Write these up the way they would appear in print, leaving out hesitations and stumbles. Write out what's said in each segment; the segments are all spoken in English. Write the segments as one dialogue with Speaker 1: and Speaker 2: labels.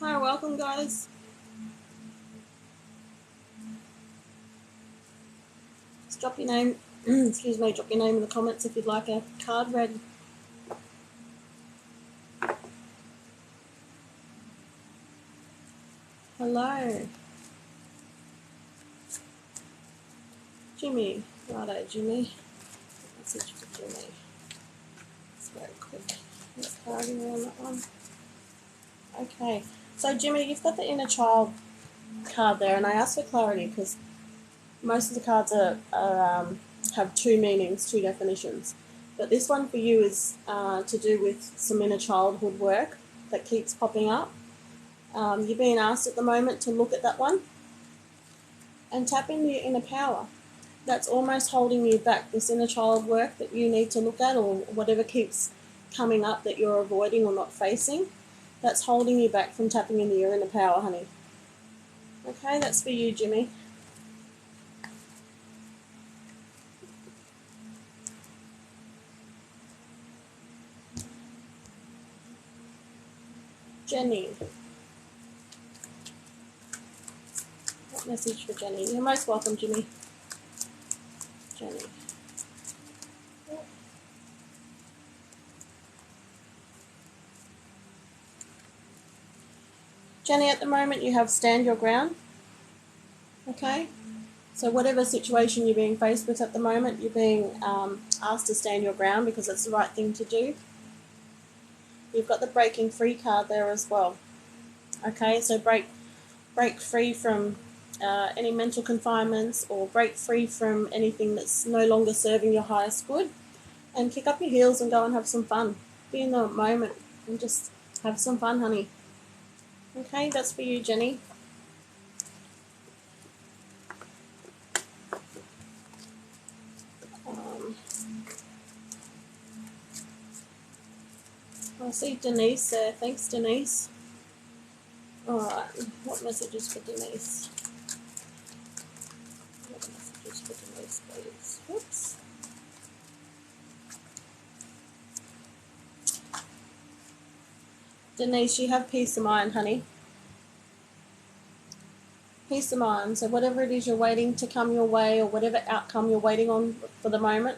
Speaker 1: Hi, welcome guys. Just drop your name, excuse me, drop your name in the comments if you'd like a card read. Hello. Jimmy. Righto, Jimmy. Message for Jimmy. It's very quick. Let's clarity on that one. Okay. So Jimmy, you've got the inner child card there, and I asked for clarity because most of the cards have two meanings, two definitions. But this one for you is to do with some inner childhood work that keeps popping up. You're being asked at the moment to look at that one and tap into your inner power. That's almost holding you back, this inner child work that you need to look at, or whatever keeps coming up that you're avoiding or not facing. That's holding you back from tapping into your inner power, honey. Okay, that's for you, Jimmy. Jenny. What message for Jenny? You're most welcome, Jimmy. Jenny. Jenny, at the moment you have stand your ground. Okay? So whatever situation you're being faced with at the moment, you're being asked to stand your ground because it's the right thing to do. You've got the breaking free card there as well. Okay, so break free from any mental confinements, or break free from anything that's no longer serving your highest good, and kick up your heels and go and have some fun. Be in the moment and just have some fun, honey. Okay, that's for you, Jenny. I see Denise there. Thanks, Denise. Alright, what messages for Denise? What messages for Denise, please? Whoops. Denise, you have peace of mind, honey. Peace of mind. So whatever it is you're waiting to come your way, or whatever outcome you're waiting on for the moment,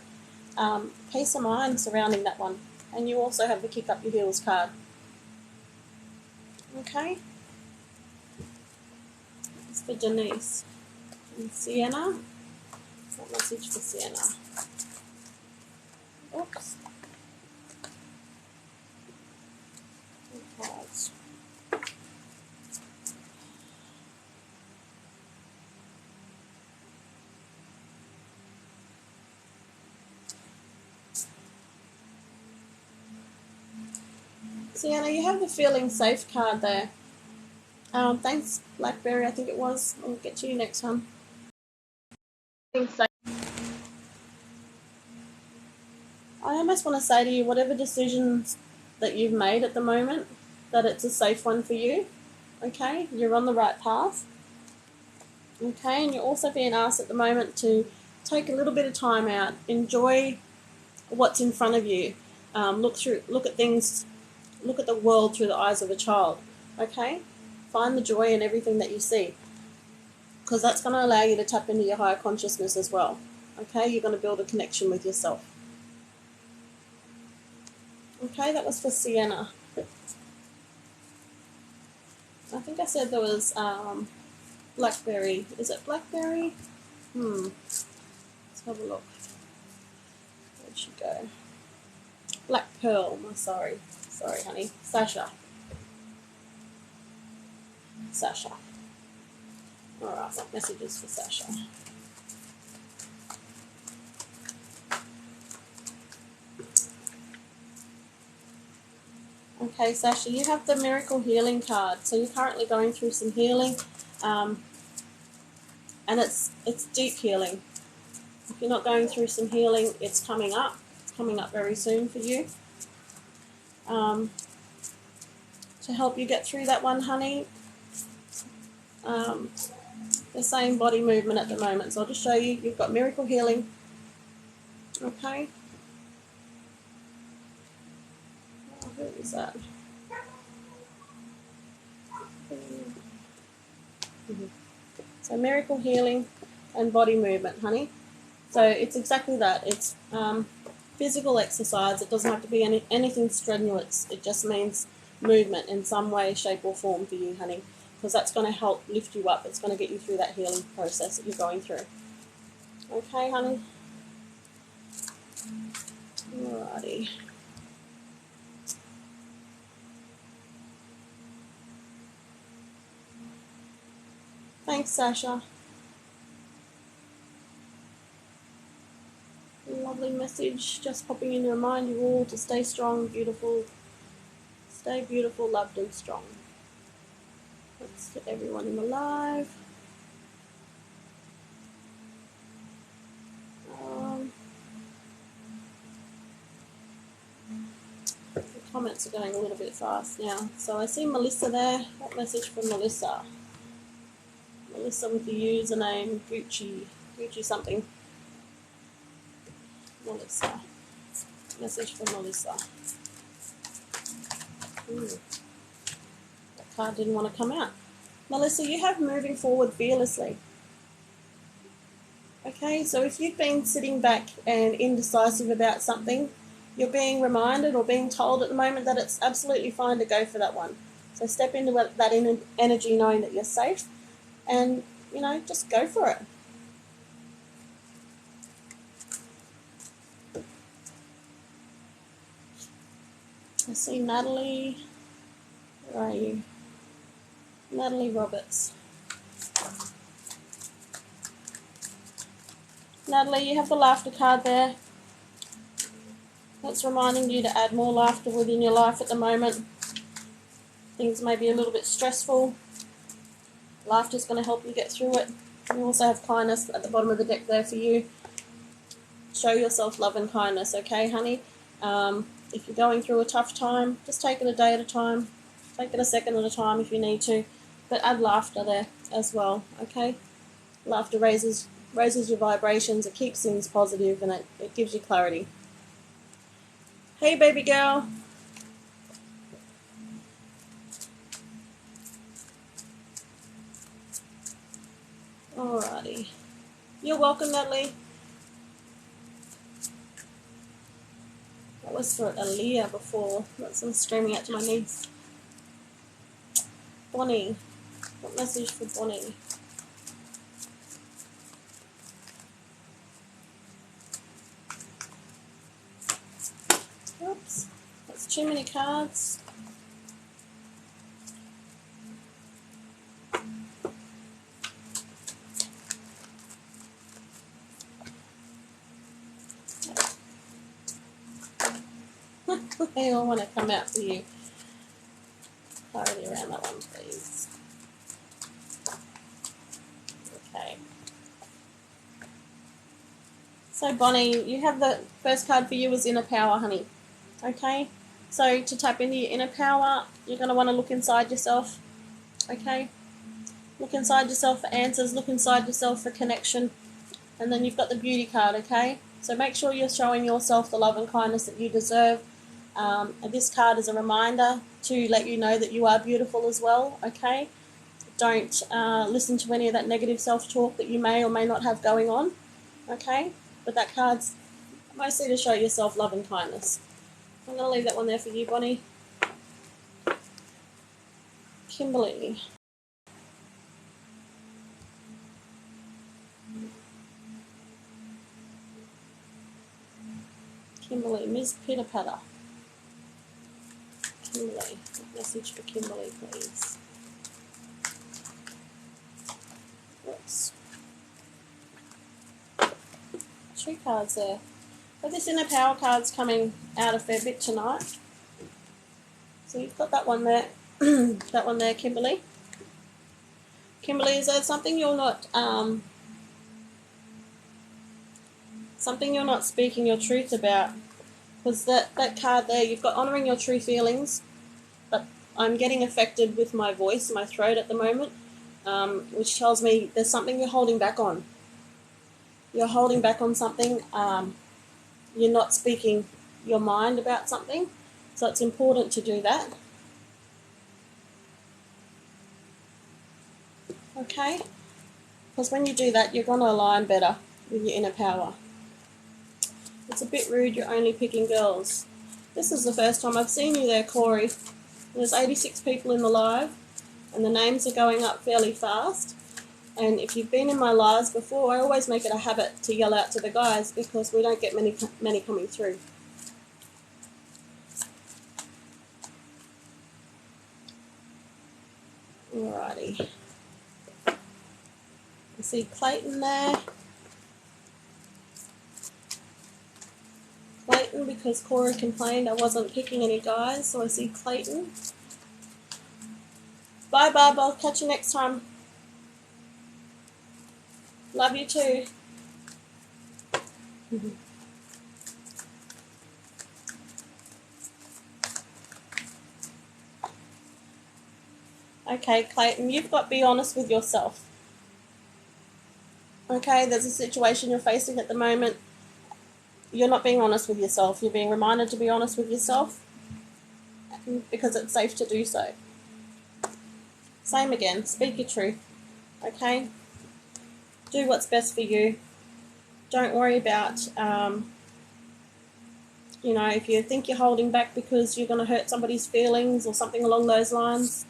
Speaker 1: peace of mind surrounding that one. And you also have the kick up your heels card. Okay? It's for Denise. And Sienna? What message for Sienna? Oops. Cards. Sienna, you have the feeling safe card there. Thanks, Blackberry, I think it was. I'll get to you next time. I almost want to say to you, whatever decisions that you've made at the moment, that it's a safe one for you. Okay, you're on the right path. Okay, and you're also being asked at the moment to take a little bit of time out, enjoy what's in front of you, look at things, look at the world through the eyes of a child. Okay, find the joy in everything that you see, because that's going to allow you to tap into your higher consciousness as well. Okay, you're going to build a connection with yourself. Okay, that was for Sienna. I think I said there was Blackberry. Is it Blackberry? Let's have a look. Where'd she go? Black Pearl. Oh, sorry, honey. Sasha. Alright, what messages for Sasha? Okay, Sasha, you have the Miracle Healing card. So you're currently going through some healing, and it's deep healing. If you're not going through some healing, it's coming up. It's coming up very soon for you. To help you get through that one, honey, they're saying body movement at the moment. So I'll just show you. You've got Miracle Healing. Okay. Oh, who is that? So miracle healing and body movement, honey. So it's exactly that. It's physical exercise. It doesn't have to be anything strenuous. It just means movement in some way, shape or form for you, honey, because that's going to help lift you up. It's going to get you through that healing process that you're going through. Okay, honey? Alrighty. Thanks, Sasha. Lovely message. Just popping in to remind you all to stay strong, beautiful. Stay beautiful, loved and strong. Let's get everyone in the live. The comments are going a little bit fast now. So I see Melissa there. What message from Melissa? Melissa with the username Gucci something. Melissa. Message from Melissa. That card didn't want to come out. Melissa, you have moving forward fearlessly. Okay, so if you've been sitting back and indecisive about something, you're being reminded or being told at the moment that it's absolutely fine to go for that one. So step into that energy knowing that you're safe and, you know, just go for it. I see Natalie. Where are you? Natalie Roberts. Natalie, you have the laughter card there. That's reminding you to add more laughter within your life at the moment. Things may be a little bit stressful. Laughter's going to help you get through it. You also have kindness at the bottom of the deck there for you. Show yourself love and kindness, okay, honey? If you're going through a tough time, just take it a day at a time. Take it a second at a time if you need to. But add laughter there as well, okay? Laughter raises your vibrations, it keeps things positive, and it gives you clarity. Hey, baby girl. Alrighty. You're welcome, Natalie. That was for Aaliyah before. That's I'm streaming out to my niece. Bonnie. What message for Bonnie? Oops. That's too many cards. They all want to come out for you. Clarity around that one, please. Okay. So, Bonnie, you have the first card for you is Inner Power, honey. Okay? So, to tap into your inner power, you're going to want to look inside yourself. Okay? Look inside yourself for answers. Look inside yourself for connection. And then you've got the beauty card, okay? So make sure you're showing yourself the love and kindness that you deserve. And this card is a reminder to let you know that you are beautiful as well, okay? Don't listen to any of that negative self-talk that you may or may not have going on, okay? But that card's mostly to show yourself love and kindness. I'm going to leave that one there for you, Bonnie. Kimberly. Kimberly, Ms. Pitter Patter. Kimberly, message for Kimberly, please. Whoops. 2 cards there. But this inner power card's coming out a fair bit tonight. So you've got that one there. That one there, Kimberly. Kimberly, is there something you're not speaking your truth about? Because that card there, you've got honouring your true feelings, but I'm getting affected with my voice, my throat at the moment, which tells me there's something you're holding back on. You're holding back on something. You're not speaking your mind about something, so it's important to do that. okay? Because when you do that, you're going to align better with your inner power. It's a bit rude you're only picking girls. This is the first time I've seen you there, Corey. There's 86 people in the live, and the names are going up fairly fast. And if you've been in my lives before, I always make it a habit to yell out to the guys because we don't get many coming through. Alrighty. I see Clayton there. Clayton, because Corey complained I wasn't picking any guys, so I see Clayton. Bye, Barb. I'll catch you next time. Love you too. Okay, Clayton, you've got to be honest with yourself. Okay, there's a situation you're facing at the moment. You're not being honest with yourself. You're being reminded to be honest with yourself because it's safe to do so. Same again. Speak your truth. Okay? Do what's best for you. Don't worry about, if you think you're holding back because you're going to hurt somebody's feelings or something along those lines,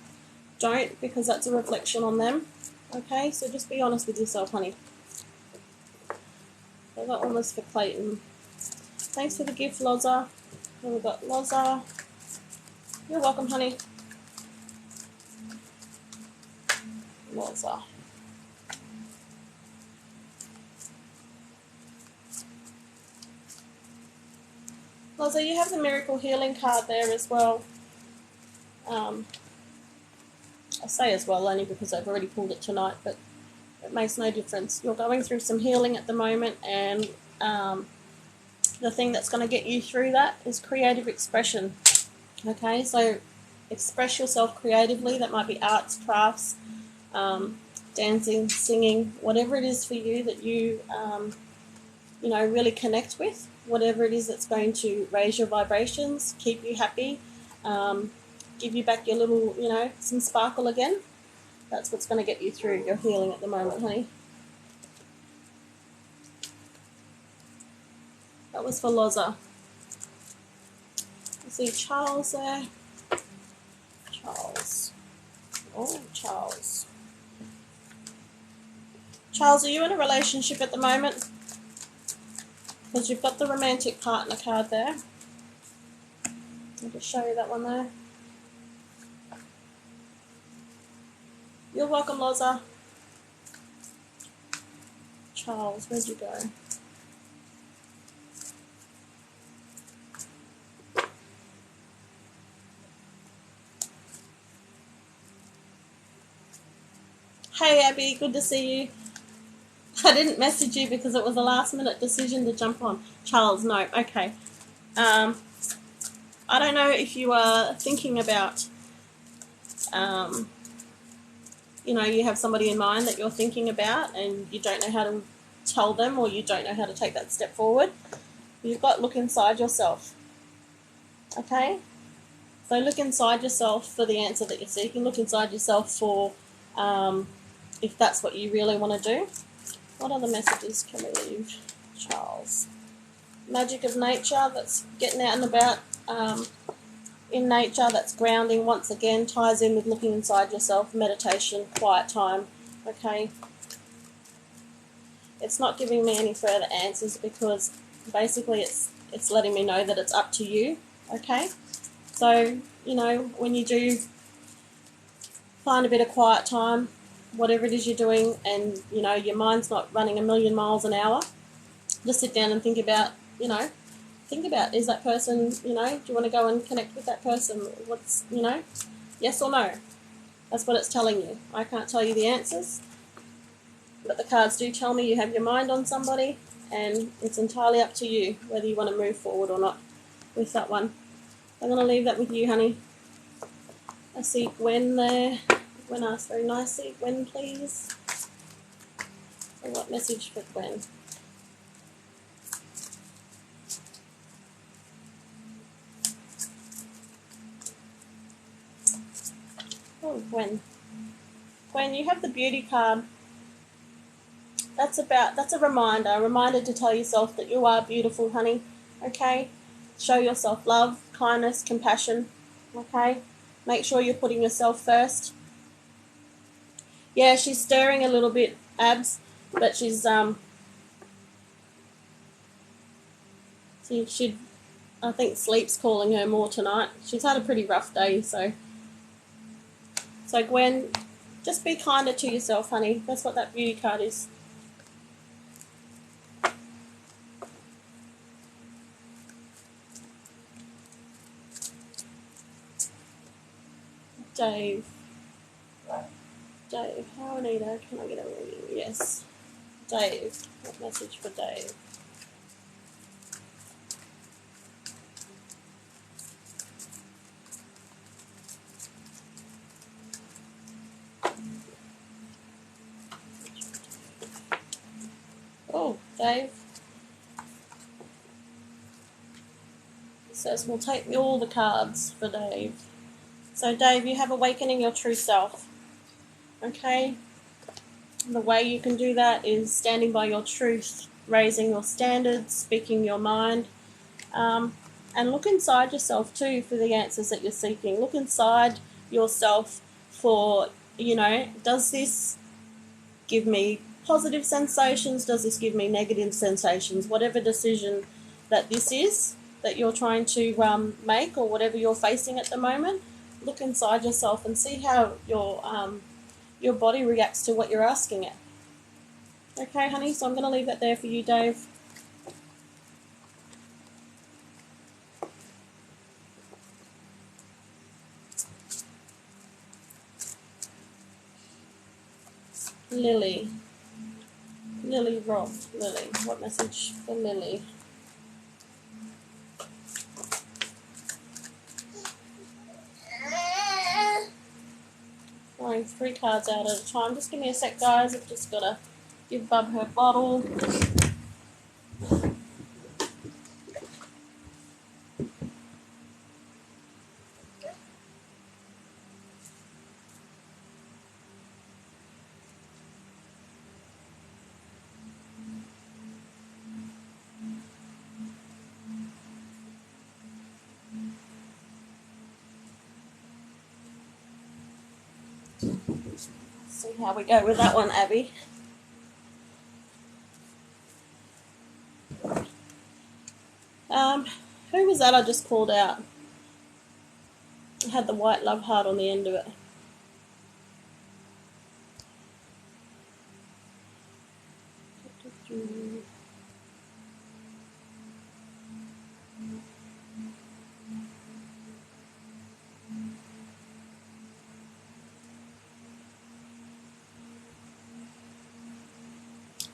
Speaker 1: don't, because that's a reflection on them. Okay? So just be honest with yourself, honey. So that one was for Clayton. Thanks for the gift, Loza. And we've got Loza. You're welcome, honey. Loza. Loza, you have the Miracle Healing card there as well. I say as well only because I've already pulled it tonight, but it makes no difference. You're going through some healing at the moment, and the thing that's going to get you through that is creative expression. Okay, so express yourself creatively. That might be arts, crafts, dancing, singing, whatever it is for you that you, really connect with. Whatever it is that's going to raise your vibrations, keep you happy, give you back your little, some sparkle again. That's what's going to get you through your healing at the moment, honey. That was for Loza. I see Charles there. Charles. Oh, Charles. Charles, are you in a relationship at the moment? Because you've got the romantic partner card there. I'll just show you that one there. You're welcome, Loza. Charles, where'd you go? Hey, Abby, good to see you. I didn't message you because it was a last-minute decision to jump on. Charles, no, okay. I don't know if you are thinking about, you have somebody in mind that you're thinking about and you don't know how to tell them, or you don't know how to take that step forward. You've got to look inside yourself. Okay? So look inside yourself for the answer that you're seeking. Look inside yourself for if that's what you really want to do. What other messages can we leave, Charles? Magic of nature, that's getting out and about in nature, that's grounding, once again, ties in with looking inside yourself, meditation, quiet time, okay? It's not giving me any further answers because basically it's letting me know that it's up to you, okay? So, when you do find a bit of quiet time, whatever it is you're doing, and, your mind's not running a million miles an hour, just sit down and think about, is that person, do you want to go and connect with that person? What's, yes or no? That's what it's telling you. I can't tell you the answers, but the cards do tell me you have your mind on somebody, and it's entirely up to you whether you want to move forward or not with that one. I'm going to leave that with you, honey. I see Gwen there. Gwen asked very nicely. Gwen, please. So what message for Gwen? Oh, Gwen. when you have the beauty card, that's a reminder to tell yourself that you are beautiful, honey. Okay? Show yourself love, kindness, compassion. Okay? Make sure you're putting yourself first. Yeah, she's stirring a little bit, Abs, but she's she I think sleep's calling her more tonight. She's had a pretty rough day, so Gwen, just be kinder to yourself, honey. That's what that beauty card is. Dave, how Anita, can I get a reading? Yes. Dave, what message for Dave? Oh, Dave. It says we'll take all the cards for Dave. So Dave, you have awakening your true self. Okay? The way you can do that is standing by your truth, raising your standards, speaking your mind, and look inside yourself too for the answers that you're seeking. Look inside yourself for, does this give me positive sensations? Does this give me negative sensations? Whatever decision that this is that you're trying to make, or whatever you're facing at the moment, look inside yourself and see how your body reacts to what you're asking it. Okay, honey, so I'm going to leave that there for you, Dave. Lily Roth. Lily, what message for Lily? Throwing 3 cards out at a time. Just give me a sec, guys. I've just got to give Bub her bottle. See how we go with that one, Abby. Who was that I just called out? It had the white love heart on the end of it.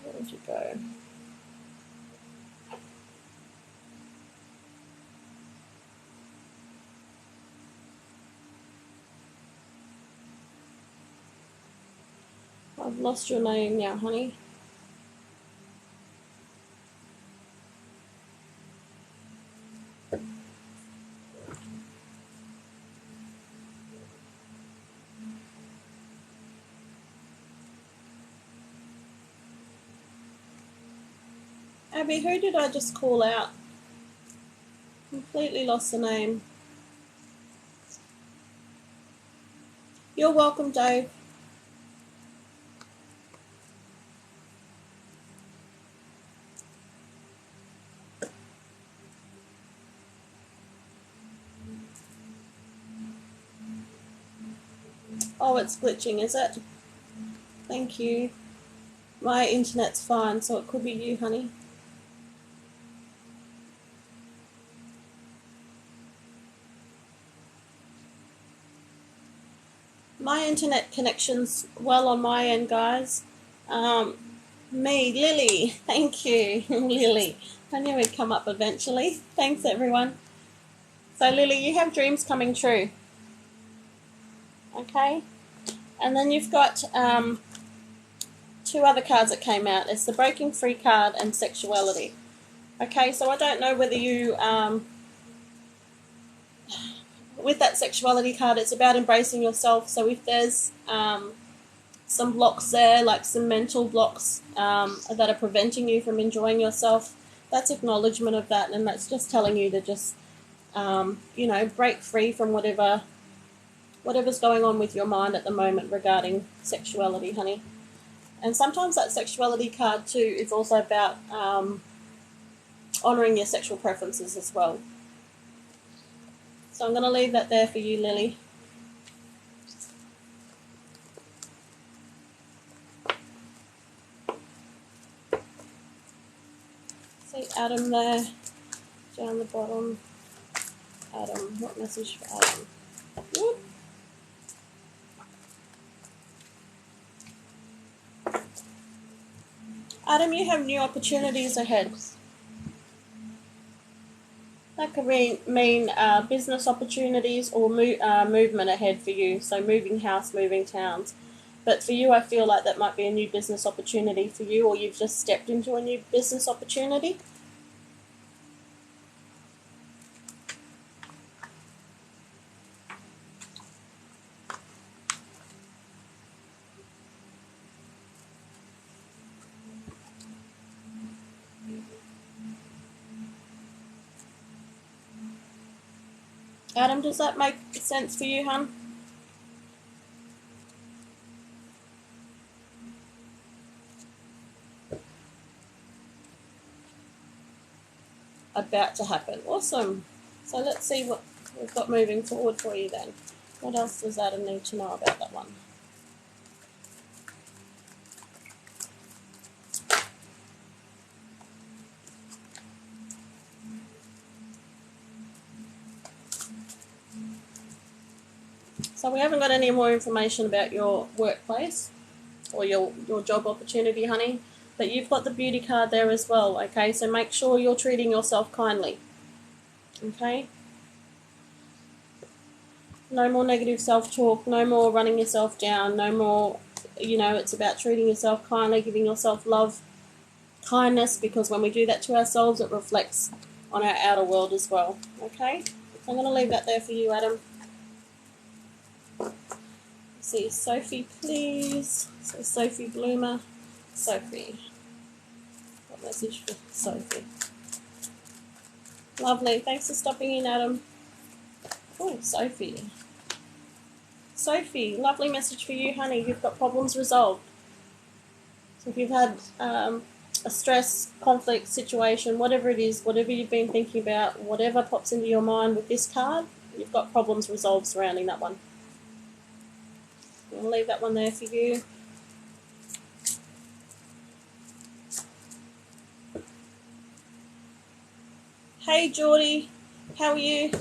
Speaker 1: Where did you go? I've lost your name now, honey. Abby, who did I just call out? Completely lost the name. You're welcome, Dave. Oh, it's glitching, is it? Thank you. My internet's fine, so it could be you, honey. My internet connection's well on my end, guys. Lily, thank you, Lily. I knew it'd come up eventually. Thanks, everyone. So, Lily, you have dreams coming true. Okay? And then you've got 2 other cards that came out. It's the Breaking Free card and Sexuality. Okay, so I don't know whether you... with that Sexuality card, it's about embracing yourself. So if there's some blocks there, like some mental blocks that are preventing you from enjoying yourself. That's acknowledgement of that, and that's just telling you to just, you know, break free from whatever's going on with your mind at the moment regarding sexuality, honey. And sometimes that sexuality card too is also about honouring your sexual preferences as well. So I'm going to leave that there for you, Lily. See Adam there, down the bottom. Adam, what message for Adam? Whoop. Adam, you have new opportunities ahead. That could mean business opportunities or movement ahead for you. So moving house, moving towns. But for you, I feel like that might be a new business opportunity for you, or you've just stepped into a new business opportunity. Adam, does that make sense for you, hon? About to happen. Awesome. So let's see what we've got moving forward for you then. What else does Adam need to know about that one? So we haven't got any more information about your workplace or your job opportunity, honey. But you've got the beauty card there as well, okay? So make sure you're treating yourself kindly, okay? No more negative self-talk, no more running yourself down, no more, you know, it's about treating yourself kindly, giving yourself love, kindness, because when we do that to ourselves, it reflects on our outer world as well, okay? So I'm going to leave that there for you, Adam. See, Sophie, please. So Sophie Bloomer. Sophie. What message for Sophie? Lovely. Thanks for stopping in, Adam. Oh, Sophie. Sophie, lovely message for you, honey. You've got problems resolved. So if you've had a stress, conflict situation, whatever it is, whatever you've been thinking about, whatever pops into your mind with this card, you've got problems resolved surrounding that one. I'll leave that one there for you. Hey, Geordie. How are you?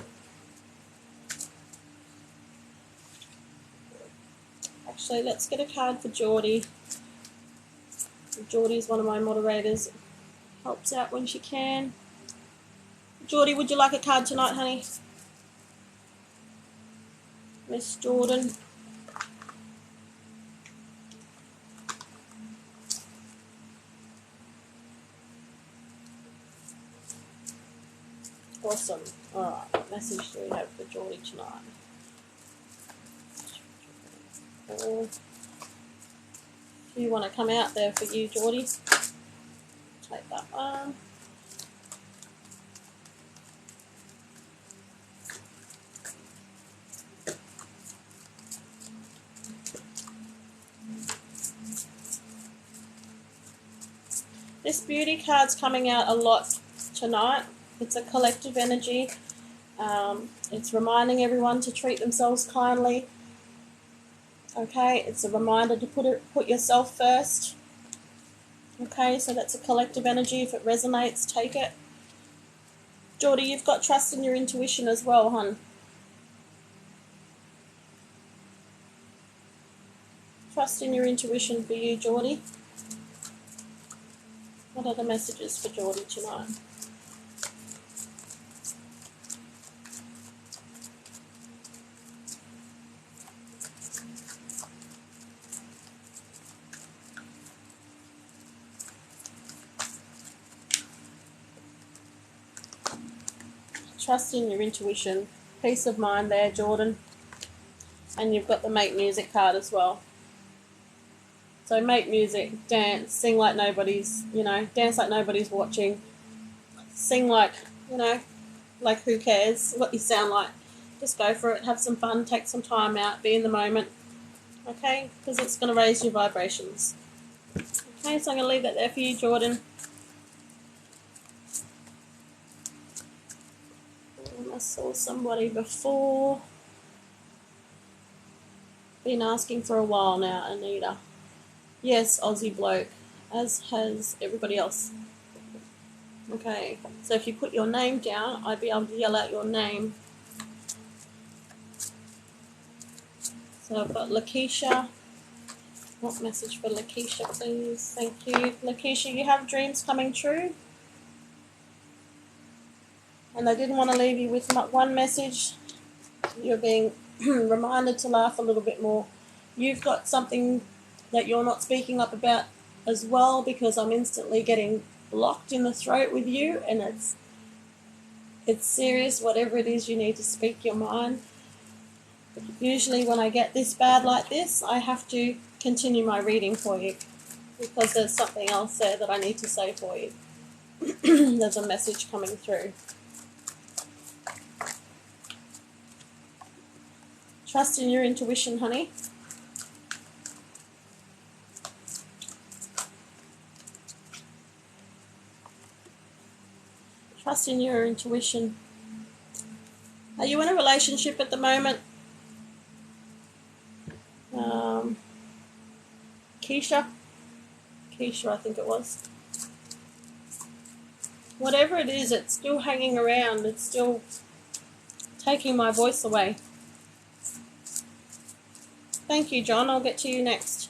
Speaker 1: Actually, let's get a card for Geordie. Geordie's one of my moderators. Helps out when she can. Geordie, would you like a card tonight, honey? Miss Jordan. Awesome. Alright, what message do we have for Geordie tonight? If you want to come out there for you, Geordie, take that one. This beauty card's coming out a lot tonight. It's a collective energy. It's reminding everyone to treat themselves kindly. Okay, it's a reminder to put yourself first. Okay, so that's a collective energy. If it resonates, take it. Geordie, you've got trust in your intuition as well, hon. Trust in your intuition for you, Geordie. What are the messages for Geordie tonight? Trust in your intuition. Peace of mind there, Jordan. And you've got the Make Music card as well. So make music, dance, sing like nobody's, dance like nobody's watching. Sing like, like who cares what you sound like. Just go for it, have some fun, take some time out, be in the moment, okay? Because it's going to raise your vibrations. Okay, so I'm going to leave that there for you, Jordan. I saw somebody before. Been asking for a while now, Anita. Yes, Aussie bloke, as has everybody else. Okay, so if you put your name down, I'd be able to yell out your name. So I've got Lakeisha. What message for Lakeisha, please? Thank you. Lakeisha, you have dreams coming true? And I didn't want to leave you with one message. You're being reminded to laugh a little bit more. You've got something that you're not speaking up about as well, because I'm instantly getting locked in the throat with you, and it's serious. Whatever it is, you need to speak your mind. Usually when I get this bad like this, I have to continue my reading for you, because there's something else there that I need to say for you. There's a message coming through. Trust in your intuition, honey. Trust in your intuition. Are you in a relationship at the moment? Keisha, I think it was. Whatever it is, it's still hanging around. It's still taking my voice away. Thank you, John. I'll get to you next.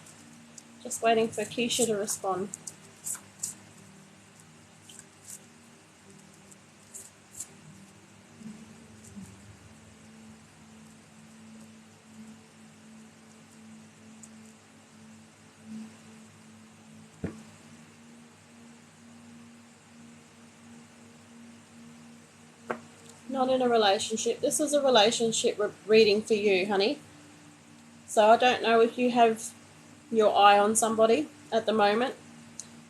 Speaker 1: Just waiting for Keisha to respond. Not in a relationship. This is a relationship reading for you, honey. So I don't know if you have your eye on somebody at the moment.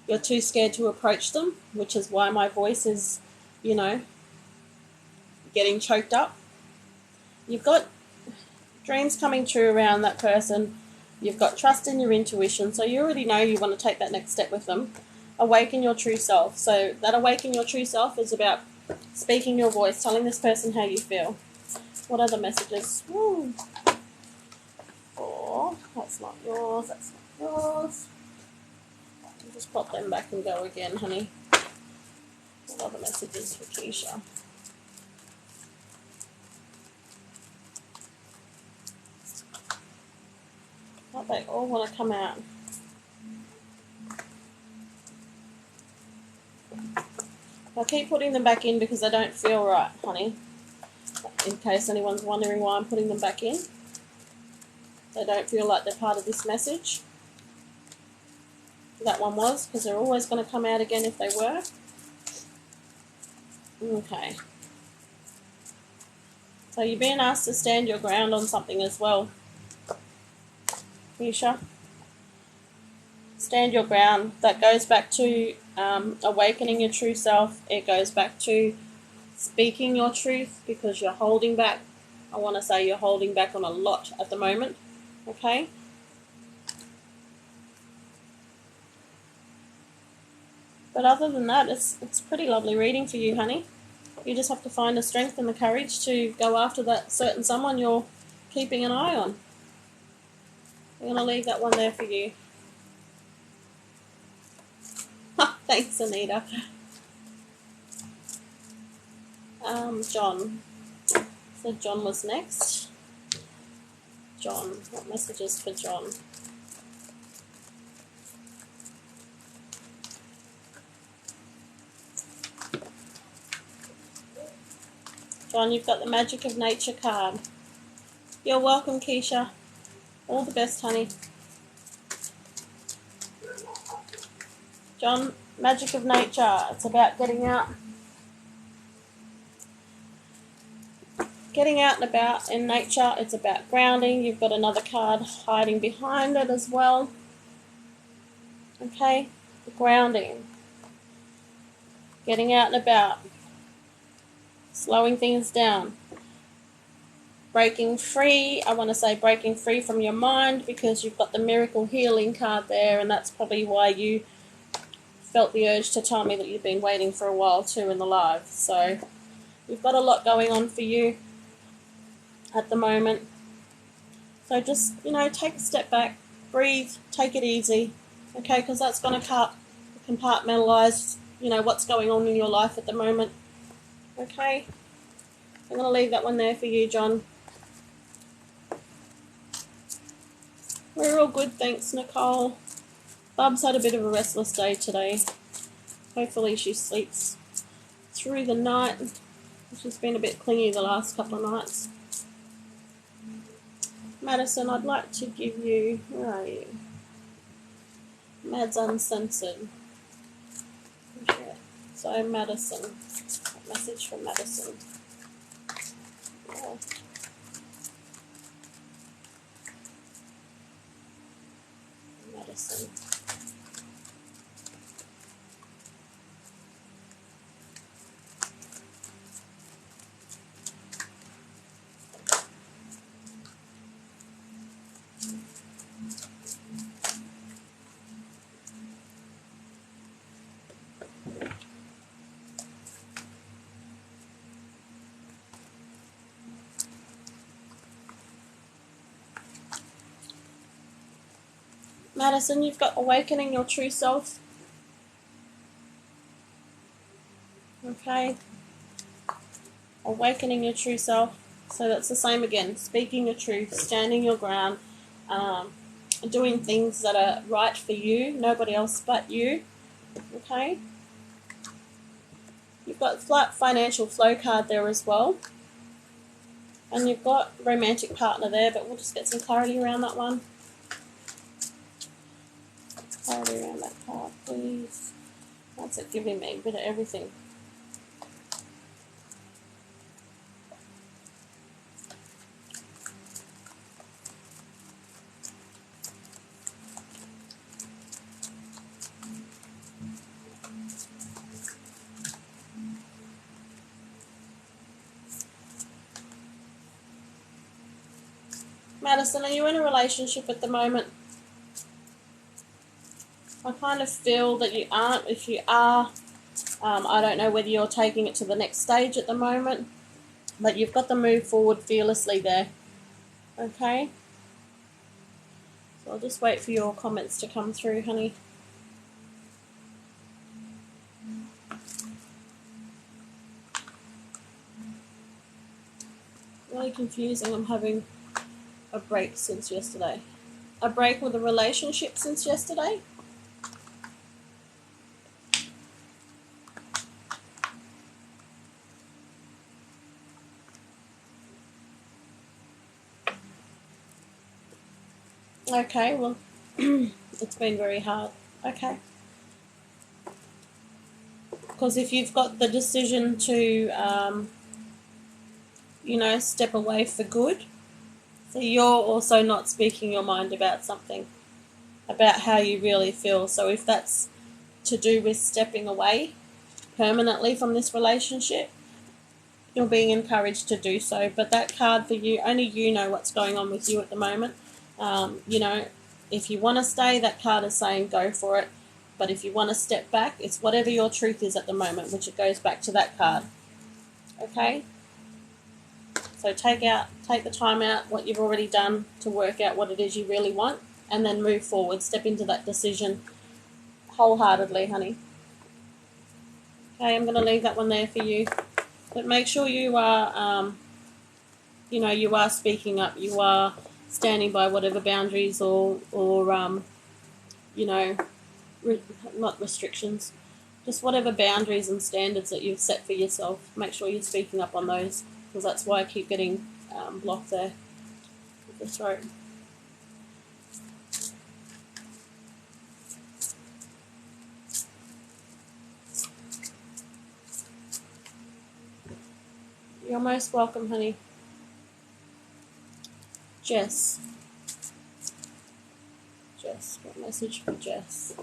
Speaker 1: You're too scared to approach them, which is why my voice is, getting choked up. You've got dreams coming true around that person. You've got trust in your intuition. So you already know you want to take that next step with them. Awaken your true self. So that awaken your true self is about speaking your voice, telling this person how you feel. What other messages? Woo. Oh, that's not yours. That's not yours. I'll just pop them back and go again, honey. What other messages for Keisha? But they all want to come out. I keep putting them back in because they don't feel right, honey. In case anyone's wondering why I'm putting them back in. They don't feel like they're part of this message. That one was, because they're always going to come out again if they were. Okay. So you're being asked to stand your ground on something as well, Keisha. Stand your ground. That goes back to awakening your true self. It goes back to speaking your truth, because you're holding back. I want to say you're holding back on a lot at the moment. Okay? But other than that, it's pretty lovely reading for you, honey. You just have to find the strength and the courage to go after that certain someone you're keeping an eye on. I'm going to leave that one there for you. Thanks, Anita. John. So John was next. John. What messages for John? John, you've got the Magic of Nature card. You're welcome, Keisha. All the best, honey. John, Magic of Nature. It's about getting out. Getting out and about in nature. It's about grounding. You've got another card hiding behind it as well. Okay, the grounding, getting out and about, slowing things down, breaking free. I want to say breaking free from your mind, because you've got the miracle healing card there, and that's probably why you felt the urge to tell me that you've been waiting for a while too in the live. So you've got a lot going on for you at the moment. So just, take a step back, breathe, take it easy, okay, because that's going to compartmentalize, what's going on in your life at the moment, okay? I'm going to leave that one there for you, John. We're all good, thanks, Nicole. Bub's had a bit of a restless day today. Hopefully she sleeps through the night. She's been a bit clingy the last couple of nights. Madison, I'd like to give you, where are you? Mad's Uncensored. Okay. So Madison, message from Madison. Madison. Madison, you've got awakening your true self. Okay. Awakening your true self. So that's the same again. Speaking your truth, standing your ground, doing things that are right for you, nobody else but you. Okay. You've got flat financial flow card there as well. And you've got romantic partner there, but we'll just get some clarity around that one. Clarity around that card, please. That's it, giving me a bit of everything. Madison, are you in a relationship at the moment? I kind of feel that you aren't. If you are, I don't know whether you're taking it to the next stage at the moment, but you've got to move forward fearlessly there. Okay? So I'll just wait for your comments to come through, honey. Really confusing. I'm having a break since yesterday. A break with a relationship since yesterday? Okay, well, it's been very hard. Okay. Because if you've got the decision to, step away for good, so you're also not speaking your mind about something, about how you really feel. So if that's to do with stepping away permanently from this relationship, you're being encouraged to do so. But that card for you, only you know what's going on with you at the moment. If you want to stay, that card is saying go for it. But if you want to step back, it's whatever your truth is at the moment, which it goes back to that card. Okay? So take the time out, what you've already done, to work out what it is you really want, and then move forward. Step into that decision wholeheartedly, honey. Okay, I'm going to leave that one there for you. But make sure you are, you are speaking up. You are standing by whatever boundaries or not restrictions, just whatever boundaries and standards that you've set for yourself. Make sure you're speaking up on those, because that's why I keep getting blocked there with the throat. You're most welcome, honey. Jess, what message for Jess?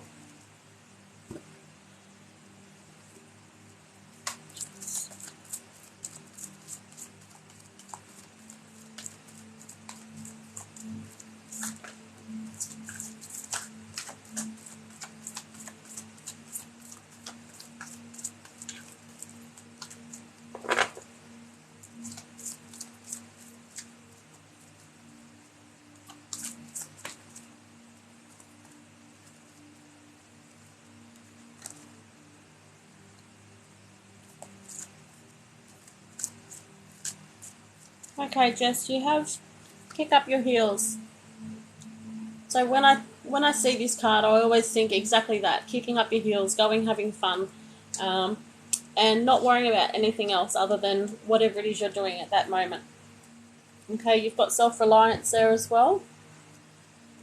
Speaker 1: Okay, Jess, you have kick up your heels. So when I see this card, I always think exactly that: kicking up your heels, going, having fun, and not worrying about anything else other than whatever it is you're doing at that moment. Okay, you've got self-reliance there as well.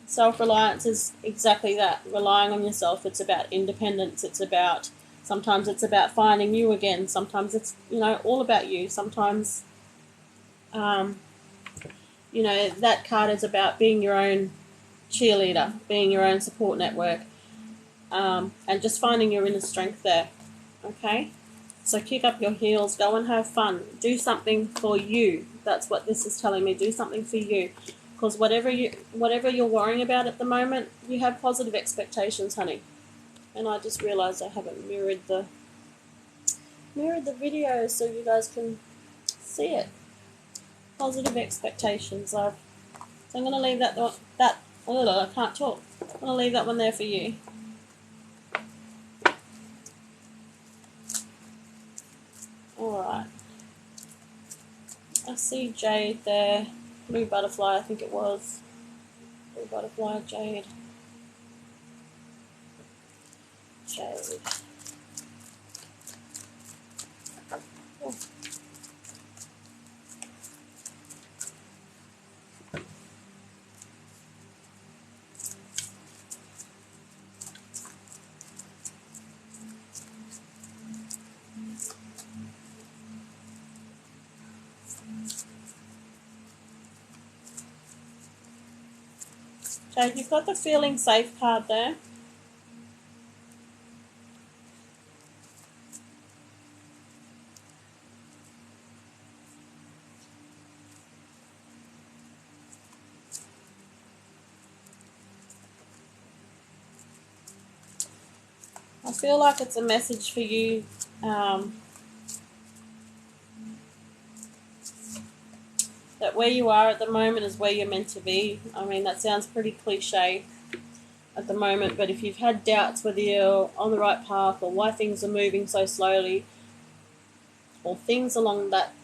Speaker 1: Self-reliance is exactly that: relying on yourself. It's about independence. Sometimes it's about finding you again. Sometimes it's all about you. Sometimes um, that card is about being your own cheerleader, being your own support network, and just finding your inner strength there. Okay, so kick up your heels, go and have fun, do something for you. That's what this is telling me. Do something for you, because whatever you're worrying about at the moment, you have positive expectations, honey. And I just realized I haven't mirrored the video so you guys can see it. Positive expectations. So I'm going to leave I can't talk. I'm going to leave that one there for you. Alright. I see jade there. Blue butterfly, I think it was. Blue butterfly, jade. Jade. Oh. Jade, you've got the feeling safe card there. I feel like it's a message for you that where you are at the moment is where you're meant to be. I mean, that sounds pretty cliche at the moment, but if you've had doubts whether you're on the right path or why things are moving so slowly or things along that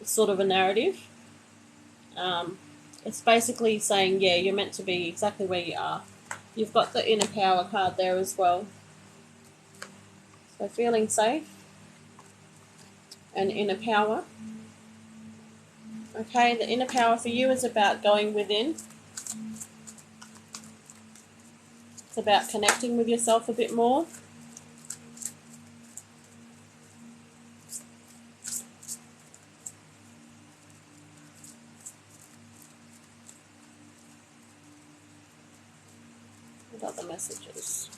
Speaker 1: sort of a narrative, it's basically saying, yeah, you're meant to be exactly where you are. You've got the inner power card there as well. So feeling safe and inner power. Okay, the inner power for you is about going within. It's about connecting with yourself a bit more. What other messages?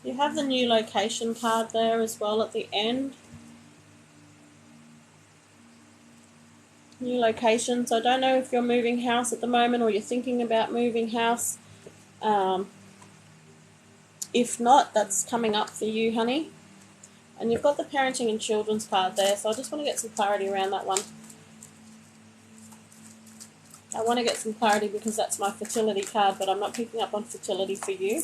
Speaker 1: You have the new location card there as well at the end. New location. So I don't know if you're moving house at the moment or you're thinking about moving house. If not, that's coming up for you, honey. And you've got the parenting and children's card there. So I just want to get some clarity around that one. I want to get some clarity because that's my fertility card, but I'm not picking up on fertility for you.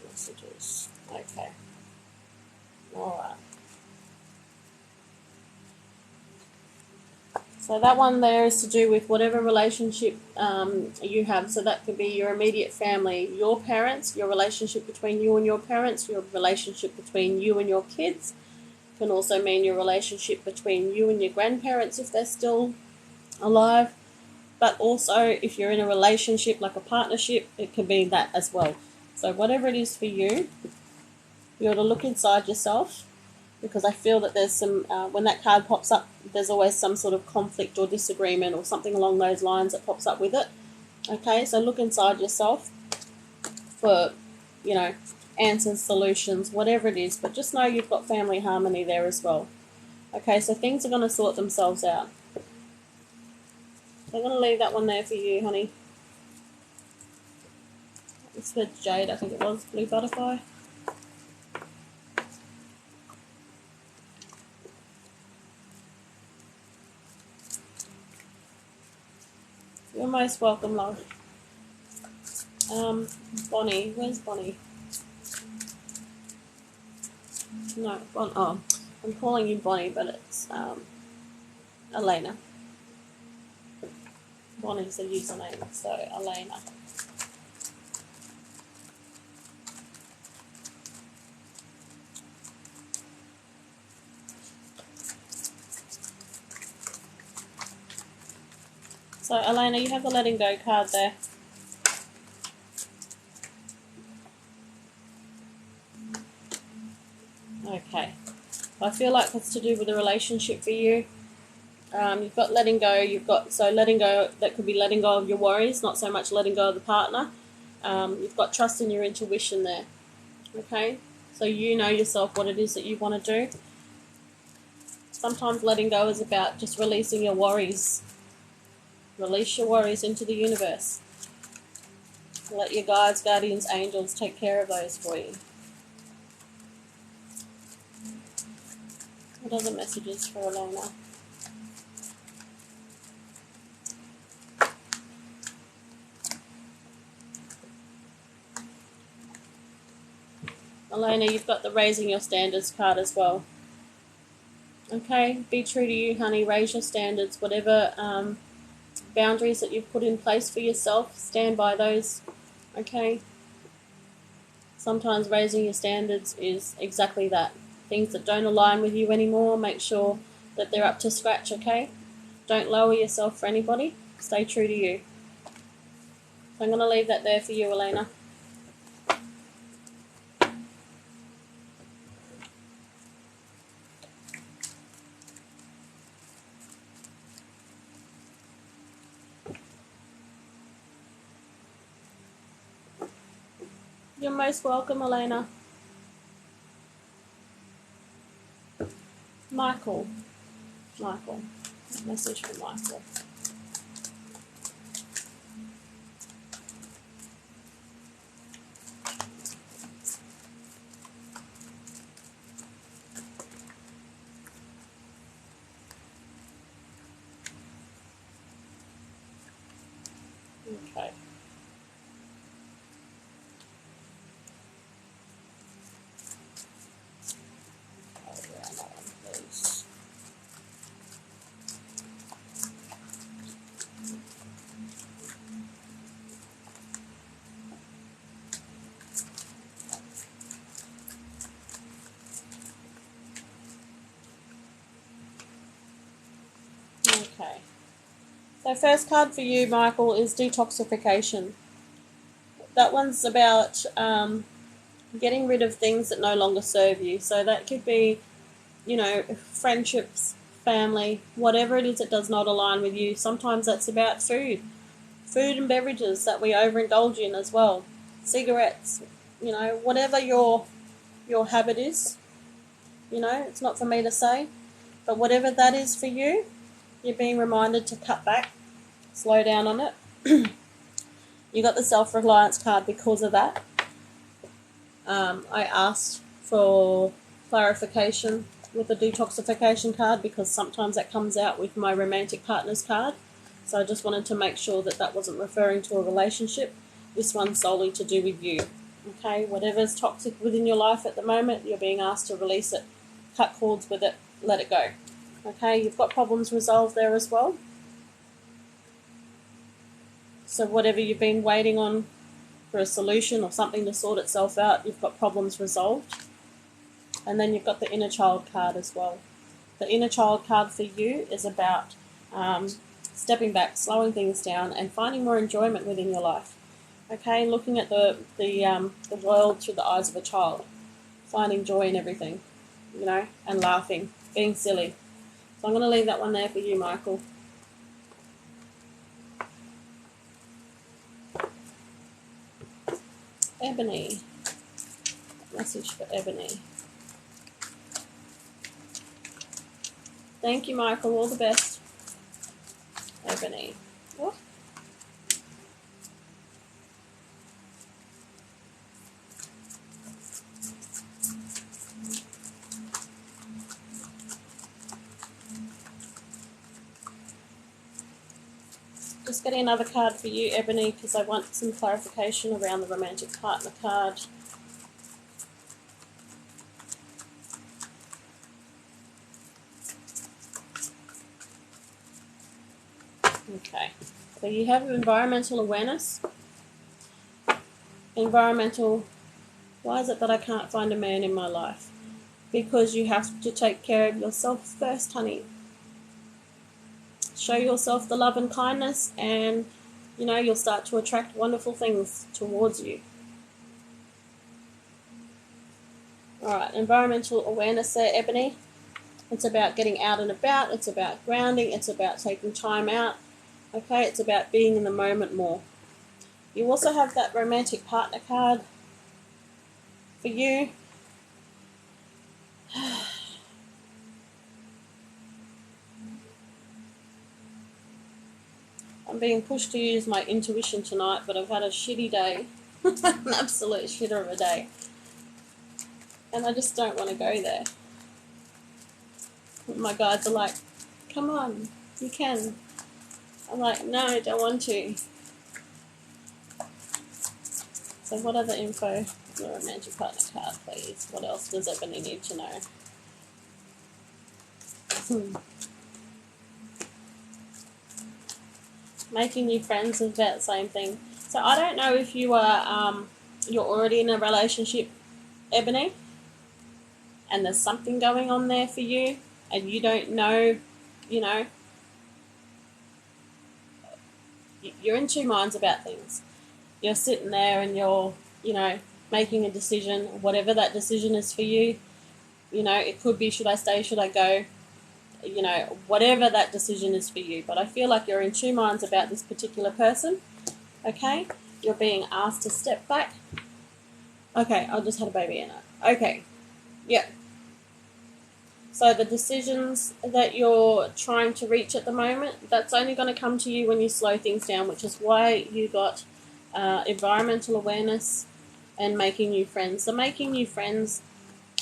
Speaker 1: Messages. Okay. Alright. So that one there is to do with whatever relationship you have. So that could be your immediate family, your parents, your relationship between you and your parents, your relationship between you and your kids. It can also mean your relationship between you and your grandparents if they're still alive. But also if you're in a relationship like a partnership, it can be that as well. So whatever it is for you, you ought to look inside yourself, because I feel that there's some, when that card pops up, there's always some sort of conflict or disagreement or something along those lines that pops up with it. Okay, so look inside yourself for, answers, solutions, whatever it is. But just know you've got family harmony there as well. Okay, so things are going to sort themselves out. So I'm going to leave that one there for you, honey. It's for Jade, I think it was, blue butterfly. You're most welcome, love. Bonnie, where's Bonnie? No, oh, I'm calling you Bonnie, but it's Elena. Bonnie's the username, so Elena. So Elena, you have the letting go card there. Okay. I feel like it's to do with a relationship for you. You've got letting go, so letting go, that could be letting go of your worries, not so much letting go of the partner. You've got trust in your intuition there. Okay? So you know yourself what it is that you want to do. Sometimes letting go is about just releasing your worries. Release your worries into the universe. Let your guides, guardians, angels take care of those for you. What other messages for Elena? Elena, you've got the raising your standards card as well. Okay, be true to you, honey. Raise your standards. Whatever boundaries that you've put in place for yourself, stand by those. Okay? Sometimes raising your standards is exactly that. Things that don't align with you anymore, make sure that they're up to scratch, okay? Don't lower yourself for anybody. Stay true to you. So I'm going to leave that there for you, Elena. You're most welcome, Elena. Michael. Message from Michael. Okay. Around that one, please. Okay. So first card for you, Michael, is detoxification. That one's about getting rid of things that no longer serve you. So that could be, friendships, family, whatever it is that does not align with you. Sometimes that's about food and beverages that we overindulge in as well. Cigarettes, whatever your habit is, it's not for me to say, but whatever that is for you, you're being reminded to cut back, slow down on it. You got the Self-Reliance card because of that. I asked for clarification with the detoxification card because sometimes that comes out with my romantic partner's card. So I just wanted to make sure that that wasn't referring to a relationship. This one's solely to do with you. Okay, whatever's toxic within your life at the moment, you're being asked to release it, cut cords with it, let it go. Okay, you've got problems resolved there as well. So whatever you've been waiting on for a solution or something to sort itself out, you've got problems resolved. And then you've got the inner child card as well. The inner child card for you is about stepping back, slowing things down, and finding more enjoyment within your life. Okay, looking at the world through the eyes of a child, finding joy in everything, and laughing, being silly. So I'm going to leave that one there for you, Michael. Ebony. Message for Ebony. Thank you, Michael. All the best. Ebony. What? Just getting another card for you, Ebony, because I want some clarification around the romantic partner card. Okay, so you have environmental awareness. Environmental, why is it that I can't find a man in my life? Because you have to take care of yourself first, honey. Show yourself the love and kindness, and you know, you'll start to attract wonderful things towards you. Alright, environmental awareness there, Ebony. It's about getting out and about, it's about grounding, it's about taking time out. Okay, it's about being in the moment more. You also have that romantic partner card for you. I'm being pushed to use my intuition tonight, but I've had a shitty day. An absolute shitter of a day. And I just don't want to go there. My guides are like, come on, you can. I'm like, no, I don't want to. So what other info? The romantic partner card, please. What else does Ebony need to know? Making new friends is about the same thing. So I don't know if you are you're already in a relationship, Ebony, and there's something going on there for you, and you don't know, you know, you're in two minds about things. You're sitting there and you're, you know, making a decision, whatever that decision is for you. You know, it could be, should I stay, should I go? You know, whatever that decision is for you. But I feel like you're in two minds about this particular person, okay? You're being asked to step back. Okay, I just had a baby in it. Okay, yeah. So the decisions that you're trying to reach at the moment, that's only going to come to you when you slow things down, which is why you got environmental awareness and making new friends. So making new friends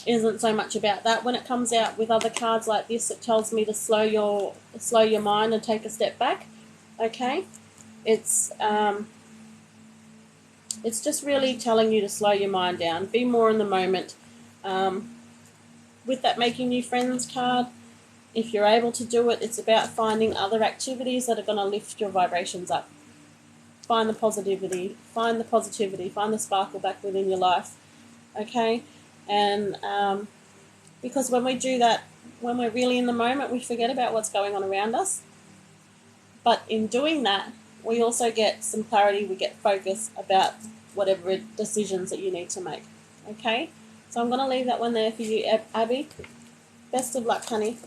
Speaker 1: isn't so much about that. When it comes out with other cards like this, it tells me to slow your mind and take a step back. Okay, it's just really telling you to slow your mind down, be more in the moment. With that making new friends card, if you're able to do it, it's about finding other activities that are going to lift your vibrations up. Find the positivity, find the sparkle back within your life. Okay, and because when we do that, when we're really in the moment, we forget about what's going on around us. But in doing that, we also get some clarity, we get focus about whatever decisions that you need to make. Okay? So I'm going to leave that one there for you, Abby. Best of luck, honey.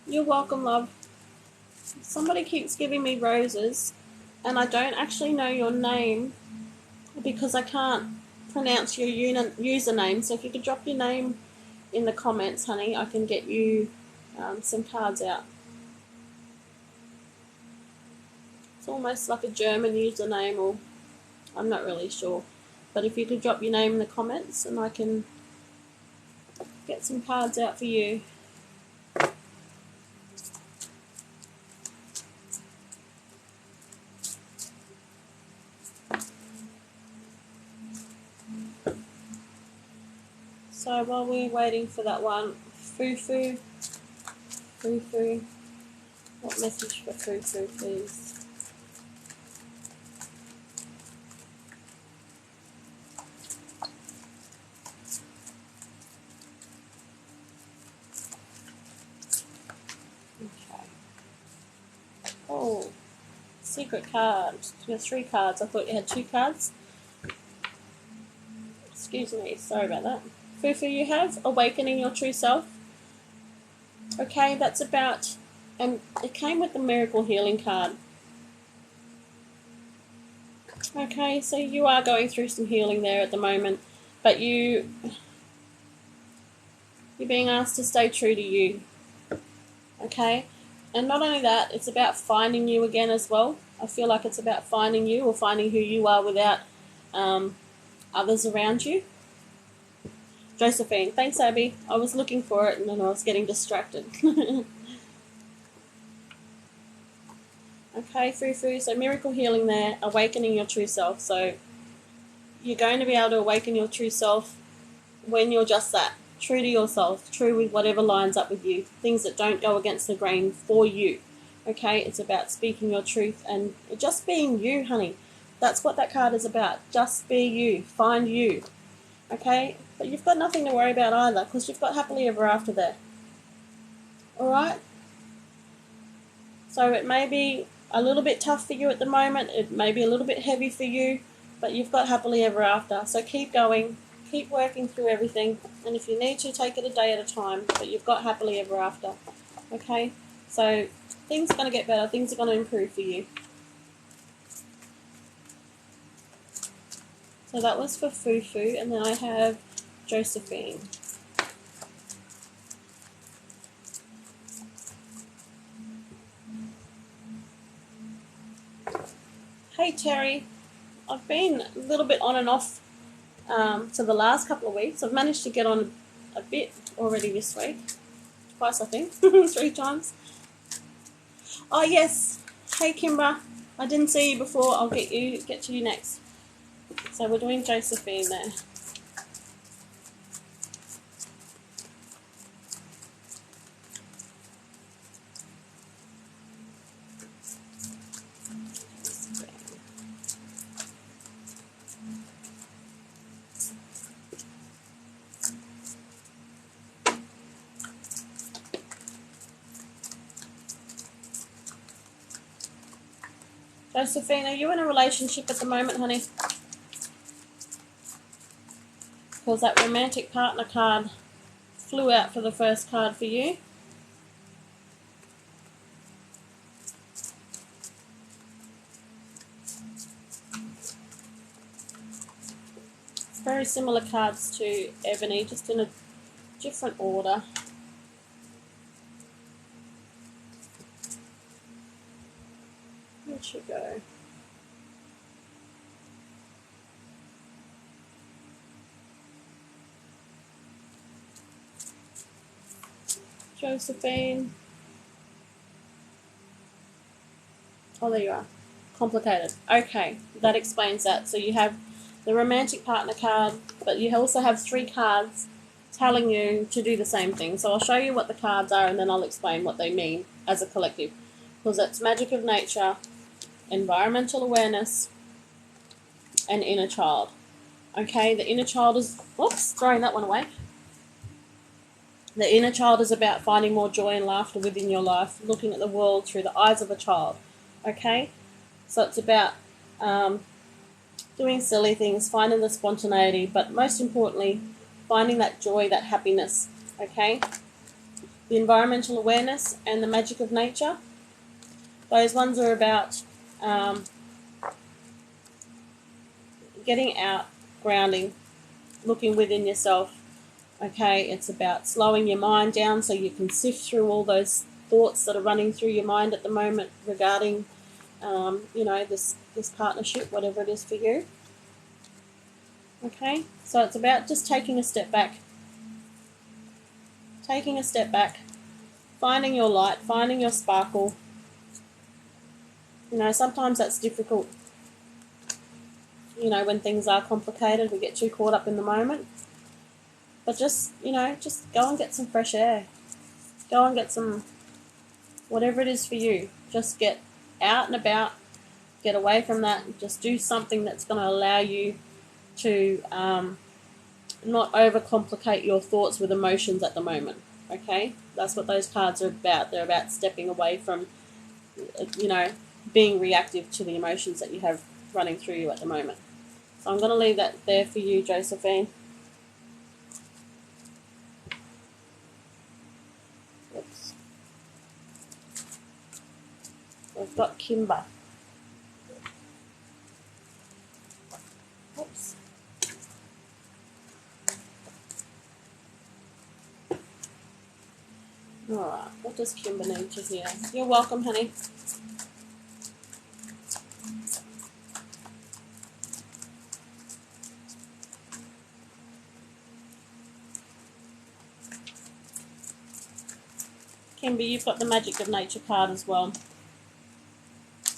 Speaker 1: You're welcome, love. Somebody keeps giving me roses, and I don't actually know your name because I can't pronounce your username. So if you could drop your name in the comments, honey, I can get you some cards out. It's almost like a German username, or I'm not really sure. But if you could drop your name in the comments, and I can get some cards out for you. So while we're waiting for that one, Fufu. What message for Fufu, please? Okay. Oh, secret card. You have 3 cards. I thought you had 2 cards. Excuse me, sorry about that. Fufu, you have awakening your true self. Okay, that's about, and it came with the miracle healing card. Okay, so you are going through some healing there at the moment, but you're being asked to stay true to you. Okay, and not only that, it's about finding you again as well. I feel like it's about finding you, or finding who you are without others around you. Josephine, thanks Abby. I was looking for it and then I was getting distracted. Okay, Fufu, so miracle healing there, awakening your true self. So you're going to be able to awaken your true self when you're just that, true to yourself, true with whatever lines up with you, things that don't go against the grain for you. Okay, it's about speaking your truth and just being you, honey. That's what that card is about. Just be you, find you. Okay, but you've got nothing to worry about either, because you've got happily ever after there. Alright? So it may be a little bit tough for you at the moment, it may be a little bit heavy for you, but you've got happily ever after. So keep going, keep working through everything, and if you need to, take it a day at a time, but you've got happily ever after. Okay? So things are going to get better, things are going to improve for you. So that was for Fufu, and then I have Josephine. Hey Terry, I've been a little bit on and off to the last couple of weeks. I've managed to get on a bit already this week. Twice I think, 3 times. Oh yes, hey Kimbra, I didn't see you before, I'll get to you next. So we're doing Josephine there. Josephine, are you in a relationship at the moment, honey? Because that romantic partner card flew out for the first card for you. It's very similar cards to Ebony, just in a different order. Where'd she go? Josephine. Oh, there you are. Complicated. Okay, that explains that. So you have the romantic partner card, but you also have 3 cards telling you to do the same thing. So I'll show you what the cards are and then I'll explain what they mean as a collective. Because it's magic of nature, environmental awareness, and inner child. Okay, the inner child is... Whoops, throwing that one away. The inner child is about finding more joy and laughter within your life, looking at the world through the eyes of a child. Okay, so it's about doing silly things, finding the spontaneity, but most importantly, finding that joy, that happiness. Okay, the environmental awareness and the magic of nature. Those ones are about getting out, grounding, looking within yourself. Okay, it's about slowing your mind down so you can sift through all those thoughts that are running through your mind at the moment regarding, you know, this partnership, whatever it is for you. Okay, so it's about just taking a step back. Taking a step back, finding your light, finding your sparkle. You know, sometimes that's difficult. You know, when things are complicated, we get too caught up in the moment. But just, you know, just go and get some fresh air. Go and get some, whatever it is for you. Just get out and about, get away from that, just do something that's going to allow you to not overcomplicate your thoughts with emotions at the moment. Okay? That's what those cards are about. They're about stepping away from, you know, being reactive to the emotions that you have running through you at the moment. So I'm going to leave that there for you, Josephine. Kimber. Oops. Alright, what does Kimber need to hear? You're welcome, honey. Kimber, you've got the Magic of Nature card as well.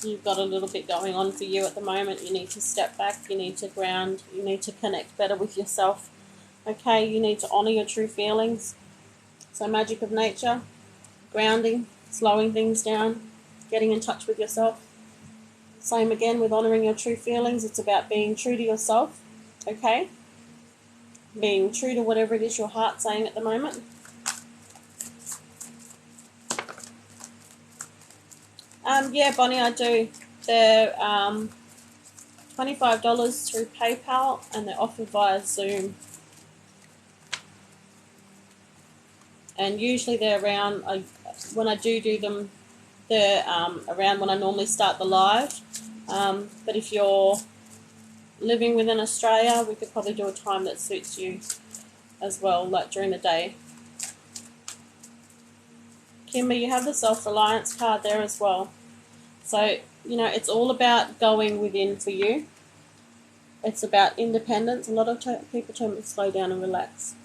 Speaker 1: You've got a little bit going on for you at the moment. You need to step back, you need to ground, you need to connect better with yourself. Okay, you need to honour your true feelings. So Magic of Nature, grounding, slowing things down, getting in touch with yourself. Same again with honouring your true feelings. It's about being true to yourself, okay? Being true to whatever it is your heart's saying at the moment. Yeah, Bonnie, I do. They're $25 through PayPal, and they're offered via Zoom. And usually they're around, when I do them, they're around when I normally start the live. But if you're living within Australia, we could probably do a time that suits you as well, like during the day. Kimber, you have the Self-Reliance card there as well. So, you know, it's all about going within for you. It's about independence. A lot of people tell me to slow down and relax.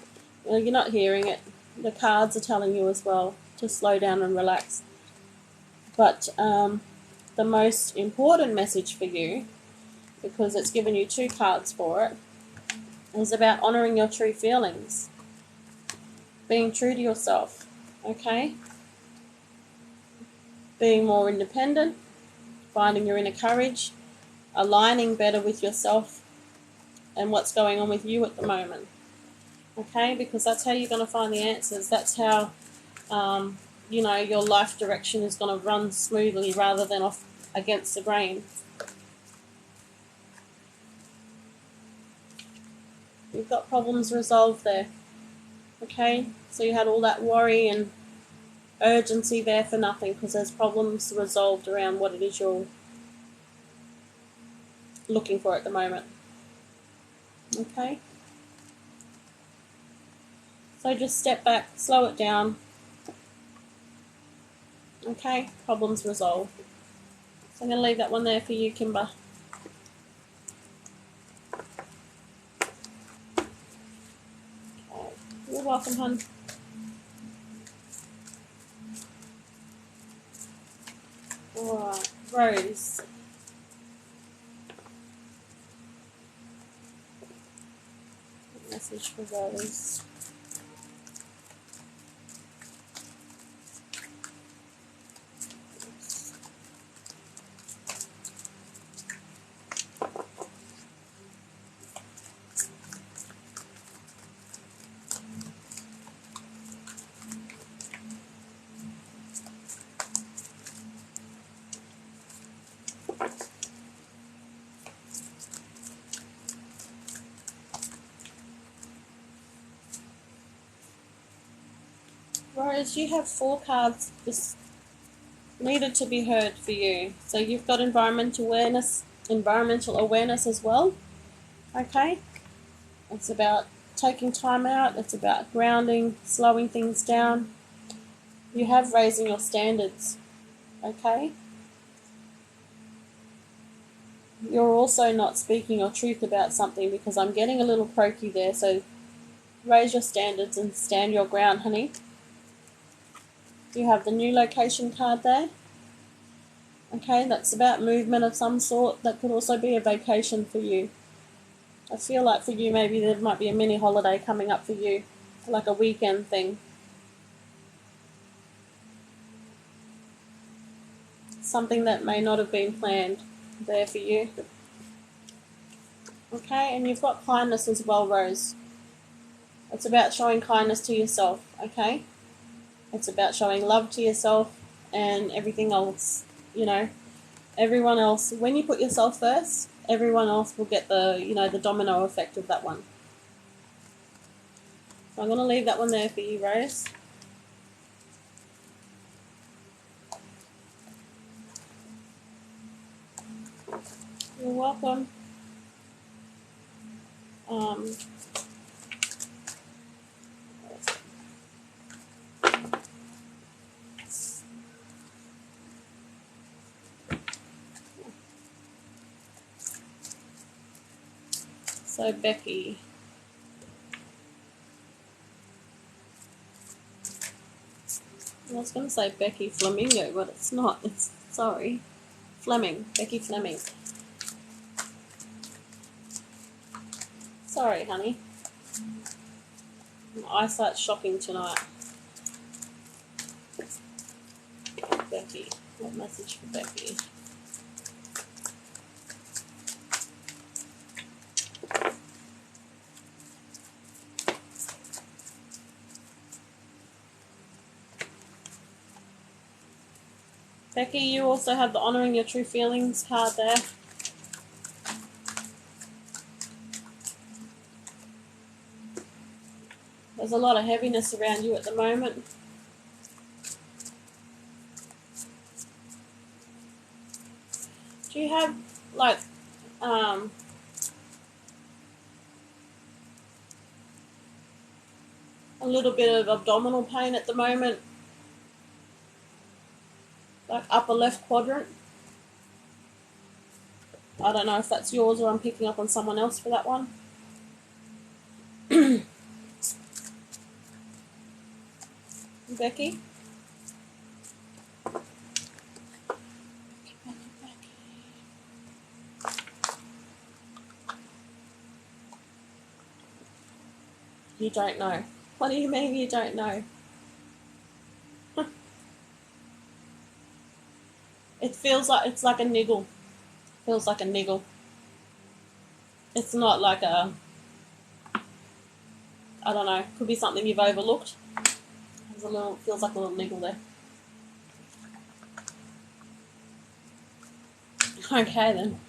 Speaker 1: You know, you're not hearing it. The cards are telling you as well to slow down and relax. But the most important message for you, because it's given you 2 cards for it, is about honouring your true feelings. Being true to yourself, okay? Being more independent, finding your inner courage, aligning better with yourself and what's going on with you at the moment, okay? Because that's how you're going to find the answers. That's how, you know, your life direction is going to run smoothly rather than off against the grain. You've got problems resolved there, okay? So you had all that worry and urgency there for nothing, because there's problems resolved around what it is you're looking for at the moment, okay? So just step back, slow it down, okay? Problems resolved. So I'm going to leave that one there for you, Kimber. Okay. You're welcome, hon. Alright, Rose. Message for Rose. Rose, you have 4 cards just needed to be heard for you. So you've got environmental awareness as well. Okay? It's about taking time out, it's about grounding, slowing things down. You have raising your standards. Okay? You're also not speaking your truth about something, because I'm getting a little croaky there, so raise your standards and stand your ground, honey. You have the new location card there. Okay, that's about movement of some sort. That could also be a vacation for you. I feel like for you, maybe there might be a mini holiday coming up for you, like a weekend thing. Something that may not have been planned there for you. Okay, and you've got kindness as well, Rose. It's about showing kindness to yourself, okay? It's about showing love to yourself, and everything else, you know, everyone else. When you put yourself first, everyone else will get the, you know, the domino effect of that one. So I'm going to leave that one there for you, Rose. You're welcome. So Becky. I was going to say Becky Flamingo, but it's not. It's, sorry, Fleming. Becky Fleming. Sorry, honey. My eyesight's shocking tonight. Becky. What message for Becky? Becky, you also have the Honouring Your True Feelings card there. There's a lot of heaviness around you at the moment. Do you have, like, a little bit of abdominal pain at the moment? Like upper left quadrant? I don't know if that's yours or I'm picking up on someone else for that one. Becky? You don't know. What do you mean you don't know? It feels like it's like a niggle. Feels like a niggle. It's not like a, I don't know, could be something you've overlooked. There's a little, feels like a little niggle there. Okay then.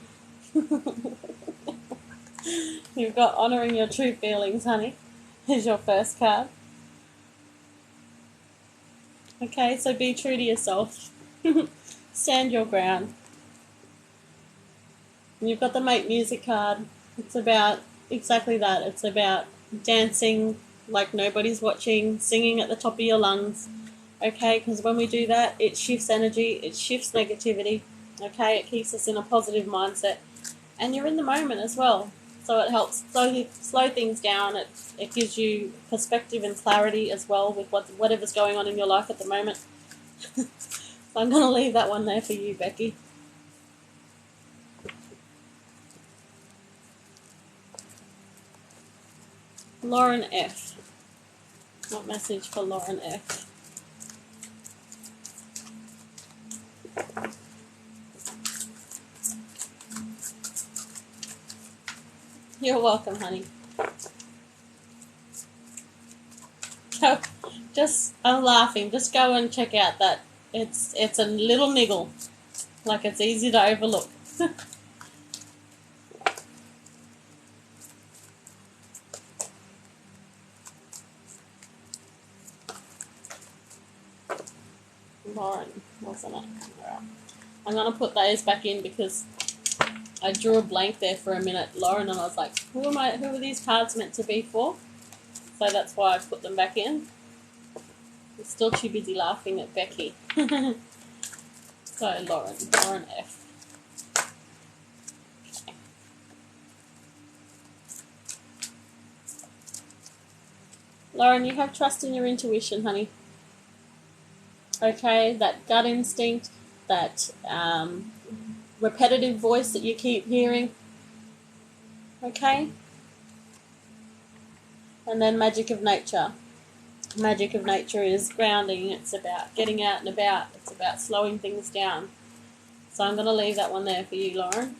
Speaker 1: You've got Honouring Your True Feelings, honey. Here's your first card. Okay, so be true to yourself. Stand your ground. And you've got the Make Music card. It's about exactly that. It's about dancing like nobody's watching, singing at the top of your lungs. Okay, because when we do that, it shifts energy, it shifts negativity. Okay, it keeps us in a positive mindset. And you're in the moment as well. So it helps slow things down. It gives you perspective and clarity as well with whatever's going on in your life at the moment. So I'm going to leave that one there for you, Becky. Lauren F. What message for Lauren F? You're welcome, honey. Go, I'm laughing. Just go and check out that. It's a little niggle. Like it's easy to overlook. Lauren, wasn't it? Right. I'm going to put those back in because I drew a blank there for a minute, Lauren, and I was like, who are these cards meant to be for? So that's why I put them back in. I'm still too busy laughing at Becky. So Lauren F. Okay. Lauren, you have trust in your intuition, honey. Okay, that gut instinct, that repetitive voice that you keep hearing. Okay? And then Magic of Nature. Magic of Nature is grounding. It's about getting out and about. It's about slowing things down. So I'm going to leave that one there for you, Lauren.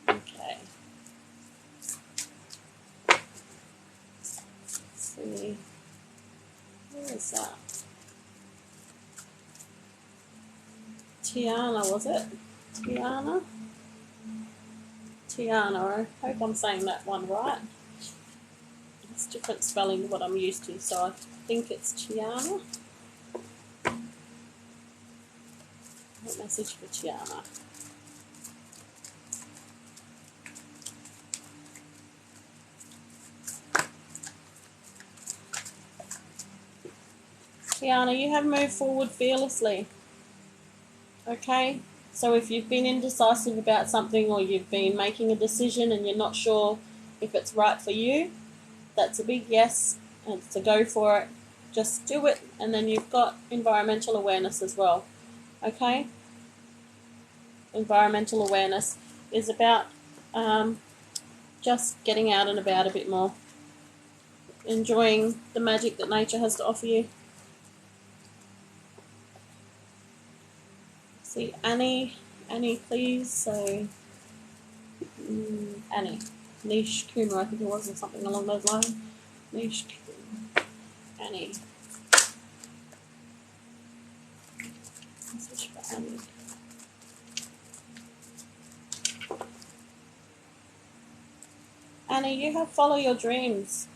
Speaker 1: Okay. Let's see. Where is that? Tiana, was it? Tiana? Tiana, I hope I'm saying that one right. It's different spelling to what I'm used to, so I think it's Tiana. A message for Tiana. Tiana, you have moved forward fearlessly. Okay? So if you've been indecisive about something, or you've been making a decision and you're not sure if it's right for you, that's a big yes, and it's a go for it. Just do it, and then you've got environmental awareness as well. Okay? Environmental awareness is about just getting out and about a bit more, enjoying the magic that nature has to offer you. See, Annie, please. So, Annie, Niche Kuma, I think it was, or something along those lines. Niche Kuma, Annie. Message for Annie. Annie, you have follow your dreams.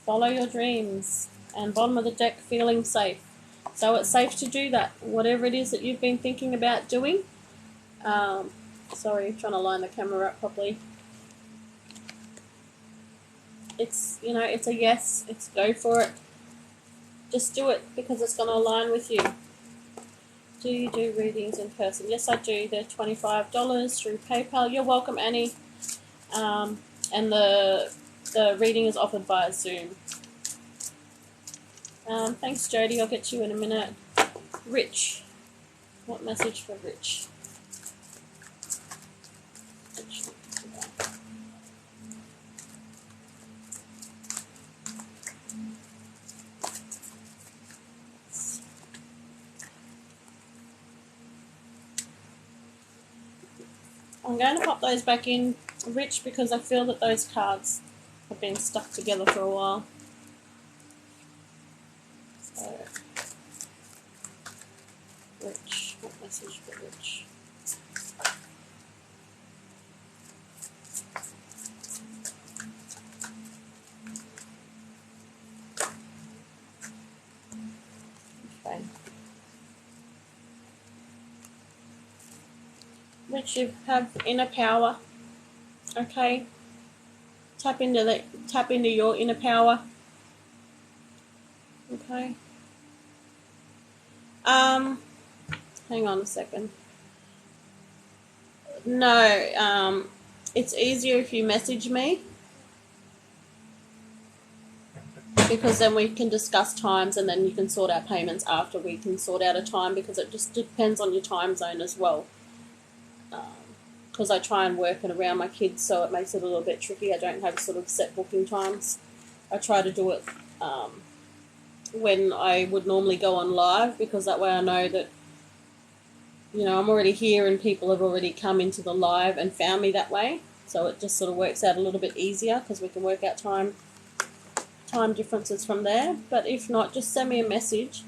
Speaker 1: Follow your dreams. And bottom of the deck, feeling safe. So it's safe to do that. Whatever it is that you've been thinking about doing. Sorry, trying to line the camera up properly. It's, it's a yes. It's go for it. Just do it because it's going to align with you. Do you do readings in person? Yes, I do. They're $25 through PayPal. You're welcome, Annie. And the reading is offered via Zoom. Thanks, Jody. I'll get to you in a minute. Rich. What message for Rich? I'm going to pop those back in, Rich, because I feel that those cards have been stuck together for a while. So, Rich, what message for Rich? Okay. Rich, you have inner power. Okay. Tap into your inner power. Okay. Hang on a second. No, it's easier if you message me, because then we can discuss times, and then you can sort out payments after we can sort out a time, because it just depends on your time zone as well. Because I try and work it around my kids, so it makes it a little bit tricky. I don't have sort of set booking times. I try to do it when I would normally go on live, because that way I know that, I'm already here and people have already come into the live and found me that way. So it just sort of works out a little bit easier, because we can work out time differences from there. But if not, just send me a message.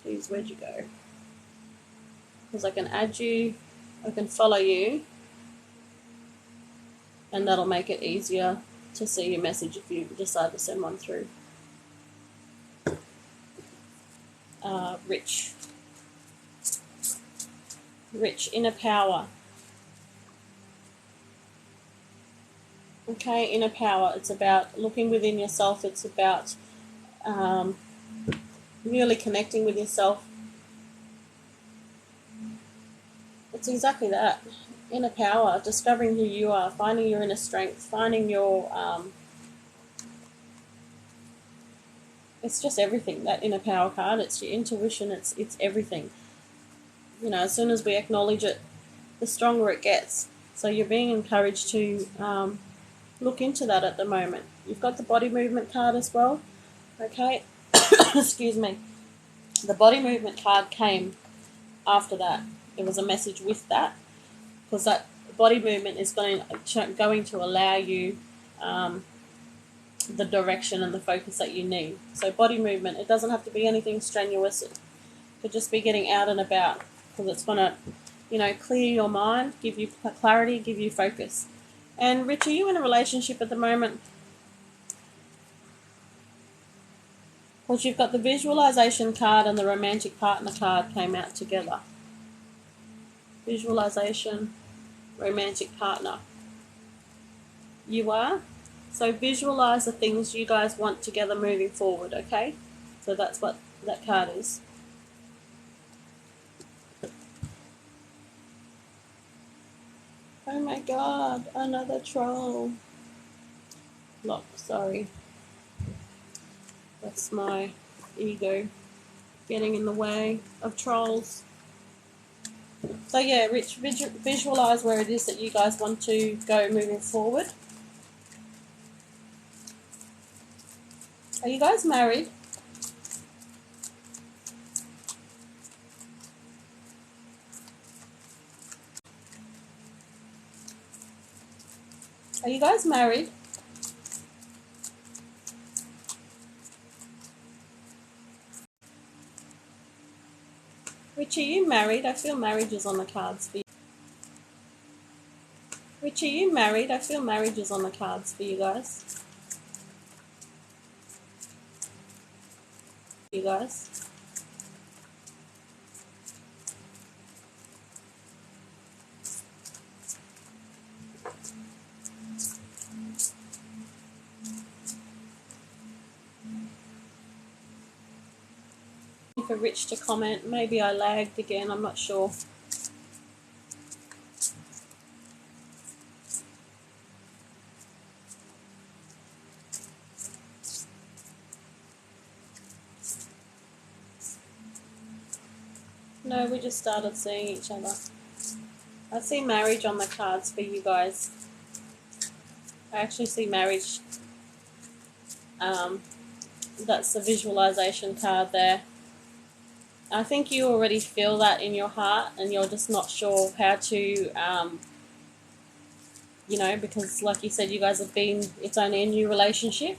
Speaker 1: Geez, where'd you go? Because I can add you, I can follow you, and that'll make it easier to see your message if you decide to send one through. Rich, inner power. Okay, inner power. It's about looking within yourself. It's about really connecting with yourself. It's exactly that. Inner power, discovering who you are, finding your inner strength, finding your... it's just everything, that inner power card. It's your intuition, it's everything. As soon as we acknowledge it, the stronger it gets. So you're being encouraged to look into that at the moment. You've got the body movement card as well. Okay? Excuse me. The body movement card came after that. It was a message with that, because that body movement is going to allow you the direction and the focus that you need. So body movement, it doesn't have to be anything strenuous. It could just be getting out and about, because it's going to, clear your mind, give you clarity, give you focus. And Rich, are you in a relationship at the moment? Because you've got the visualization card and the romantic partner card came out together. Visualization, romantic partner. You are? So visualize the things you guys want together moving forward, okay? So that's what that card is. Oh my god, another troll. Look, sorry. That's my ego getting in the way of trolls. So yeah, Rich, visualize where it is that you guys want to go moving forward. Are you guys married? Are you guys married? Rich, are you married? I feel marriage is on the cards for you. Rich, are you married? I feel marriage is on the cards for you guys. You guys. For Rich to comment. Maybe I lagged again, I'm not sure. No, we just started seeing each other. I see marriage on the cards for you guys. I actually see marriage. That's the visualization card there. I think you already feel that in your heart and you're just not sure how to, you know, because like you said, you guys have been, it's only a new relationship.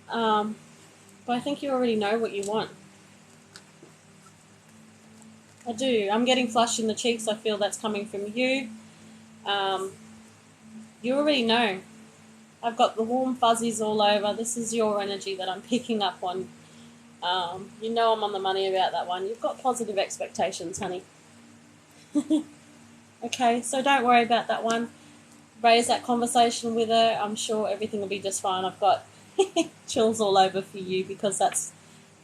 Speaker 1: But I think you already know what you want. I do. I'm getting flushed in the cheeks. I feel that's coming from you. You already know. I've got the warm fuzzies all over. This is your energy that I'm picking up on. You know I'm on the money about that one. You've got positive expectations, honey. Okay, so don't worry about that one. Raise that conversation with her. I'm sure everything will be just fine. I've got chills all over for you because that's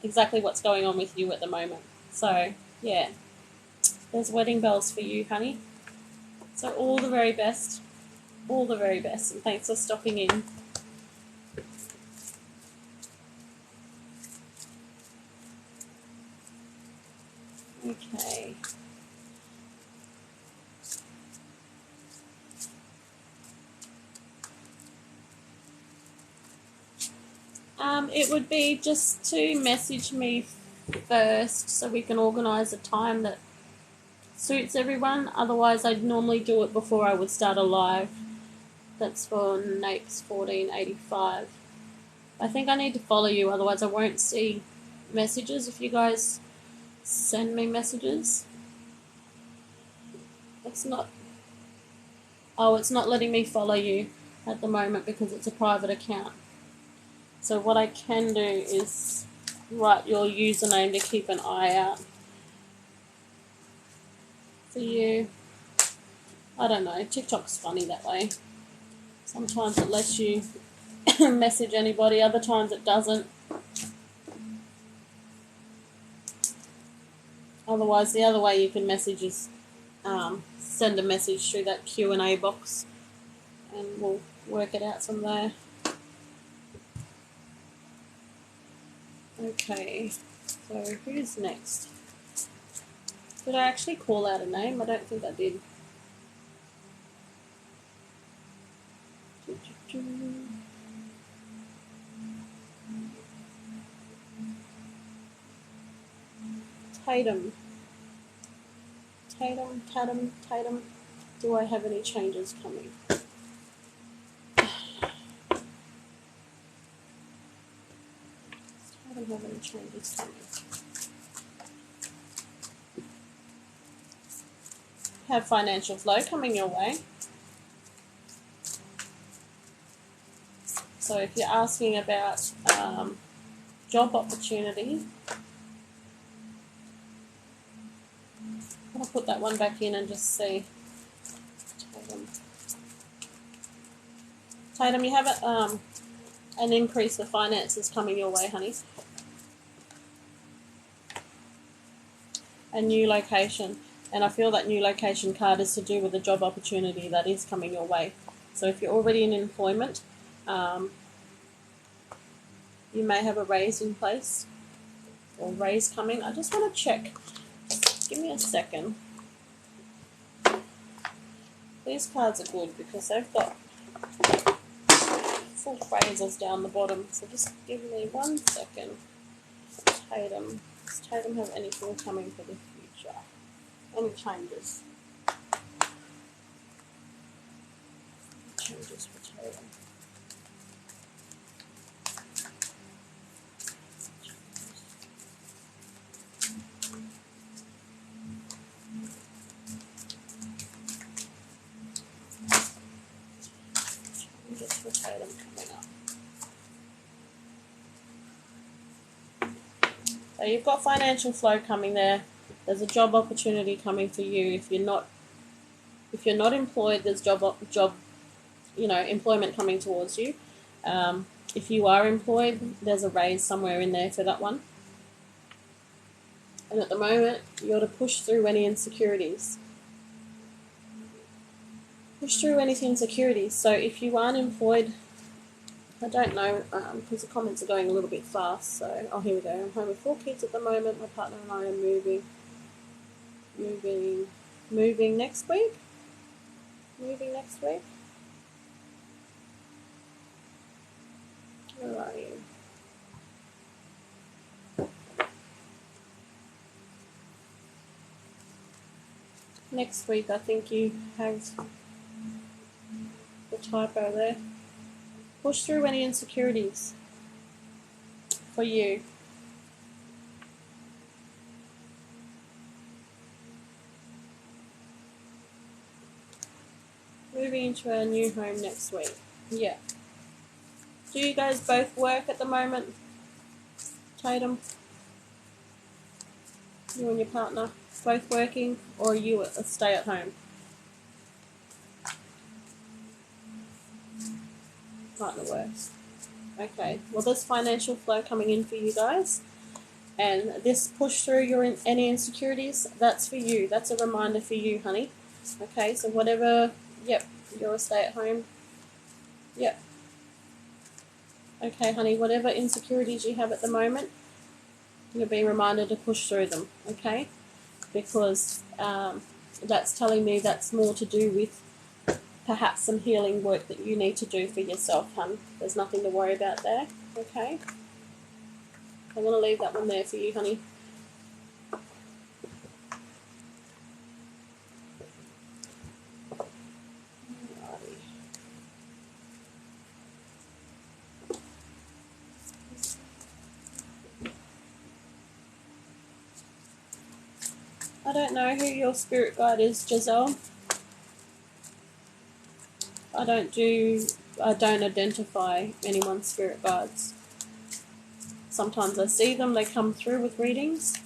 Speaker 1: exactly what's going on with you at the moment. So, yeah. There's wedding bells for you, honey. So all the very best. All the very best. And thanks for stopping in. Okay. It would be just to message me first so we can organise a time that suits everyone. Otherwise, I'd normally do it before I would start a live. That's for Napes 1485. I think I need to follow you, otherwise I won't see messages if you guys send me messages. It's not... Oh, it's not letting me follow you at the moment because it's a private account. So what I can do is write your username to keep an eye out for you. I don't know, TikTok's funny that way. Sometimes it lets you message anybody, other times it doesn't. Otherwise, the other way you can message is send a message through that Q&A box and we'll work it out from there. Okay, so who's next? Did I actually call out a name? I don't think I did. Tatum. Tatum. Do I have any changes coming? I don't have any changes coming. Have financial flow coming your way. So if you're asking about job opportunity. I'll put that one back in and just see. Tatum, you have an increase of finances coming your way, honey. A new location. And I feel that new location card is to do with a job opportunity that is coming your way. So if you're already in employment, you may have a raise in place or raise coming. I just want to check. Give me a second. These cards are good because they've got full phrases down the bottom. So just give me 1 second. Tatum. Does Tatum have anything coming for the future? Any changes? Changes for Tatum. Changes for Tatum coming up. So you've got financial flow coming there. There's a job opportunity coming for you. If you're not employed, there's employment coming towards you. If you are employed, there's a raise somewhere in there for that one. And at the moment, you're to push through any insecurities. Push through any insecurities. So if you aren't employed, I don't know, because the comments are going a little bit fast. So, oh, here we go. I'm home with 4 kids at the moment. My partner and I are moving next week. Moving next week. Where are you? Next week, I think you have the typo there. Push through any insecurities for you. Moving into our new home next week. Yeah. Do you guys both work at the moment, Tatum? You and your partner both working, or are you a stay-at-home? Partner works. Okay. Well, there's financial flow coming in for you guys, and this push through any insecurities. That's for you. That's a reminder for you, honey. Okay. So whatever. Yep. You're a stay-at-home. Yep. Okay, honey. Whatever insecurities you have at the moment, you'll be reminded to push through them. Okay. Because that's telling me that's more to do with perhaps some healing work that you need to do for yourself, hun. There's nothing to worry about there, okay? I'm going to leave that one there for you, honey. I don't know who your spirit guide is, Giselle. I don't identify anyone's spirit guides. Sometimes I see them, they come through with readings.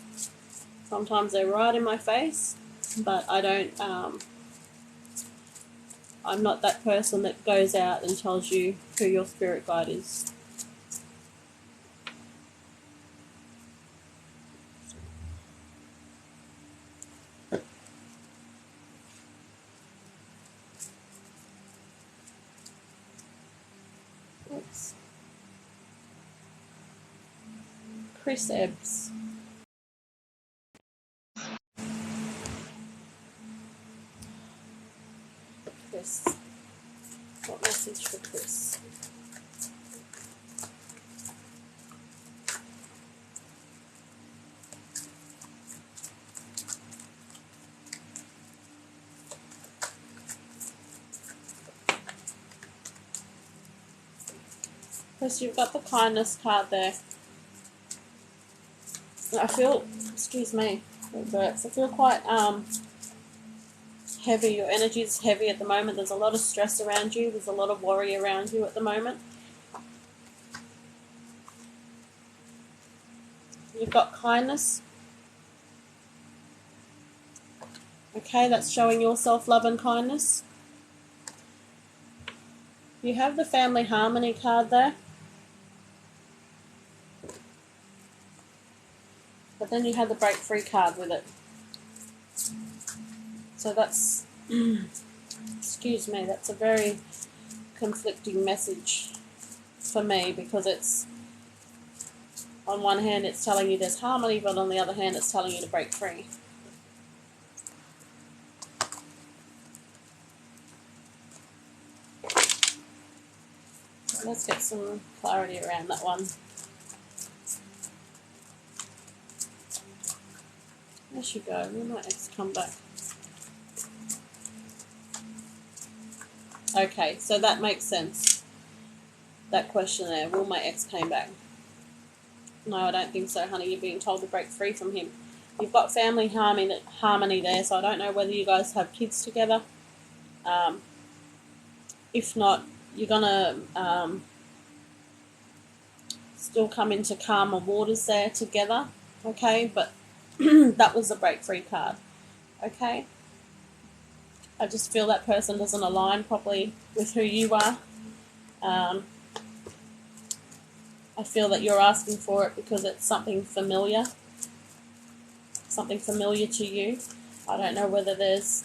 Speaker 1: Sometimes they're right in my face, but I don't, I'm not that person that goes out and tells you who your spirit guide is. Oops. Chris Ebbs. Chris. What message for Chris? Chris, you've got the kindness card there. I feel, excuse me, it hurts. I feel quite heavy. Your energy is heavy at the moment. There's a lot of stress around you. There's a lot of worry around you at the moment. You've got kindness. Okay, that's showing your self-love and kindness. You have the family harmony card there. But then you have the break free card with it. So that's, excuse me, that's a very conflicting message for me, because it's, on one hand it's telling you there's harmony, but on the other hand it's telling you to break free. So let's get some clarity around that one. There she go. When might X come back? Okay, so that makes sense. That question there. Will my ex came back? No, I don't think so, honey. You're being told to break free from him. You've got family harmony there, so I don't know whether you guys have kids together. If not, you're going to still come into calmer waters there together. Okay, but that was the break free card. Okay. I just feel that person doesn't align properly with who you are. I feel that you're asking for it because it's something familiar to you. I don't know whether there's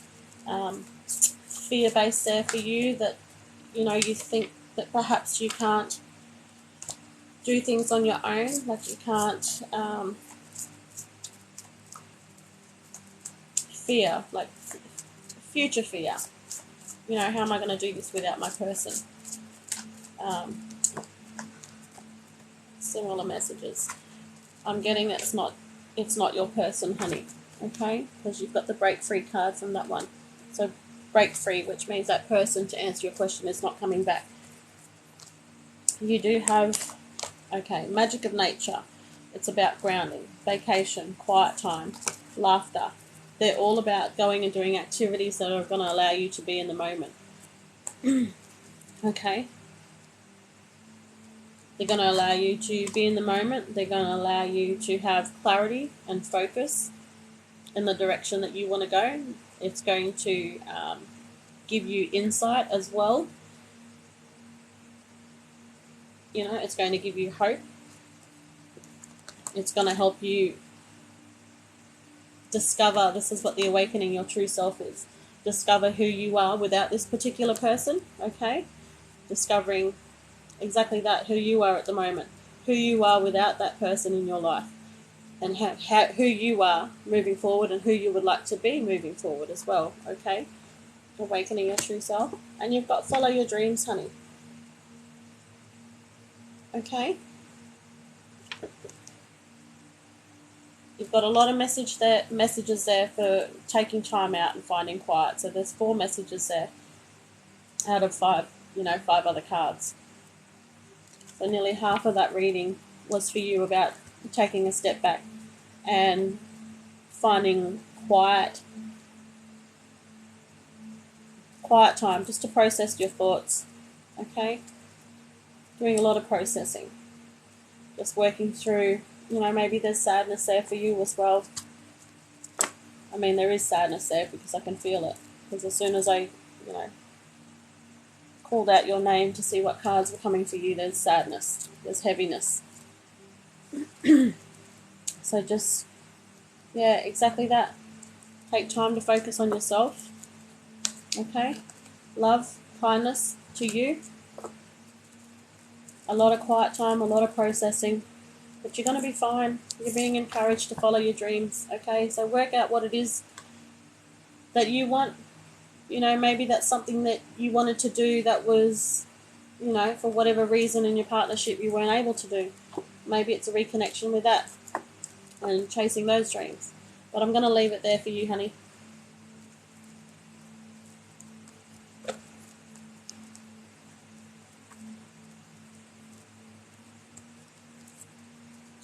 Speaker 1: fear based there for you, that you think that perhaps you can't do things on your own, like you can't fear, like future fear. How am I going to do this without my person? Similar messages. I'm getting that it's not your person, honey. Okay, because you've got the break free card from that one. So break free, which means that person, to answer your question, is not coming back. You do have, okay, magic of nature. It's about grounding, vacation, quiet time, laughter. They're all about going and doing activities that are going to allow you to be in the moment. Okay. They're going to allow you to be in the moment. They're going to allow you to have clarity and focus in the direction that you want to go. It's going to give you insight as well. It's going to give you hope. It's going to help you discover, this is what the awakening your true self is. Discover who you are without this particular person, okay? Discovering exactly that, who you are at the moment, who you are without that person in your life, and who you are moving forward and who you would like to be moving forward as well, okay? Awakening your true self. And you've got follow your dreams, honey. Okay? You've got a lot of messages there for taking time out and finding quiet. So there's 4 messages there out of 5, 5 other cards. So nearly half of that reading was for you about taking a step back and finding quiet time just to process your thoughts, okay? Doing a lot of processing. Just working through, maybe there's sadness there for you as well. I mean, there is sadness there because I can feel it. Because as soon as I, called out your name to see what cards were coming for you, there's sadness, there's heaviness. So just, yeah, exactly that. Take time to focus on yourself. Okay? Love, kindness to you. A lot of quiet time, a lot of processing. But you're going to be fine. You're being encouraged to follow your dreams. Okay? So work out what it is that you want. Maybe that's something that you wanted to do that was, for whatever reason in your partnership you weren't able to do. Maybe it's a reconnection with that and chasing those dreams. But I'm going to leave it there for you, honey.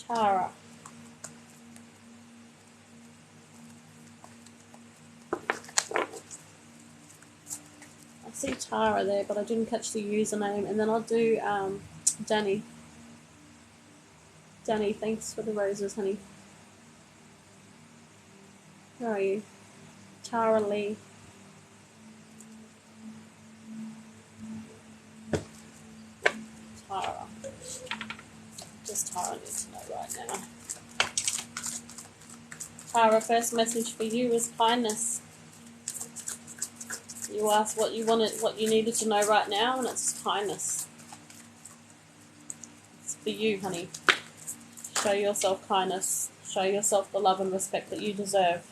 Speaker 1: Tara. I see Tara there, but I didn't catch the username. And then I'll do Danny. Danny, thanks for the roses, honey. Where are you? Tara Lee. Tara. Just Tara needs to know right now. Tara, first message for you is kindness. You asked what you wanted, what you needed to know right now, and it's kindness. It's for you, honey. Show yourself kindness. Show yourself the love and respect that you deserve.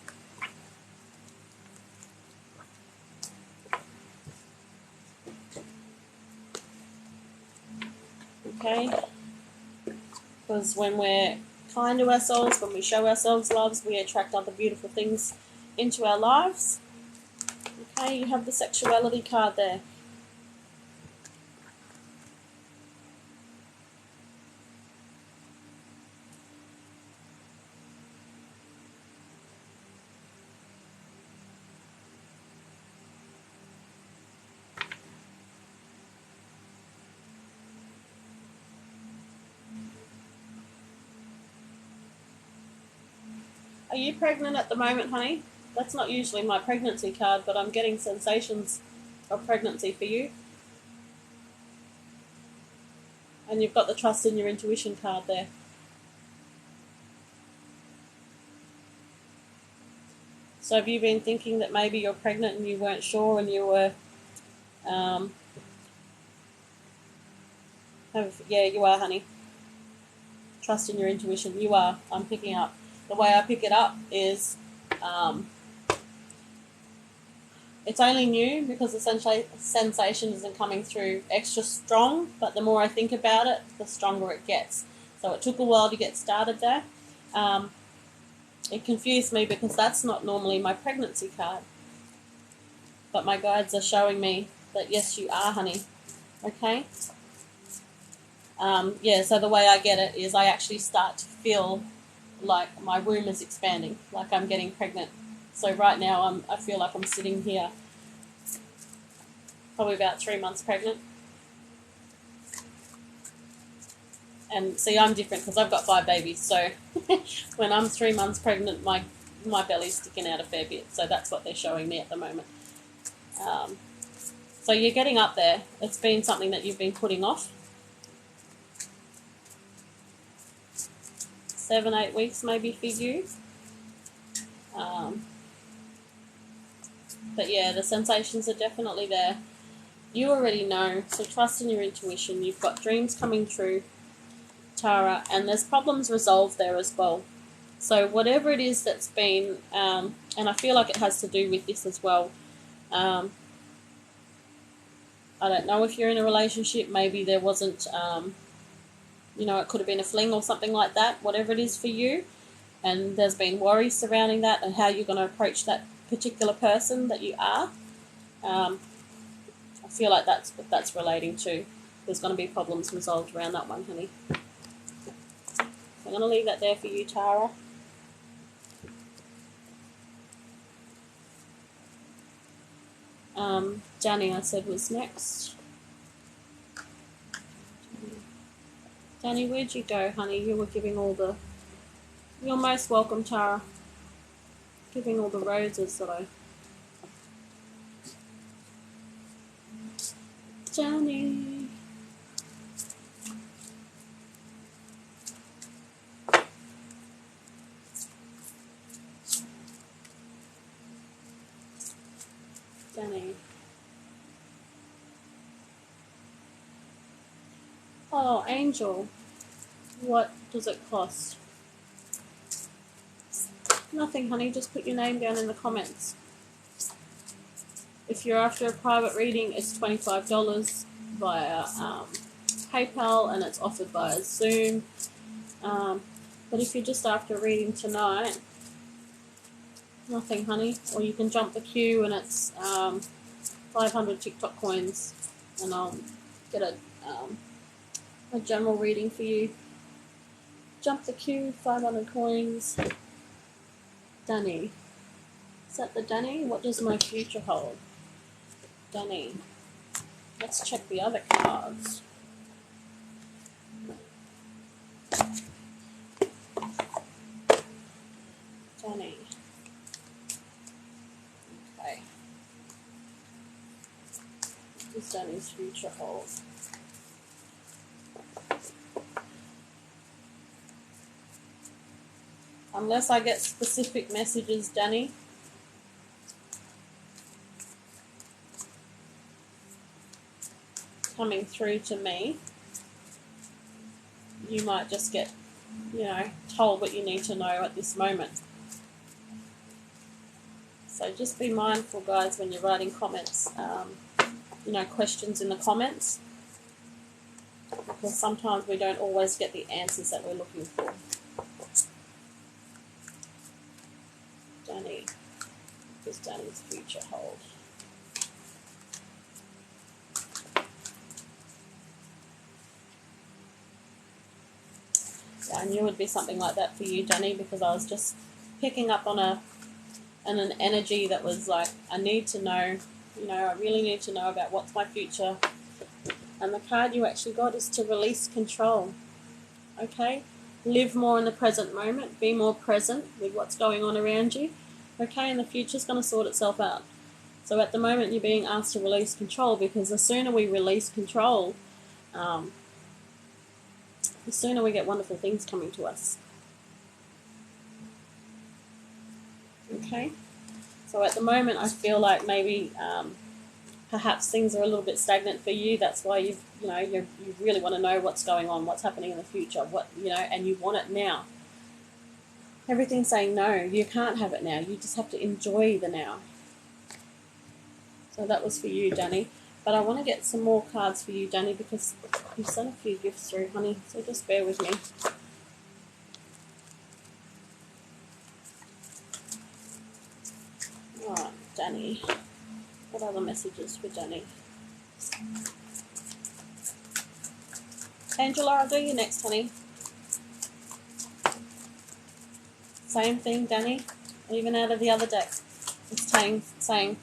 Speaker 1: Okay? Because when we're kind to ourselves, when we show ourselves love, we attract other beautiful things into our lives. Okay, you have the sexuality card there. Are you pregnant at the moment, honey? That's not usually my pregnancy card, but I'm getting sensations of pregnancy for you. And you've got the trust in your intuition card there. So have you been thinking that maybe you're pregnant and you weren't sure and you were... yeah, you are, honey. Trust in your intuition. You are. I'm picking up. The way I pick it up is... it's only new because the sensation isn't coming through extra strong, but the more I think about it, the stronger it gets. So it took a while to get started there. It confused me because that's not normally my pregnancy card. But my guides are showing me that yes, you are, honey. Okay? Yeah, so the way I get it is I actually start to feel like my womb is expanding, like I'm getting pregnant. So right now I feel like I'm sitting here probably about 3 months pregnant. And see, I'm different because I've got 5 babies. So when I'm 3 months pregnant, my belly's sticking out a fair bit. So that's what they're showing me at the moment. So you're getting up there. It's been something that you've been putting off. 7-8 weeks maybe for you. But yeah, the sensations are definitely there. You already know, so trust in your intuition. You've got dreams coming true, Tara, and there's problems resolved there as well. So whatever it is that's been, and I feel like it has to do with this as well. I don't know if you're in a relationship. Maybe there wasn't, it could have been a fling or something like that. Whatever it is for you, and there's been worries surrounding that and how you're going to approach that particular person that you are. I feel like that's what that's relating to. There's going to be problems resolved around that one, honey. So I'm going to leave that there for you, Tara. Danny, I said, was next. Danny, where'd you go, honey? You were giving all the... You're most welcome, Tara. Giving all the roses that I... Danny. Danny. Oh, Angel. What does it cost? Nothing, honey. Just put your name down in the comments. If you're after a private reading, it's $25 via PayPal, and it's offered via Zoom. But if you're just after a reading tonight, nothing, honey. Or you can jump the queue, and it's 500 TikTok coins, and I'll get a general reading for you. Jump the queue, 500 coins. Danny. Is that the Danny? What does my future hold? Danny. Let's check the other cards. Does Danny's future hold? Unless I get specific messages, Danny, coming through to me, you might just get, told what you need to know at this moment. So just be mindful, guys, when you're writing comments, questions in the comments, because sometimes we don't always get the answers that we're looking for. Danny, what does Danny's future hold? Yeah, I knew it would be something like that for you, Danny, because I was just picking up on an energy that was like, I need to know, I really need to know about what's my future. And the card you actually got is to release control. Okay? Live more in the present moment. Be more present with what's going on around you. Okay? And the future's going to sort itself out. So at the moment, you're being asked to release control, because the sooner we release control, the sooner we get wonderful things coming to us. Okay? So at the moment, I feel like maybe perhaps things are a little bit stagnant for you. That's why you really want to know what's going on, what's happening in the future, and you want it now. Everything's saying no, you can't have it now. You just have to enjoy the now. So that was for you, Danny. But I want to get some more cards for you, Danny, because you sent a few gifts through, honey. So just bear with me. Alright, Danny. What other messages for Danny? Angela, I'll do you next, honey. Same thing, Danny. Even out of the other deck. It's saying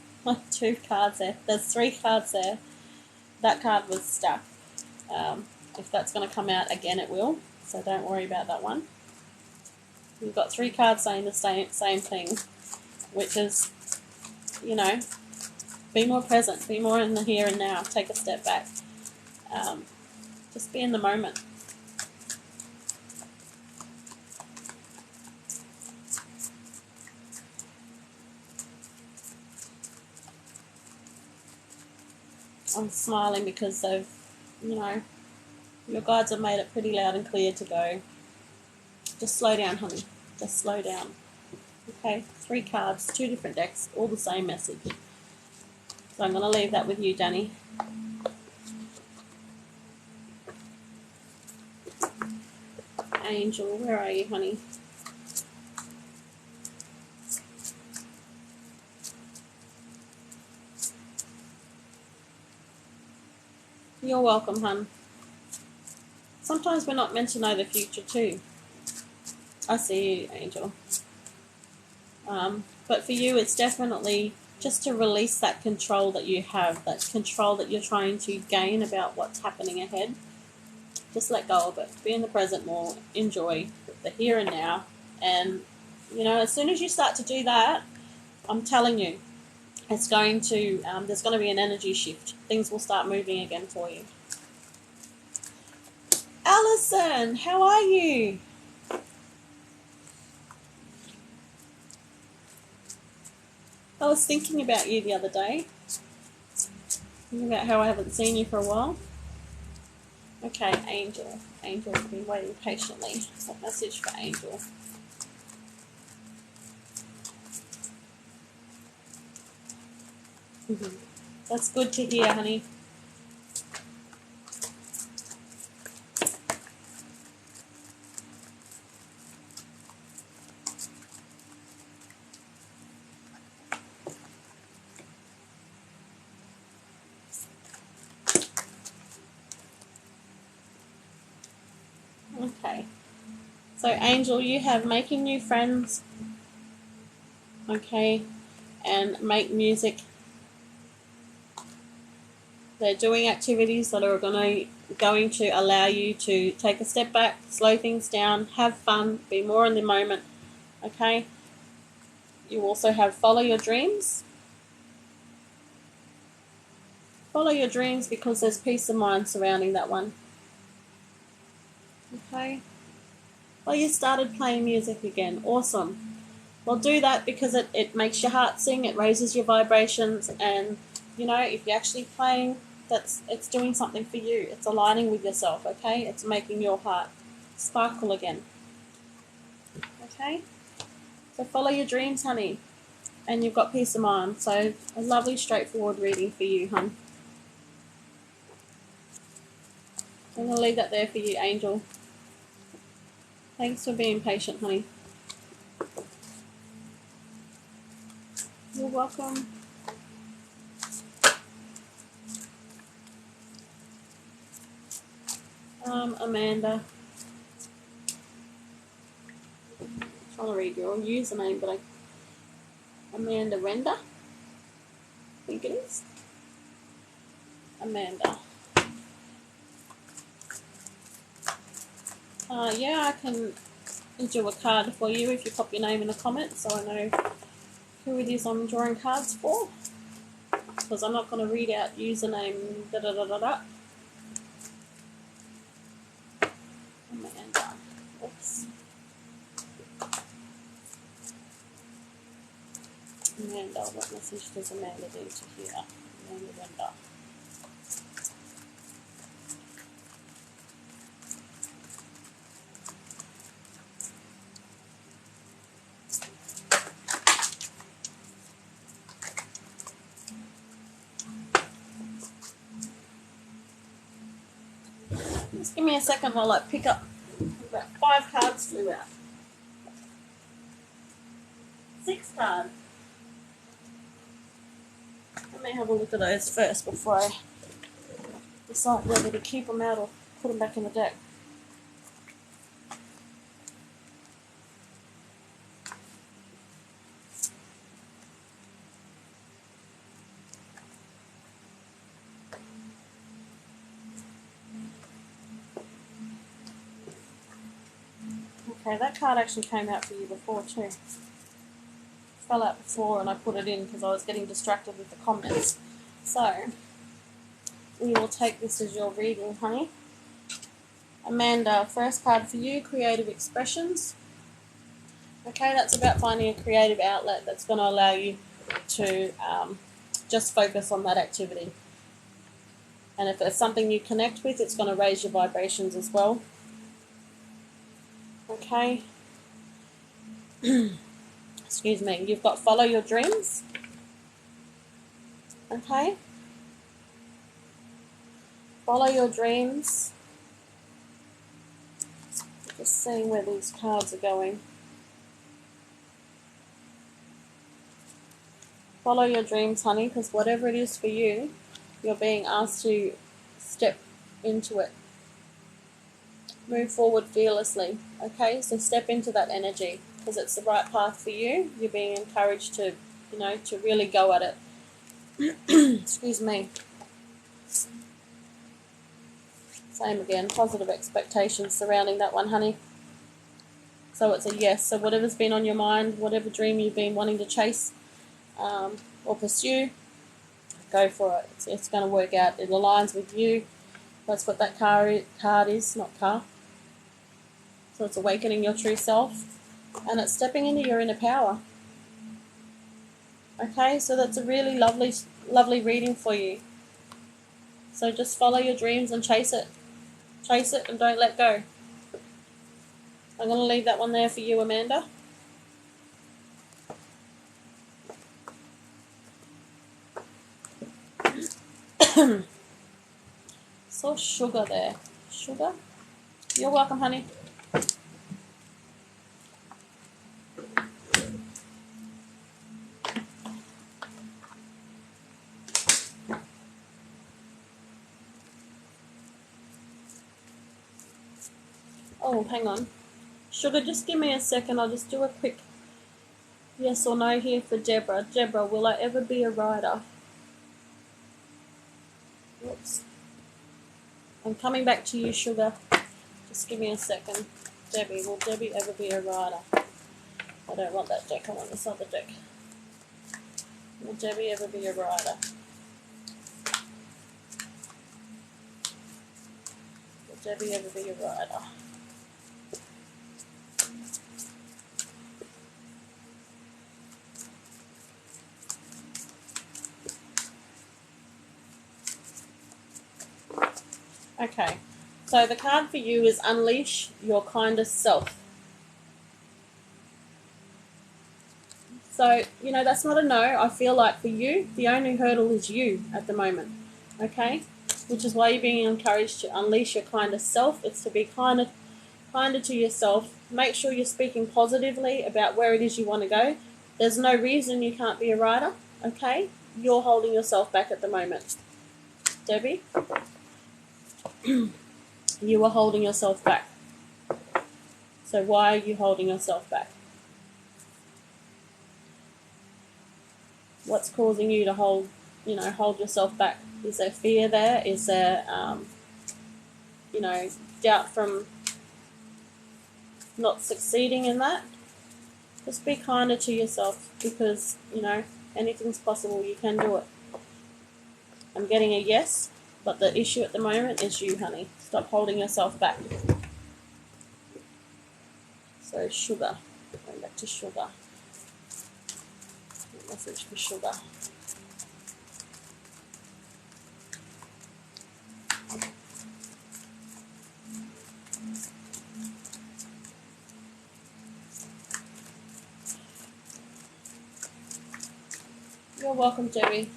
Speaker 1: 2 cards there. There's 3 cards there. That card was stuck. If that's going to come out again, it will. So don't worry about that one. You've got 3 cards saying the same thing, which is, be more present, be more in the here and now, take a step back. Just be in the moment. I'm smiling because they've, your guides have made it pretty loud and clear to go. Just slow down, honey. Just slow down. Okay, 3 cards, 2 different decks, all the same message. So I'm going to leave that with you, Danny. Angel, where are you, honey? You're welcome, hun. Sometimes we're not meant to know the future too. I see you, Angel. But for you, it's definitely just to release that control that you have, that control that you're trying to gain about what's happening ahead. Just let go of it. Be in the present more. Enjoy the here and now. And, as soon as you start to do that, I'm telling you, it's going to, there's going to be an energy shift. Things will start moving again for you. Alison, how are you? I was thinking about you the other day. Thinking about how I haven't seen you for a while. Okay, Angel. Angel's been waiting patiently. What message for Angel? That's good to hear, honey. Okay. So, Angel, you have making new friends. Okay. And make music. They're doing activities that are going to allow you to take a step back, slow things down, have fun, be more in the moment. Okay? You also have follow your dreams. Follow your dreams because there's peace of mind surrounding that one. Okay. Well, you started playing music again. Awesome. Well, do that because it makes your heart sing, it raises your vibrations, and, you know, if you're actually playing, it's doing something for you. It's aligning with yourself, okay? It's making your heart sparkle again. Okay? So follow your dreams, honey. And you've got peace of mind. So a lovely, straightforward reading for you, hon. I'm going to leave that there for you, Angel. Thanks for being patient, honey. You're welcome. Amanda. I'm trying to read your username, but Amanda Render. I think it is. Amanda. Yeah, I can do a card for you if you pop your name in the comments so I know who it is I'm drawing cards for. Because I'm not going to read out username da-da-da-da-da. Amanda. Oops. Amanda, what message does Amanda need to hear? Amanda Render. Just give me a second while I pick up. About 5 cards flew out. 6 cards. Let me have a look at those first before I decide whether to keep them out or put them back in the deck. Okay, that card actually came out for you before too. Fell out before and I put it in because I was getting distracted with the comments. So, we will take this as your reading, honey. Amanda, first card for you, creative expressions. Okay, that's about finding a creative outlet that's going to allow you to just focus on that activity. And if it's something you connect with, it's going to raise your vibrations as well. Okay. Excuse me. You've got follow your dreams. Okay. Follow your dreams. Just seeing where these cards are going. Follow your dreams, honey, because whatever it is for you, you're being asked to step into it. Move forward fearlessly, okay? So step into that energy because it's the right path for you. You're being encouraged to, you know, to really go at it. Excuse me. Same again, positive expectations surrounding that one, honey. So it's a yes. So whatever's been on your mind, whatever dream you've been wanting to chase or pursue, go for it. It's going to work out. It aligns with you. That's what that card is, not car. So it's awakening your true self. And it's stepping into your inner power. Okay, so that's a really lovely reading for you. So just follow your dreams and chase it. Chase it and don't let go. I'm going to leave that one there for you, Amanda. So sugar there. Sugar? You're welcome, honey. Oh, hang on. Sugar, just give me a second. I'll just do a quick yes or no here for Deborah. Deborah, will I ever be a writer? Whoops. I'm coming back to you, Sugar. Just give me a second. Debbie, will Debbie ever be a writer? I don't want that deck. I want this other deck. Will Debbie ever be a writer? Debbie ever be a writer? Okay, so the card for you is unleash your kindest self. So, you know, that's not a no. I feel like for you, the only hurdle is you at the moment, okay? Which is why you're being encouraged to unleash your kindest self. It's to be kinder to yourself. Make sure you're speaking positively about where it is you want to go. There's no reason you can't be a writer, okay? You're holding yourself back at the moment. Debbie, you are holding yourself back. So why are you holding yourself back? What's causing you to hold yourself back? Is there fear there? Is there, doubt from not succeeding in that? Just be kinder to yourself because, anything's possible. You can do it. I'm getting a yes, but the issue at the moment is you, honey. Stop holding yourself back. So, sugar. Going back to sugar. Message for sugar. You're welcome, Debbie.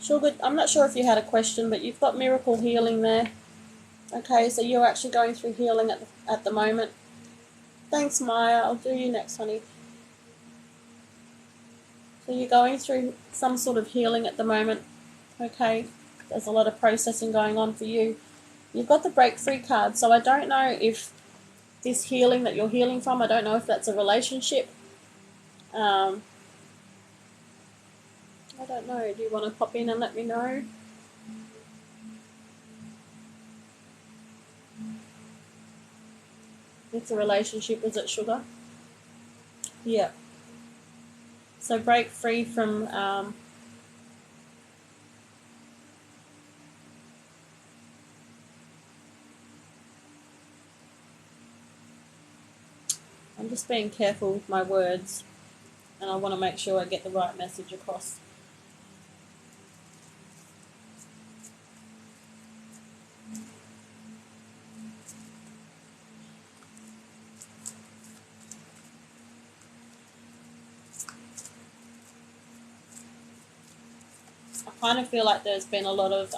Speaker 1: Sugar, I'm not sure if you had a question, but you've got miracle healing there. Okay, so you're actually going through healing at the moment. Thanks, Maya. I'll do you next, honey. So you're going through some sort of healing at the moment. Okay, there's a lot of processing going on for you. You've got the break free card, so I don't know if this healing that you're healing from, I don't know if that's a relationship. I don't know. Do you want to pop in and let me know? It's a relationship, is it, Sugar? Yeah. So break free from I'm just being careful with my words, and I want to make sure I get the right message across. I kind of feel like there's been a lot of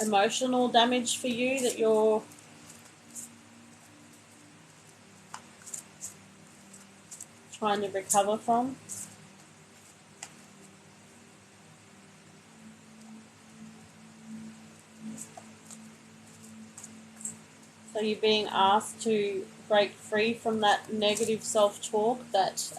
Speaker 1: emotional damage for you that you're trying to recover from. So you're being asked to break free from that negative self-talk that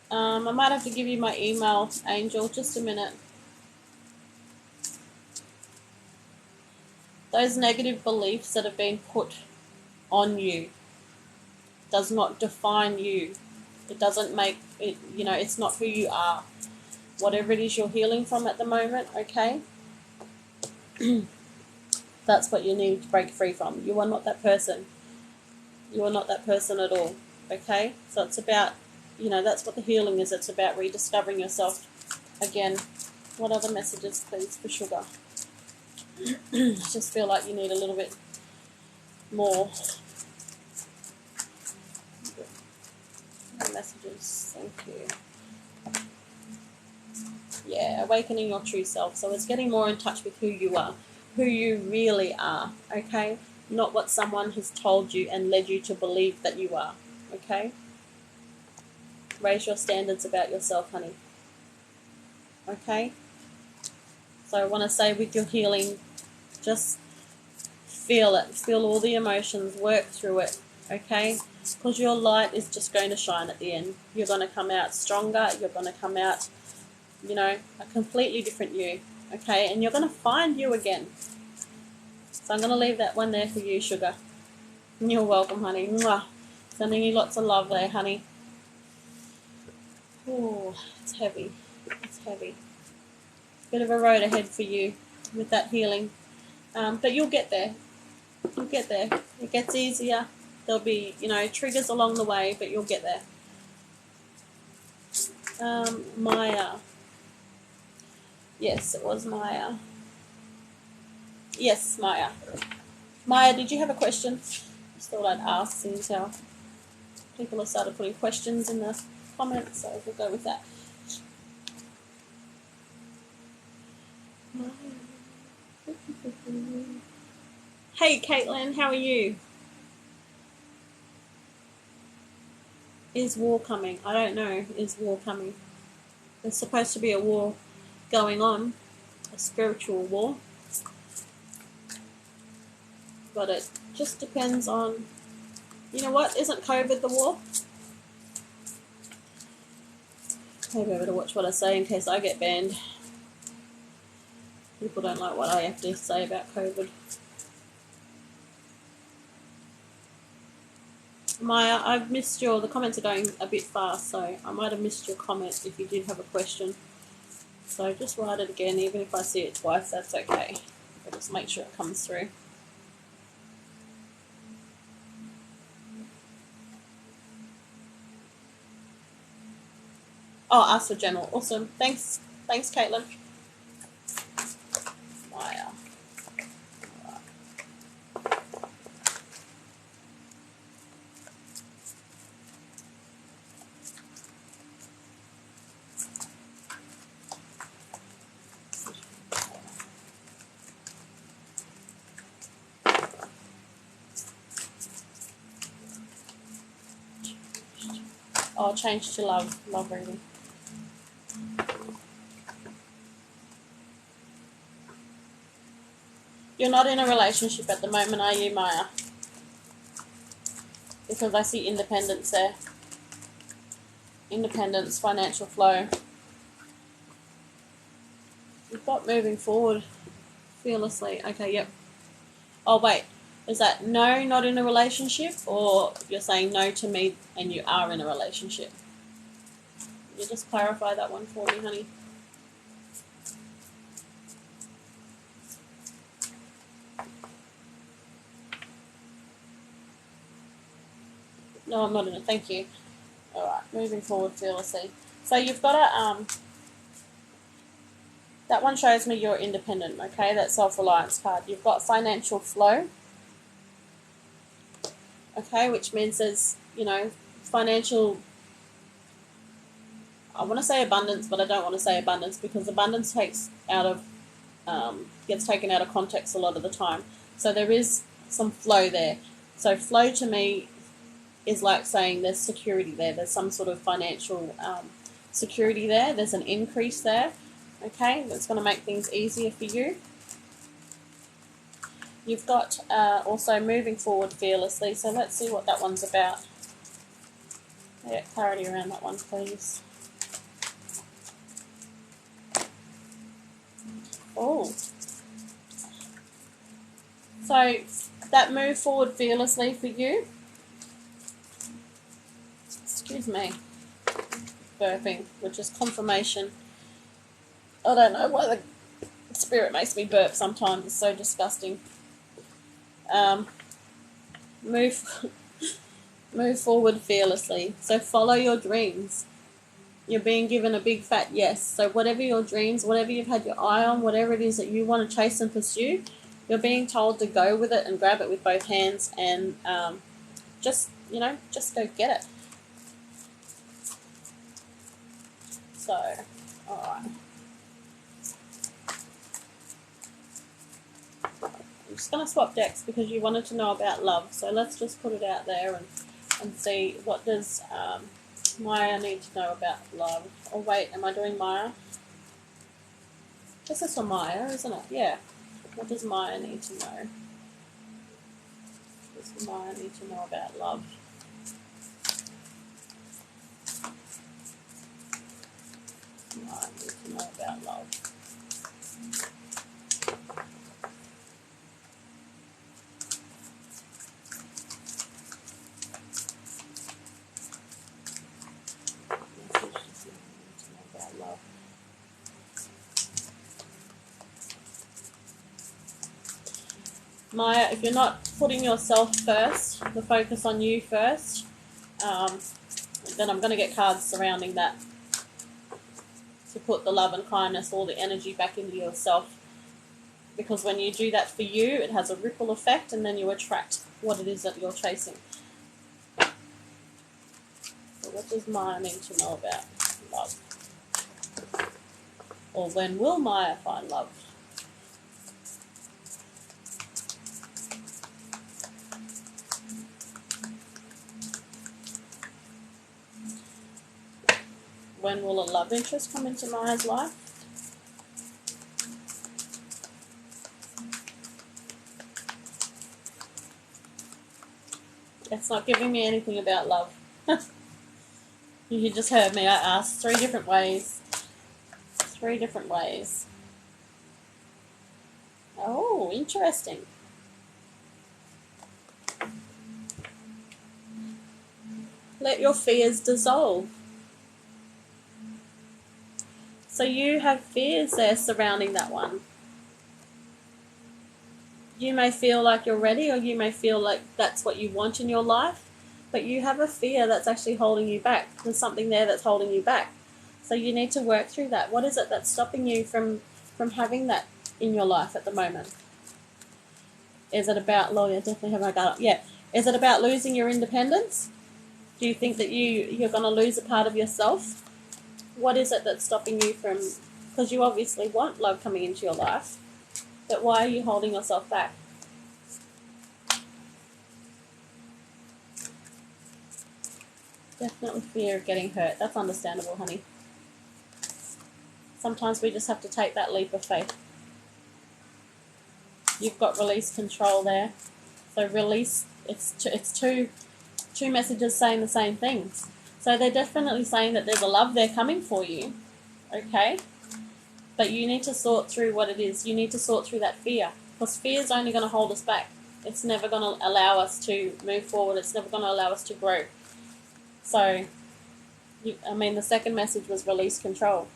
Speaker 1: I might have to give you my email, Angel, just a minute. Those negative beliefs that have been put on you does not define you. It doesn't make it, it's not who you are. Whatever it is you're healing from at the moment, okay? That's what you need to break free from. You are not that person. You are not that person at all, okay? So it's about, that's what the healing is. It's about rediscovering yourself again. What other messages, please, for Sugar? I just feel like you need a little bit more messages. Thank you. Yeah, awakening your true self. So it's getting more in touch with who you are, who you really are, okay? Not what someone has told you and led you to believe that you are, okay? Raise your standards about yourself, honey. Okay? So So I want to say with your healing, just feel it. Feel all the emotions. Work through it. Okay? Because your light is just going to shine at the end. You're going to come out stronger. You're going to come out, you know, a completely different you. Okay? And you're going to find you again. So I'm going to leave that one there for you, sugar. You're welcome, honey. Mwah. Sending you lots of love there, honey. Oh, it's heavy. It's heavy. Bit of a road ahead for you with that healing. But you'll get there. You'll get there. It gets easier. There'll be, you know, triggers along the way, but you'll get there. Maya. Yes, it was Maya. Yes, Maya. Maya, did you have a question? Just thought I'd ask since how people have started putting questions in the comments, so we'll go with that. Hey, Caitlin, how are you? Is war coming? I don't know. Is war coming? There's supposed to be a war going on, a spiritual war. But it just depends on, you know what, isn't COVID the war? Maybe I better watch what I say in case I get banned. People don't like what I have to say about COVID. Maya, I've missed the comments are going a bit fast, so I might have missed your comment if you did have a question. So just write it again, even if I see it twice, that's okay. I'll just make sure it comes through. Oh, ask for general. Awesome. Thanks, Caitlin. Maya. Oh, change to love reading. You're not in a relationship at the moment, are you, Maya? Because I see independence there. Independence, financial flow. You've got moving forward fearlessly. Okay, yep. Oh, wait. Is that no, not in a relationship? Or you're saying no to me and you are in a relationship? Can you just clarify that one for me, honey? No, I'm not in it. Thank you. All right, moving forward fearlessly. So you've got a that one shows me you're independent. Okay, that self-reliance card. You've got financial flow. Okay, which means there's, you know, financial. I want to say abundance, but I don't want to say abundance because abundance gets taken out of context a lot of the time. So there is some flow there. So flow to me is like saying there's security there. There's some sort of financial security there. There's an increase there. Okay, that's going to make things easier for you. You've got also moving forward fearlessly. So let's see what that one's about. Get clarity around that one, please. Oh. So that move forward fearlessly for you. Excuse me. Burping, which is confirmation. I don't know why the spirit makes me burp sometimes. It's so disgusting. Move forward fearlessly. So follow your dreams. You're being given a big fat yes. So whatever your dreams, whatever you've had your eye on, whatever it is that you want to chase and pursue, you're being told to go with it and grab it with both hands and just go get it. So, all right. I'm just going to swap decks because you wanted to know about love. So let's just put it out there and see what does Maya need to know about love. Oh, wait, am I doing Maya? This is for Maya, isn't it? Yeah. What does Maya need to know? What does Maya need to know about love? Maya needs to know about love. Maya, if you're not putting yourself first, the focus on you first, then I'm going to get cards surrounding that to put the love and kindness, all the energy back into yourself. Because when you do that for you, it has a ripple effect, and then you attract what it is that you're chasing. So what does Maya need to know about love? Or when will Maya find love? When will a love interest come into Maya's life? It's not giving me anything about love. You just heard me. I asked 3 different ways. 3 different ways. Oh, interesting. Let your fears dissolve. So you have fears there surrounding that one. You may feel like you're ready, or you may feel like that's what you want in your life, but you have a fear that's actually holding you back. There's something there that's holding you back. So you need to work through that. What is it that's stopping you from having that in your life at the moment? Is it about, Lawyer, definitely have my gut up. Yeah. Is it about losing your independence? Do you think that you're going to lose a part of yourself? What is it that's stopping you from, because you obviously want love coming into your life, but why are you holding yourself back? Definitely fear of getting hurt. That's understandable, honey. Sometimes we just have to take that leap of faith. You've got release control there. So release, it's two messages saying the same things. So they're definitely saying that there's a love there coming for you, okay? But you need to sort through what it is. You need to sort through that fear, because fear is only going to hold us back. It's never going to allow us to move forward. It's never going to allow us to grow. So, the second message was release control.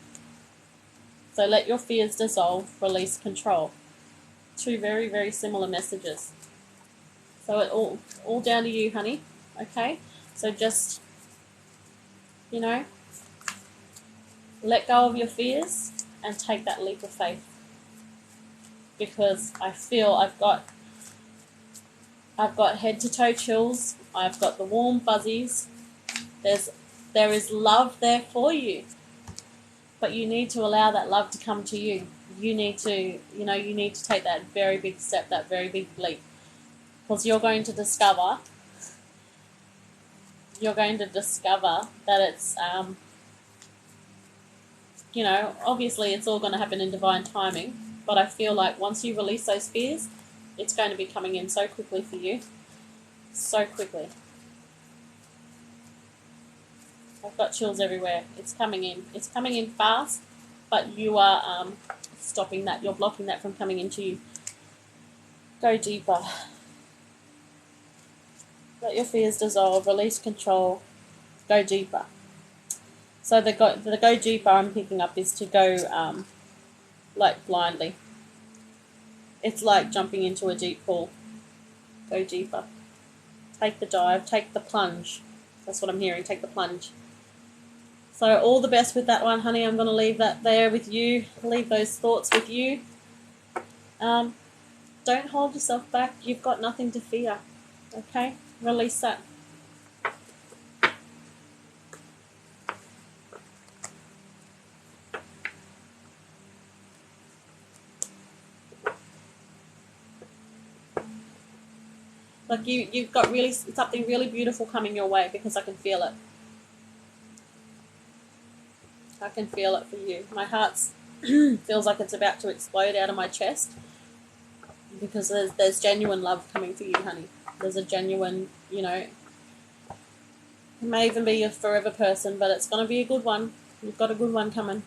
Speaker 1: So let your fears dissolve, release control. 2 very, very similar messages. So it all down to you, honey, okay? So just, let go of your fears and take that leap of faith. Because I feel I've got head to toe chills. I've got the warm fuzzies. There is love there for you. But you need to allow that love to come to you. You need to take that very big step, that very big leap. Because you're going to discover that it's, obviously it's all going to happen in divine timing. But I feel like once you release those fears, it's going to be coming in so quickly for you. So quickly. I've got chills everywhere. It's coming in. It's coming in fast, but you are stopping that. You're blocking that from coming into you. Go deeper. Let your fears dissolve. Release control. Go deeper. So the go deeper I'm picking up is to go like blindly. It's like jumping into a deep pool. Go deeper. Take the dive. Take the plunge. That's what I'm hearing. Take the plunge. So all the best with that one, honey. I'm going to leave that there with you. Leave those thoughts with you. Don't hold yourself back. You've got nothing to fear. Okay? Release that. Like you've got something really beautiful coming your way, because I can feel it. I can feel it for you. My heart's feels like it's about to explode out of my chest, because there's genuine love coming for you, honey. There's a genuine, you know, it may even be your forever person, but it's going to be a good one. You've got a good one coming.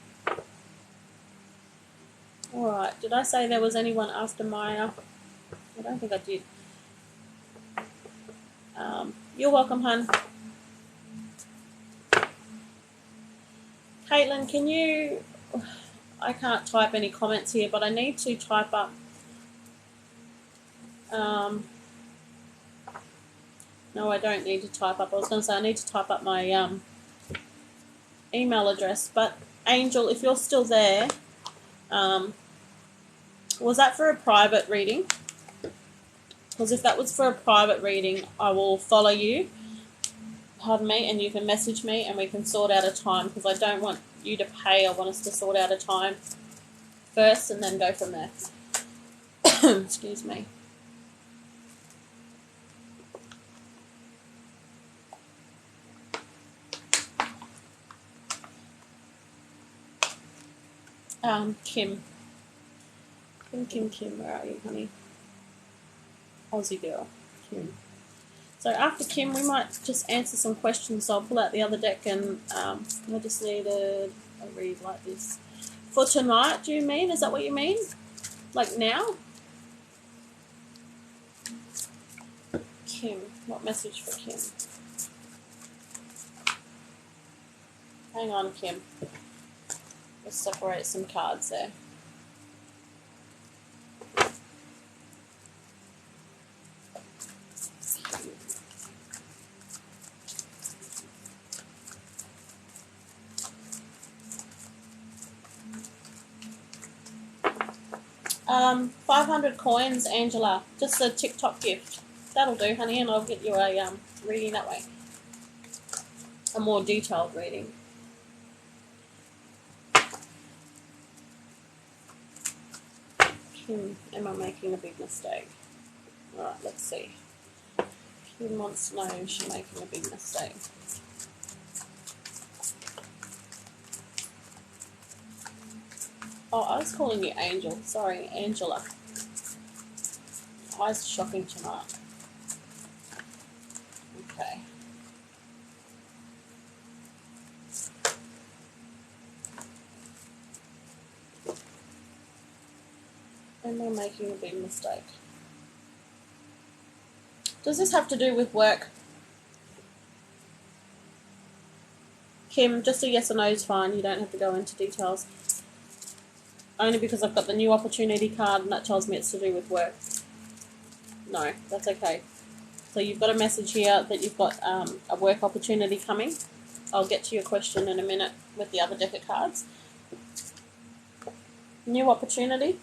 Speaker 1: Alright, did I say there was anyone after Maya? I don't think I did. You're welcome, hun. Caitlin, can you... I can't type any comments here, but I need to type up... no, I don't need to type up. I was going to say I need to type up my email address. But, Angel, if you're still there... was that for a private reading? Because if that was for a private reading, I will follow you, pardon me, and you can message me and we can sort out a time, because I don't want you to pay. I want us to sort out a time first and then go from there. Excuse me. Kim, where are you, honey? Aussie girl, Kim. So after Kim, we might just answer some questions. So I'll pull out the other deck, and I just needed a read like this. For tonight, do you mean? Is that what you mean? Like now? Kim, what message for Kim? Hang on, Kim. Let's separate some cards there. 500 coins, Angela. Just a TikTok gift. That'll do, honey, and I'll get you a reading that way. A more detailed reading. Am I making a big mistake? Alright, let's see. Kim wants to know if she's making a big mistake. Oh, I was calling you Angel. Sorry, Angela. Eyes are shocking tonight. Okay. Am I making a big mistake? Does this have to do with work? Kim, just a yes or no is fine. You don't have to go into details. Only because I've got the new opportunity card and that tells me it's to do with work. No, that's okay. So you've got a message here that you've got a work opportunity coming. I'll get to your question in a minute with the other deck of cards. New opportunity.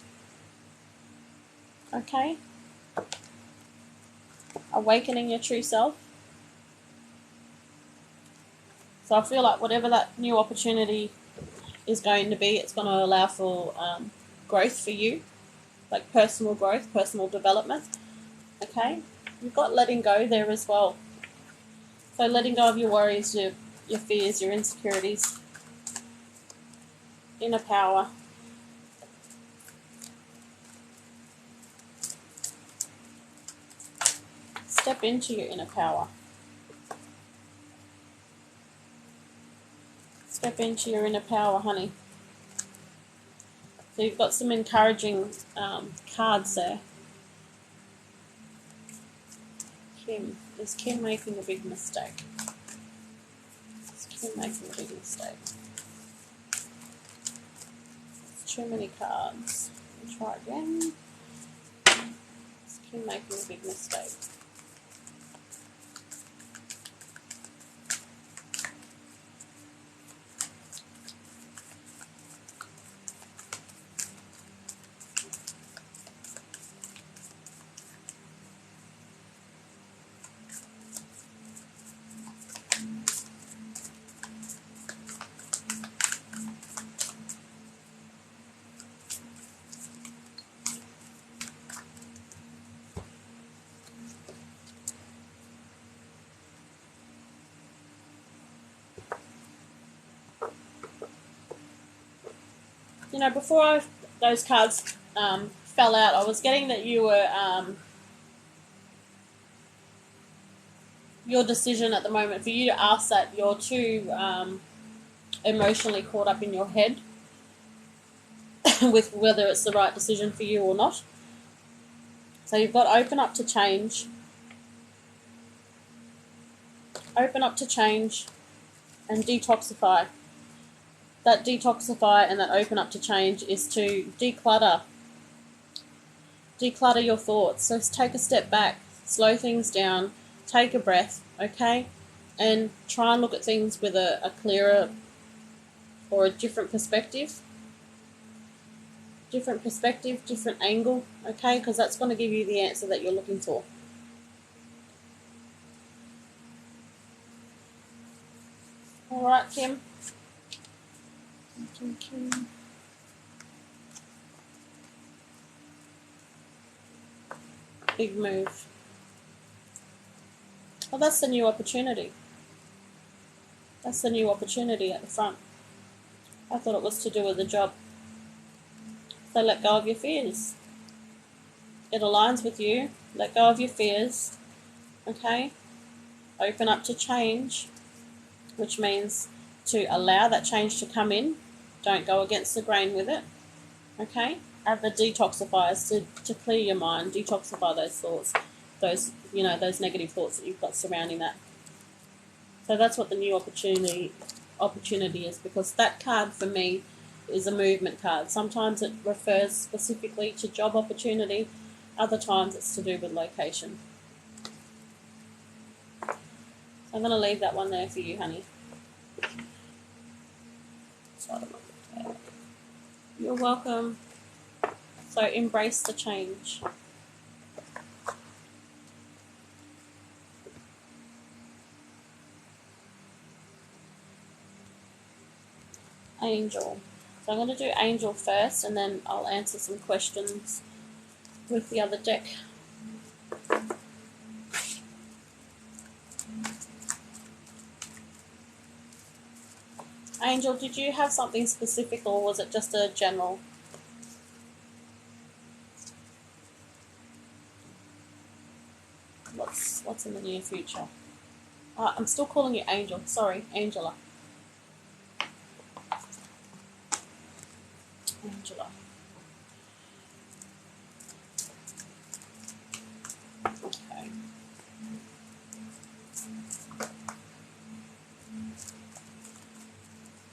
Speaker 1: Okay. Awakening your true self. So I feel like whatever that new opportunity is going to be, it's going to allow for growth for you, like personal growth, personal development. Okay, you've got letting go there as well. So letting go of your worries, your fears, your insecurities, inner power. Step into your inner power. Step into your inner power, honey. So you've got some encouraging cards there. Kim. Is Kim making a big mistake? Is Kim making a big mistake? It's too many cards. We'll try again. Is Kim making a big mistake? know, before those cards fell out, I was getting that you were your decision at the moment, for you to ask that, you're too emotionally caught up in your head with whether it's the right decision for you or not. So you've got to open up to change. Open up to change and detoxify. That detoxify and that open up to change is to declutter. Declutter your thoughts. So take a step back, slow things down, take a breath, okay? And try and look at things with a clearer or a different perspective. Different perspective, different angle, okay? Because that's going to give you the answer that you're looking for. All right, Kim. Kim. Big move. Well, that's the new opportunity. That's the new opportunity at the front. I thought it was to do with the job. So let go of your fears. It aligns with you. Let go of your fears. Okay? Open up to change, which means to allow that change to come in. Don't go against the grain with it. Okay? Add the detoxifiers to clear your mind, detoxify those thoughts, those negative thoughts that you've got surrounding that. So that's what the new opportunity is, because that card for me is a movement card. Sometimes it refers specifically to job opportunity, other times it's to do with location. So I'm going to leave that one there for you, honey. You're welcome. So embrace the change. Angel. So I'm going to do Angel first, and then I'll answer some questions with the other deck. Angel, did you have something specific, or was it just a general? What's in the near future? I'm still calling you Angel. Sorry, Angela. Angela. Okay.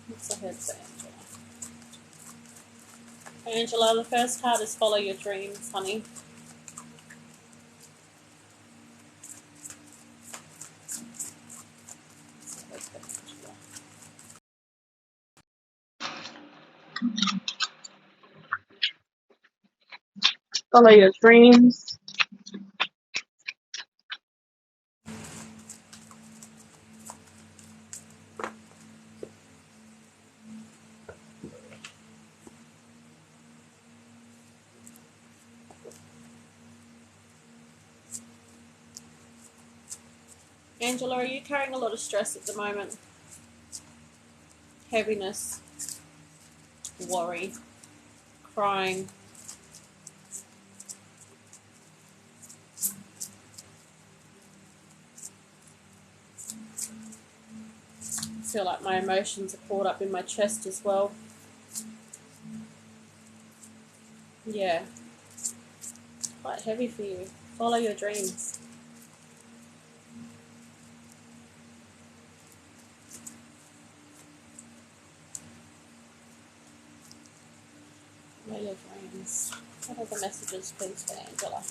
Speaker 1: What's ahead for Angela? Angela, the first card is follow your dreams, honey. Follow your dreams. Angela, are you carrying a lot of stress at the moment? Heaviness, worry, crying. I feel like my emotions are caught up in my chest as well. Yeah. Quite heavy for you. Follow your dreams. Follow your dreams. What are the messages, please, for Angela?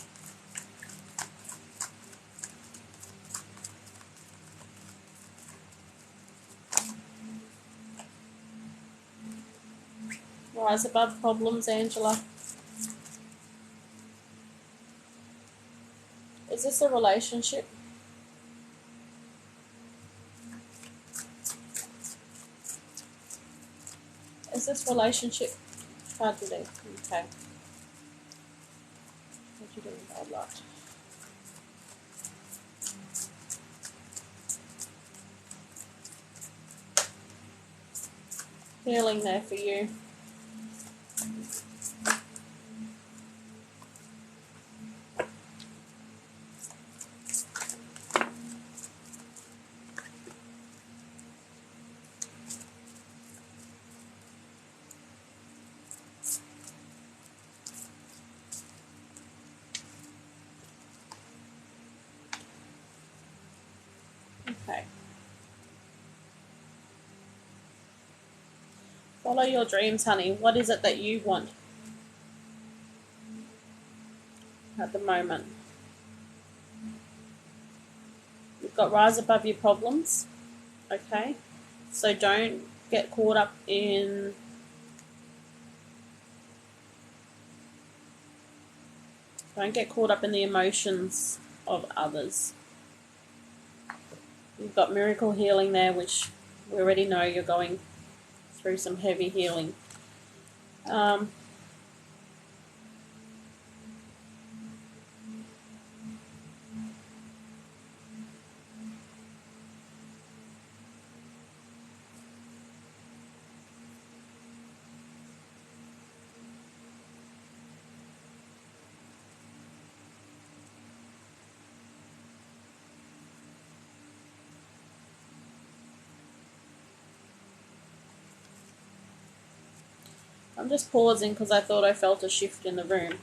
Speaker 1: Rise above problems, Angela. Is this a relationship? Is this relationship? Tragedy. Okay. What you doing, bad luck? Healing there for you. Follow your dreams, honey. What is it that you want at the moment? You've got rise above your problems, okay? So don't get caught up in the emotions of others. You've got miracle healing there, which we already know you're going through some heavy healing. I'm just pausing because I thought I felt a shift in the room.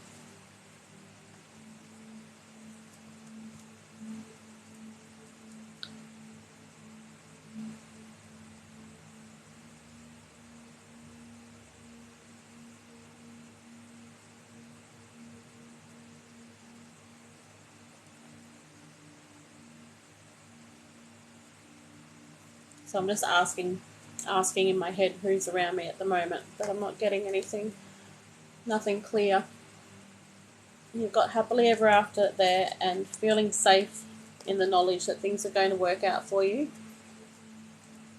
Speaker 1: So I'm just asking in my head who's around me at the moment, but I'm not getting nothing clear. You've got happily ever after there and feeling safe in the knowledge that things are going to work out for you.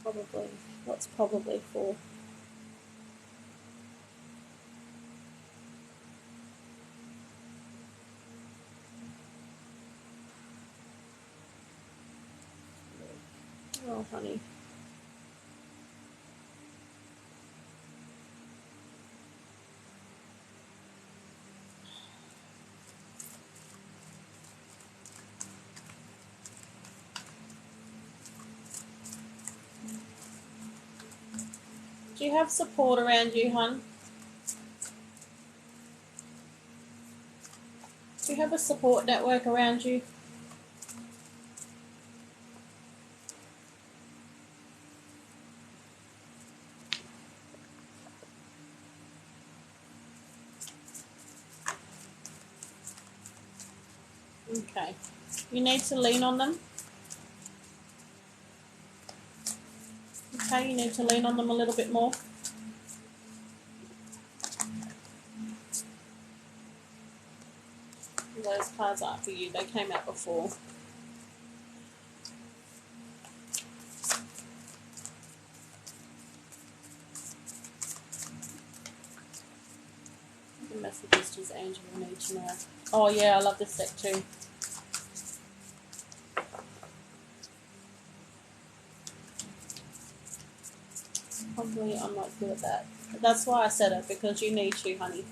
Speaker 1: Probably. What's probably for? Oh, honey. Do you have support around you, hon? Do you have a support network around you? Okay. You need to lean on them. Okay, you need to lean on them a little bit more. Those cards aren't for you. They came out before. The messages does Angel need to know? Oh yeah, I love this deck too. Probably I'm not good at that. That's why I said it, because you need to, honey.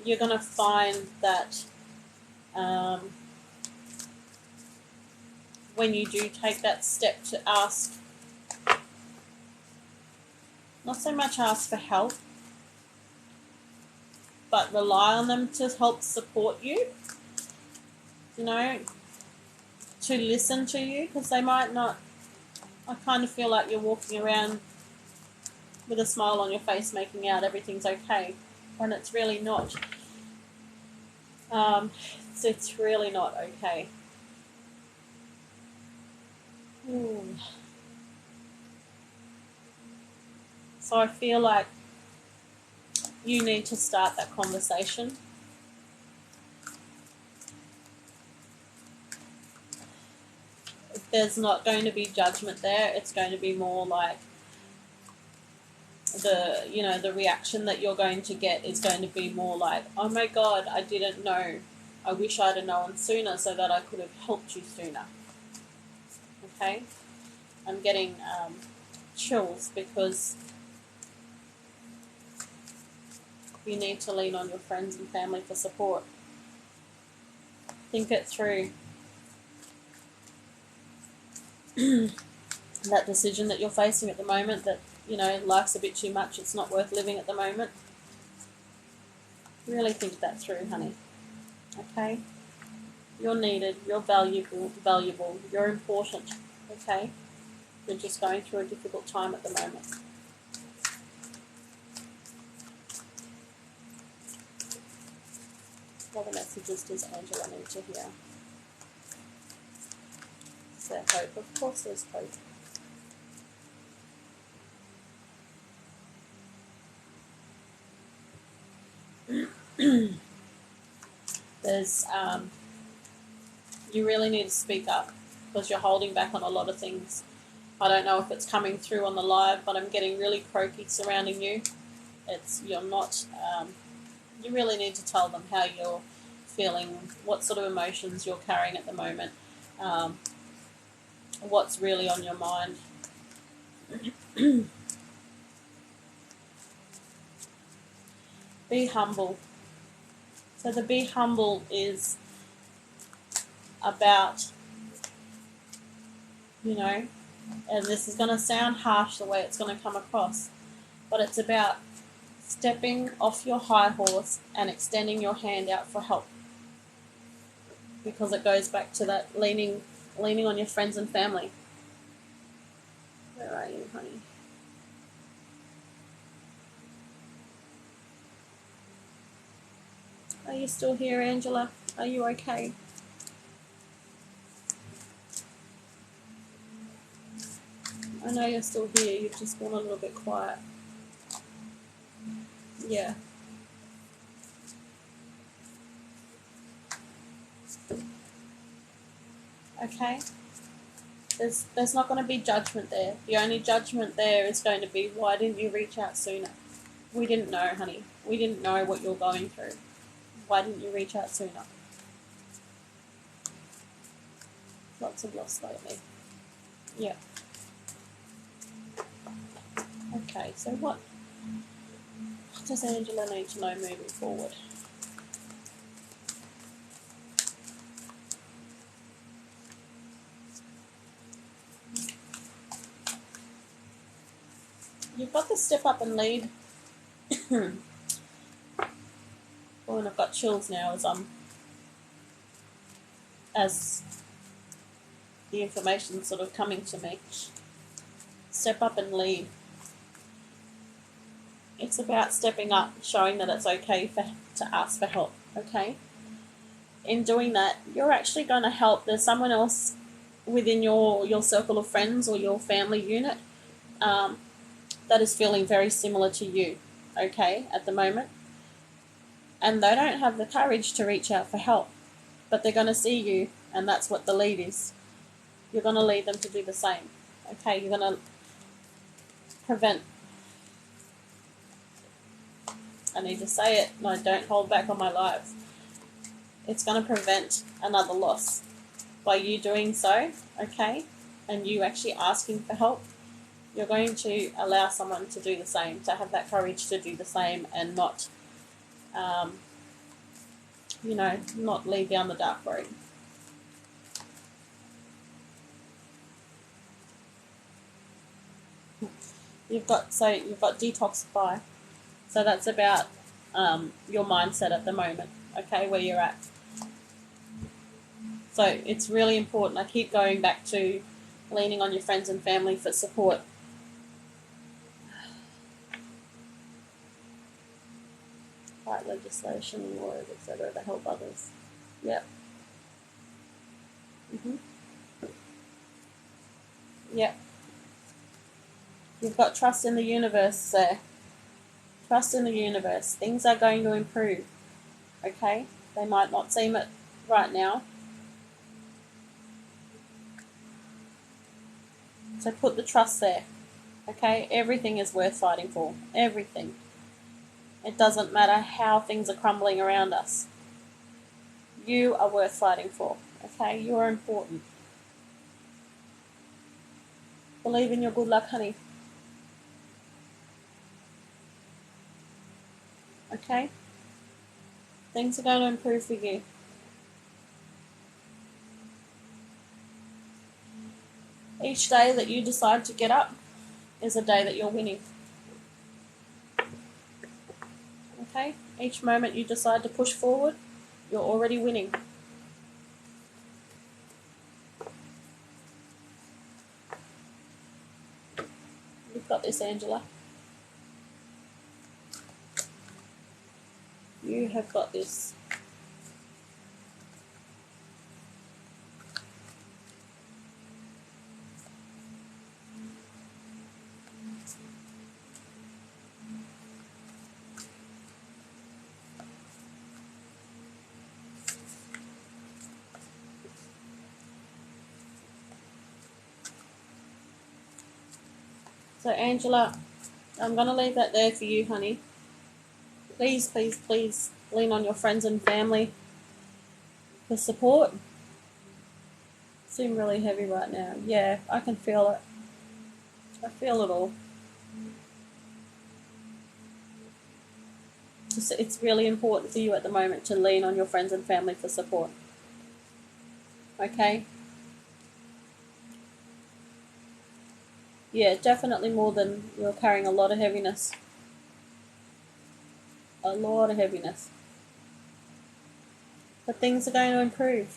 Speaker 1: You're going to find that when you do take that step to ask, not so much ask for help, but rely on them to help support you, you know, to listen to you, because they might not. I kind of feel like you're walking around with a smile on your face making out everything's okay, when it's really not. It's really not okay. So I feel like you need to start that conversation. There's not going to be judgment there. It's going to be more like the reaction that you're going to get is going to be more like, oh my God, I didn't know. I wish I'd have known sooner so that I could have helped you sooner. Okay? I'm getting chills because you need to lean on your friends and family for support. Think it through. That decision that you're facing at the moment, that, life's a bit too much, it's not worth living at the moment. Really think that through, honey. Okay? You're needed, you're valuable, you're important, okay? You're just going through a difficult time at the moment. What messages does Angela need to hear? Is there hope? Of course there's hope. There's, you really need to speak up because you're holding back on a lot of things. I don't know if it's coming through on the live, but I'm getting really croaky surrounding you. You're not, you really need to tell them how you're feeling, what sort of emotions you're carrying at the moment, what's really on your mind. Be humble. So the be humble is about, and this is going to sound harsh the way it's going to come across, but it's about stepping off your high horse and extending your hand out for help. Because it goes back to that leaning on your friends and family. Where are you, honey? Are you still here, Angela? Are you okay? I know you're still here, you've just gone a little bit quiet. Yeah. Okay? There's not going to be judgment there. The only judgment there is going to be, why didn't you reach out sooner? We didn't know, honey. We didn't know what you're going through. Why didn't you reach out sooner? Lots of loss lately. Yeah. Okay, so what does Angela need to know moving forward? You've got to step up and lead. Oh, and I've got chills now as the information's sort of coming to me. Step up and lead. It's about stepping up, showing that it's okay to ask for help, okay? In doing that, you're actually going to help. There's someone else within your circle of friends or your family unit that is feeling very similar to you, okay, at the moment. And they don't have the courage to reach out for help, but they're going to see you, and that's what the lead is. You're going to lead them to do the same, okay? You're going to prevent, I need to say it, no, don't hold back on my live. It's going to prevent another loss by you doing so, okay, and you actually asking for help. You're going to allow someone to do the same, to have that courage to do the same and not, not lead down the dark road. You've got detoxify. So that's about your mindset at the moment, okay, where you're at. So it's really important. I keep going back to leaning on your friends and family for support. Fight legislation, laws, etc. to help others. Yep. Yep. You've got trust in the universe there. Trust in the universe. Things are going to improve. Okay? They might not seem it right now. So put the trust there. Okay? Everything is worth fighting for. Everything. It doesn't matter how things are crumbling around us. You are worth fighting for. Okay? You are important. Believe in your good luck, honey. Okay? Things are going to improve for you. Each day that you decide to get up is a day that you're winning. Okay? Each moment you decide to push forward, you're already winning. You've got this, Angela. You have got this. So Angela, I'm going to leave that there for you, honey. Please, please, please lean on your friends and family for support. Seem really heavy right now. Yeah, I can feel it. I feel it all. It's really important for you at the moment to lean on your friends and family for support. Okay? Yeah, definitely more than you're carrying a lot of heaviness. A lot of heaviness. But things are going to improve.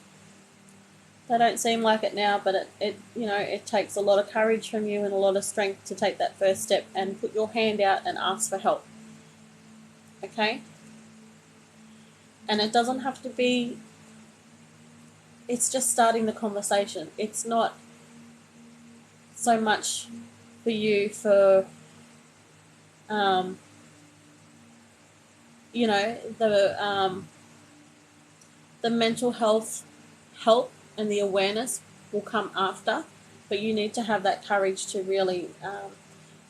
Speaker 1: They don't seem like it now, but it takes a lot of courage from you and a lot of strength to take that first step and put your hand out and ask for help. Okay? And it doesn't have to be, it's just starting the conversation. It's not so much for you for, the mental health help and the awareness will come after, but you need to have that courage to really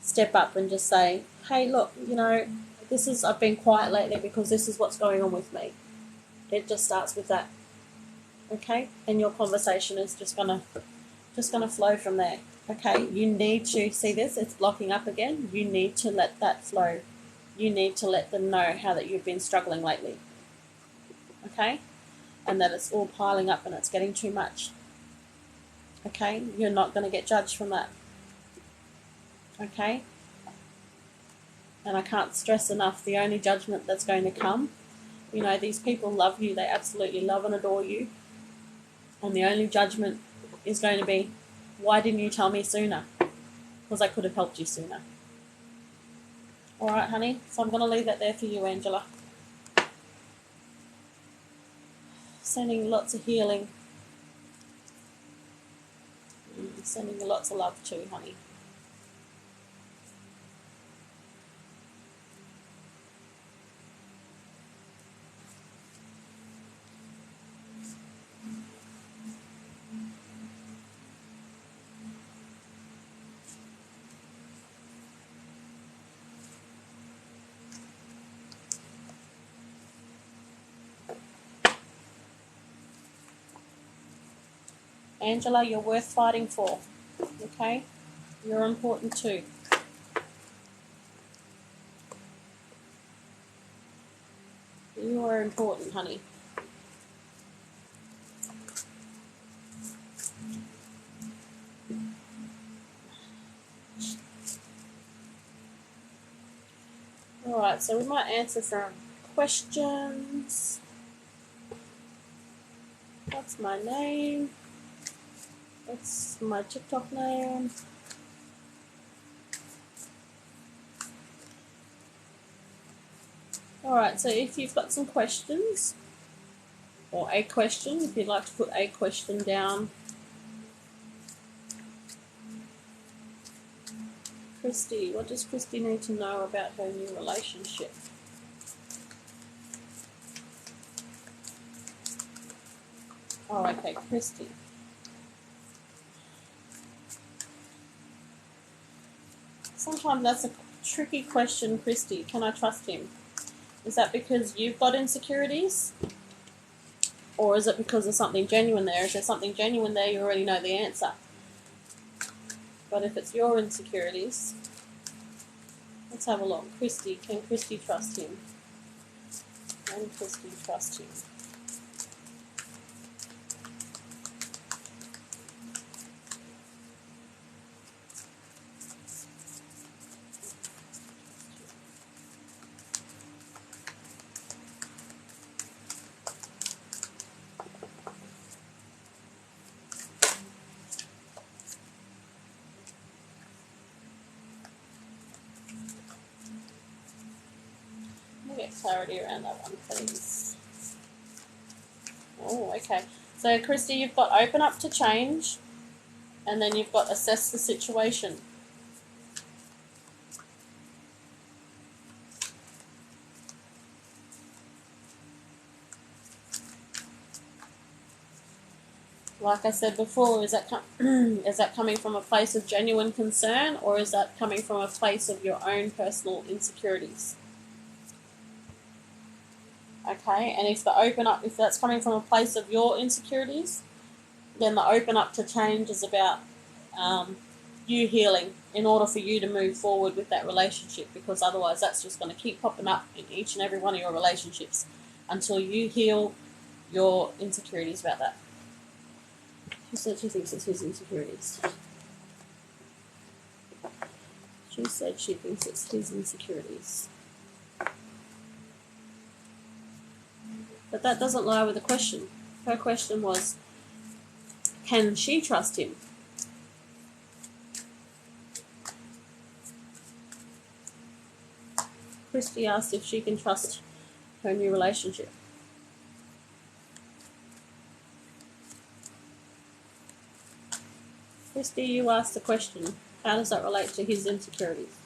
Speaker 1: step up and just say, hey, look, I've been quiet lately because this is what's going on with me. It just starts with that, okay? And your conversation is just gonna flow from there, okay? You need to see this; it's blocking up again. You need to let that flow. You need to let them know how that you've been struggling lately, okay? And that it's all piling up and it's getting too much. Okay? You're not going to get judged from that. Okay? And I can't stress enough, the only judgment that's going to come, these people love you. They absolutely love and adore you. And the only judgment is going to be, why didn't you tell me sooner? Because I could have helped you sooner. All right, honey? So I'm going to leave that there for you, Angela. Sending lots of healing. Sending you lots of love too, honey. Angela, you're worth fighting for. Okay? You're important too. You are important, honey. Alright, so we might answer some questions. What's my name? What's my TikTok name? Alright, so if you've got some questions, or a question, if you'd like to put a question down. Christy, what does Christy need to know about her new relationship? Oh, okay, Christy. Sometimes that's a tricky question, Christy. Can I trust him? Is that because you've got insecurities? Or is it because there's something genuine there? If there's something genuine there, you already know the answer. But if it's your insecurities, let's have a look. Christy, can Christy trust him? Can Christy trust him? Get clarity around that one, please. Oh, okay. So, Christy, you've got open up to change, and then you've got assess the situation. Like I said before, is that is that coming from a place of genuine concern, or is that coming from a place of your own personal insecurities? Okay, and if that's coming from a place of your insecurities, then the open up to change is about you healing in order for you to move forward with that relationship, because otherwise that's just going to keep popping up in each and every one of your relationships until you heal your insecurities about that. She said she thinks it's his insecurities. She said she thinks it's his insecurities. But that doesn't lie with the question. Her question was, can she trust him? Christy asked if she can trust her new relationship. Christy, you asked the question, how does that relate to his insecurities?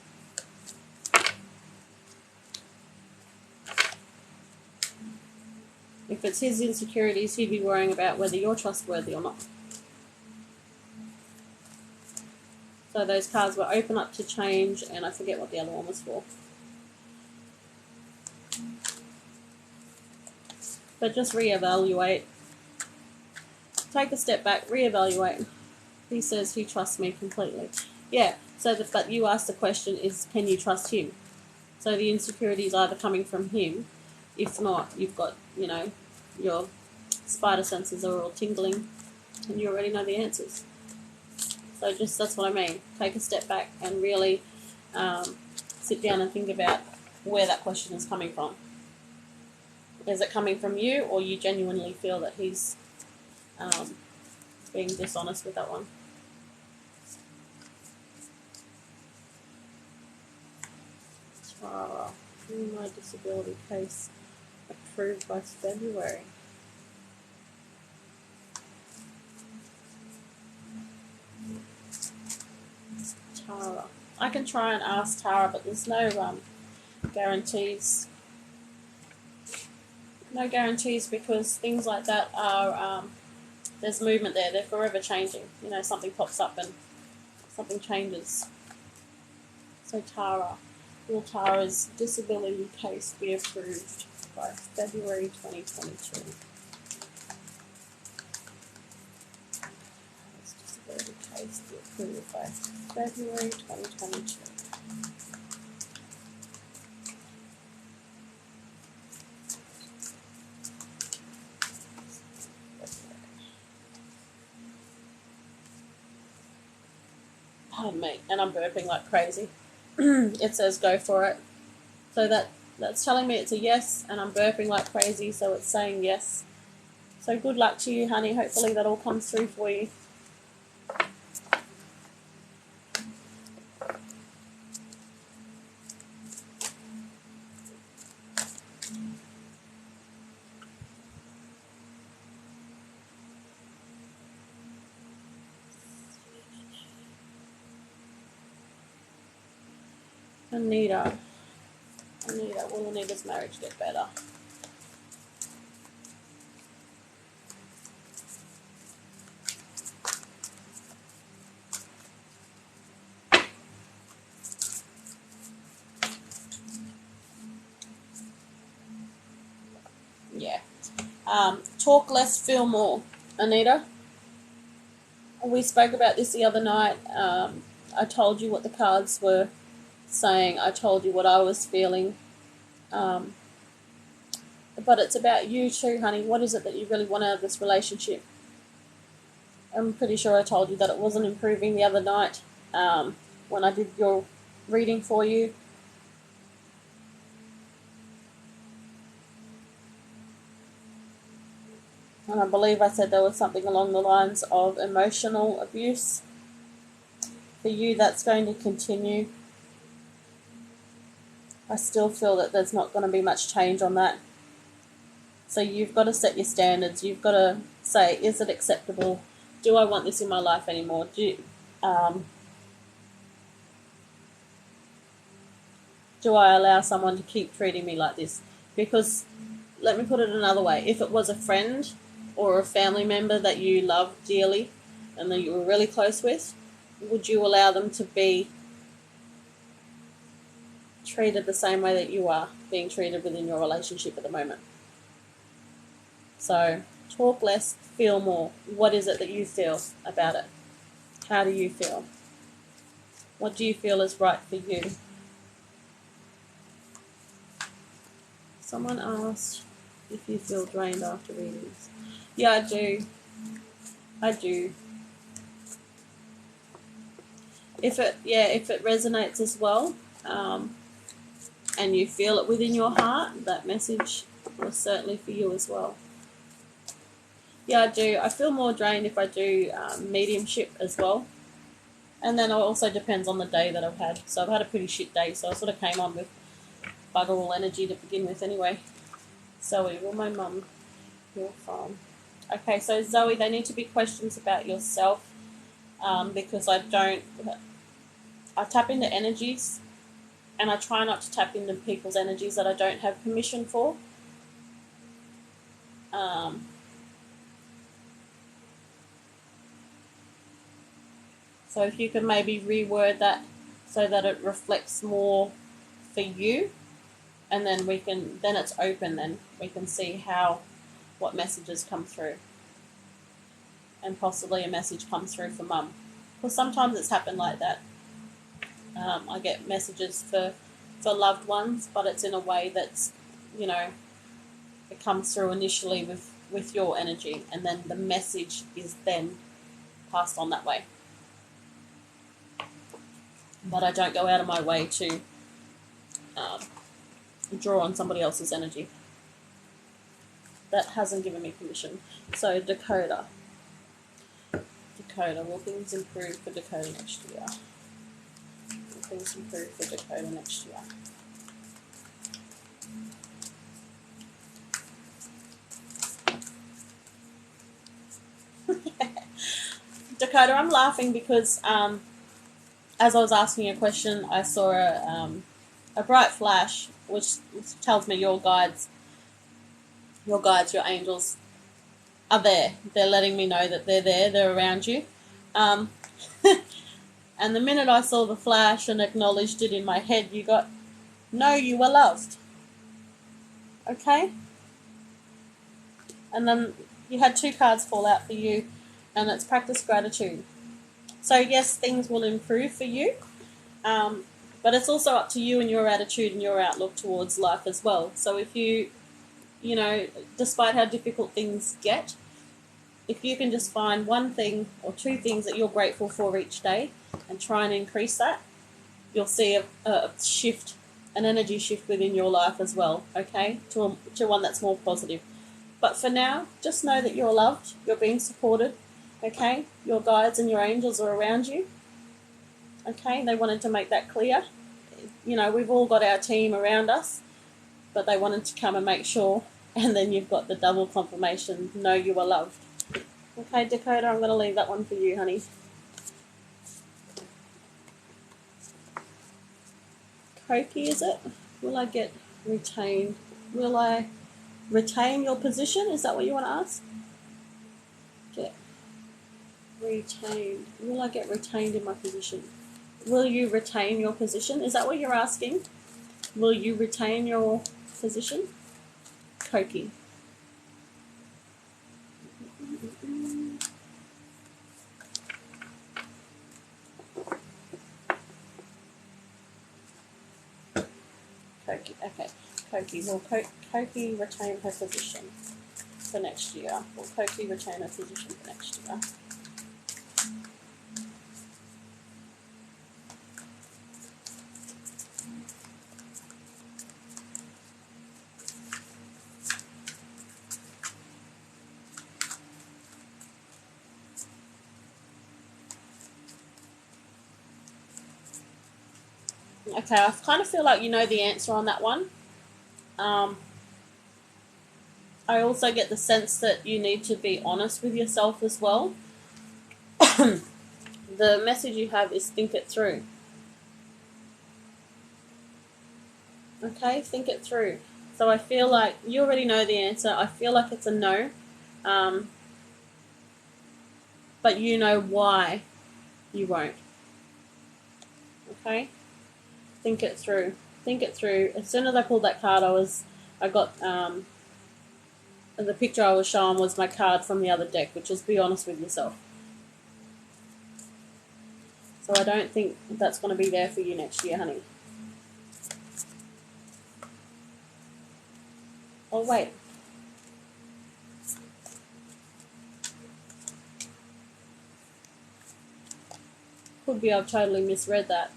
Speaker 1: If it's his insecurities, he'd be worrying about whether you're trustworthy or not. So those cards were open up to change, and I forget what the other one was for. But just reevaluate. Take a step back, reevaluate. He says he trusts me completely. Yeah, but you asked the question is, can you trust him? So the insecurity is either coming from him. If not, you've got, your spider senses are all tingling and you already know the answers. So that's what I mean. Take a step back and really sit down and think about where that question is coming from. Is it coming from you, or you genuinely feel that he's being dishonest with that one? Tara, my disability case approved by February. Tara. I can try and ask Tara, but there's no guarantees. No guarantees, because things like that are, there's movement there. They're forever changing. Something pops up and something changes. So Tara, will Tara's disability case be approved by February 2022? Disability case be approved by February 2022. Pardon me, and I'm burping like crazy. It says go for it. So that's telling me it's a yes, and I'm burping like crazy, so it's saying yes. So good luck to you, honey. Hopefully that all comes through for you. Anita, will Anita's marriage get better? Yeah. Talk less, feel more. Anita, we spoke about this the other night. I told you what the cards were saying. I told you what I was feeling. But it's about you too, honey. What is it that you really want out of this relationship? I'm pretty sure I told you that it wasn't improving the other night when I did your reading for you. And I believe I said there was something along the lines of emotional abuse. For you, that's going to continue. I still feel that there's not going to be much change on that. So you've got to set your standards. You've got to say, is it acceptable? Do I want this in my life anymore? Do I allow someone to keep treating me like this? Because, let me put it another way, if it was a friend or a family member that you love dearly and that you were really close with, would you allow them to be treated the same way that you are being treated within your relationship at the moment? So talk less, feel more. What is it that you feel about it? How do you feel? What do you feel is right for you? Someone asked if you feel drained after readings. Yeah, I do. I do. If it resonates as well, and you feel it within your heart, that message was certainly for you as well. Yeah, I do. I feel more drained if I do mediumship as well. And then it also depends on the day that I've had. So I've had a pretty shit day, so I sort of came on with bugger all energy to begin with anyway. Zoe, will my mum heal from? Okay, so Zoe, they need to be questions about yourself, because I tap into energies, and I try not to tap into people's energies that I don't have permission for. So if you can maybe reword that so that it reflects more for you, and then then it's open, then we can see what messages come through, and possibly a message comes through for mum, because sometimes it's happened like that. I get messages for loved ones, but it's in a way that's, it comes through initially with your energy, and then the message is then passed on that way. But I don't go out of my way to draw on somebody else's energy. That hasn't given me permission. So Dakota, will things improve for Dakota next year? Will things improve for Dakota next year? Dakota, I'm laughing because as I was asking a question, I saw a bright flash, which tells me your guides, your angels are there. They're letting me know that they're there. They're around you. And the minute I saw the flash and acknowledged it in my head, you got, no, you are loved. Okay? And then you had 2 cards fall out for you, and it's practice gratitude. So yes, things will improve for you, but it's also up to you and your attitude and your outlook towards life as well. So if you despite how difficult things get, if you can just find 1 thing or 2 things that you're grateful for each day and try and increase that, you'll see a shift, an energy shift within your life as well, okay, to one that's more positive. But for now, just know that you're loved, you're being supported, okay? Your guides and your angels are around you, okay? They wanted to make that clear. We've all got our team around us, but they wanted to come and make sure, and then you've got the double confirmation, know you are loved. Okay, Dakota, I'm going to leave that one for you, honey. Koki, is it? Will I get retained? Will I retain your position? Is that what you want to ask? Get retained. Will I get retained in my position? Will you retain your position? Is that what you're asking? Will you retain your position? Koki. Koki, okay. Koki, will Koki retain her position for next year? Will Koki retain her position for next year? Okay, I kind of feel like you know the answer on that one. I also get the sense that you need to be honest with yourself as well. The message you have is think it through. Okay, think it through. So I feel like you already know the answer. I feel like it's a no. But you know why you won't. Okay? Think it through. Think it through. As soon as I pulled that card, I got the picture I was showing was my card from the other deck, which is be honest with yourself. So I don't think that's going to be there for you next year, honey. Oh, wait. Could be I've totally misread that.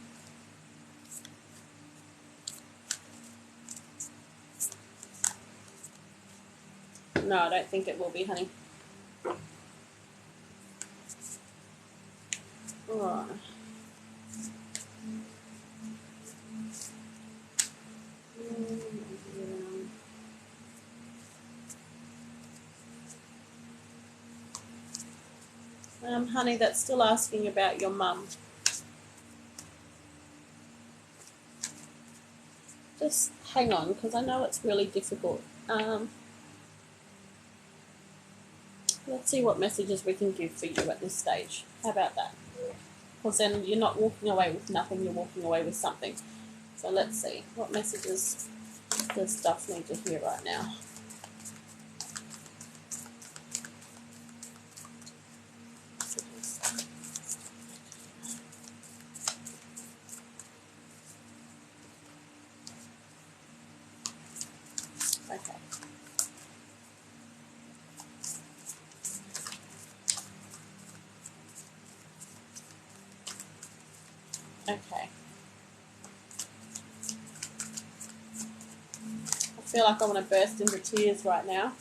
Speaker 1: No, I don't think it will be, honey. Alright. Honey, that's still asking about your mum. Just hang on, because I know it's really difficult. Let's see what messages we can give for you at this stage. How about that? Because then you're not walking away with nothing, you're walking away with something. So let's see. What messages does stuff need to hear right now? Okay. Okay. I feel like I want to burst into tears right now.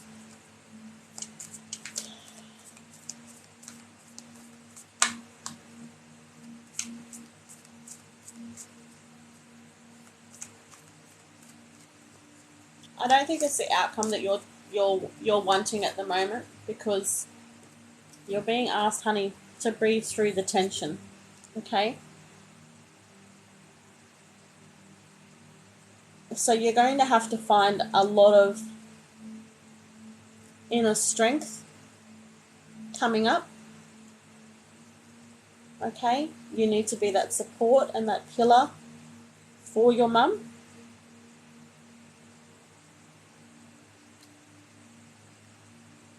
Speaker 1: I don't think it's the outcome that you're wanting at the moment, because you're being asked, honey, to breathe through the tension. Okay? So you're going to have to find a lot of inner strength coming up. Okay? You need to be that support and that pillar for your mum.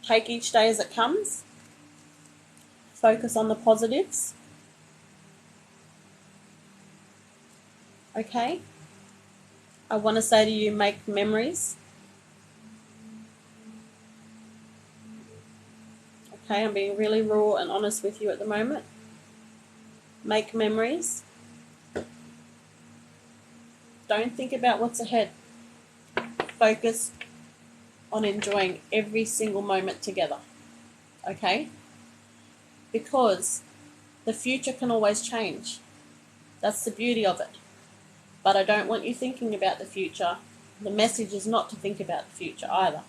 Speaker 1: Take each day as it comes. Focus on the positives. Okay? I want to say to you, make memories. Okay, I'm being really raw and honest with you at the moment. Make memories. Don't think about what's ahead. Focus on enjoying every single moment together. Okay? Because the future can always change. That's the beauty of it. But I don't want you thinking about the future. The message is not to think about the future either.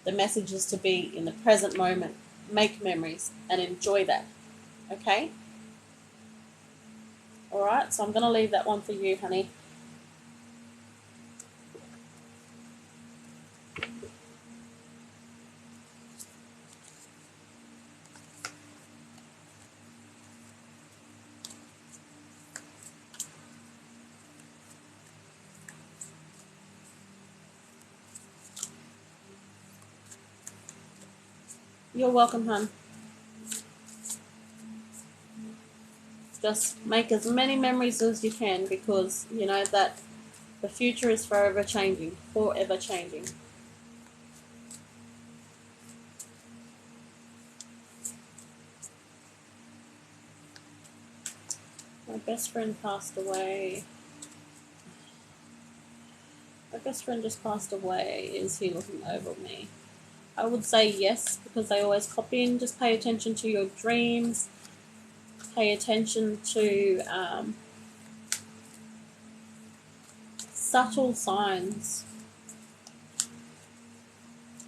Speaker 1: The message is to be in the present moment, make memories, and enjoy that. Okay? Alright, so I'm going to leave that one for you, honey. You're welcome, hon. Just make as many memories as you can, because you know that the future is forever changing. Forever changing. My best friend passed away. My best friend just passed away. Is he looking over me? I would say yes, because they always pop in. Just pay attention to your dreams. Pay attention to subtle signs.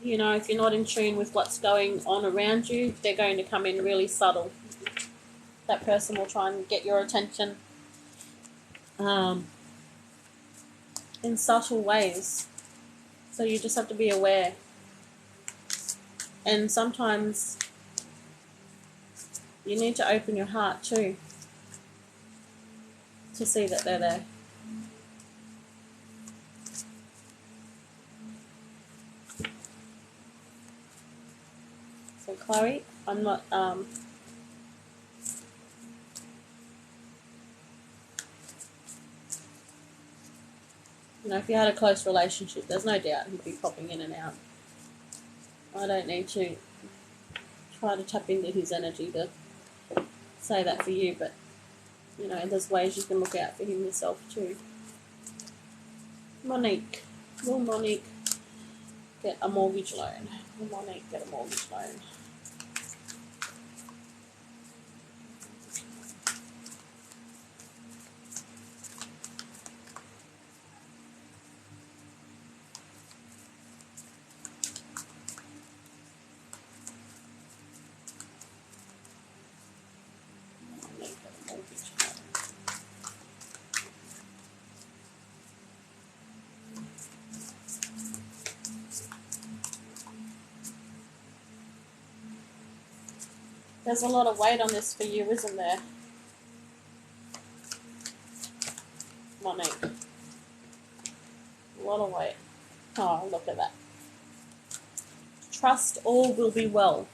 Speaker 1: You know, if you're not in tune with what's going on around you, they're going to come in really subtle. That person will try and get your attention in subtle ways. So you just have to be aware. And sometimes you need to open your heart too to see that they're there. So Chloe, I'm not you know, if you had a close relationship, there's no doubt he'd be popping in and out. I don't need to try to tap into his energy to say that for you, but you know, there's ways you can look out for him yourself too. Monique. Will Monique get a mortgage loan? Will Monique get a mortgage loan? Monique get a mortgage loan. There's a lot of weight on this for you, isn't there, Monique? A lot of weight. Oh, look at that. Trust all will be well.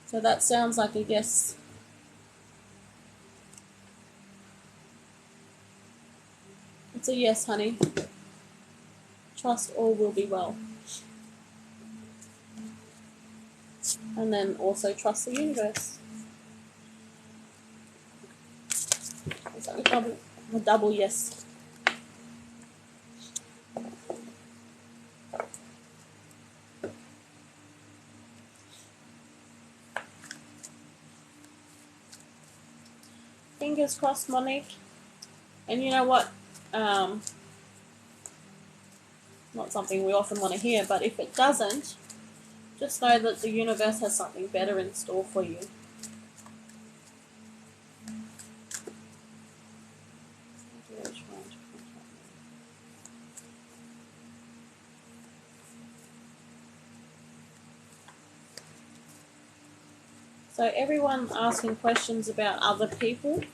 Speaker 1: So that sounds like a yes. It's a yes, honey. Trust all will be well. And then also trust the universe. Is that a double yes? Fingers crossed, Monique. And you know what? Not something we often want to hear, but if it doesn't, just know that the universe has something better in store for you. So everyone asking questions about other people,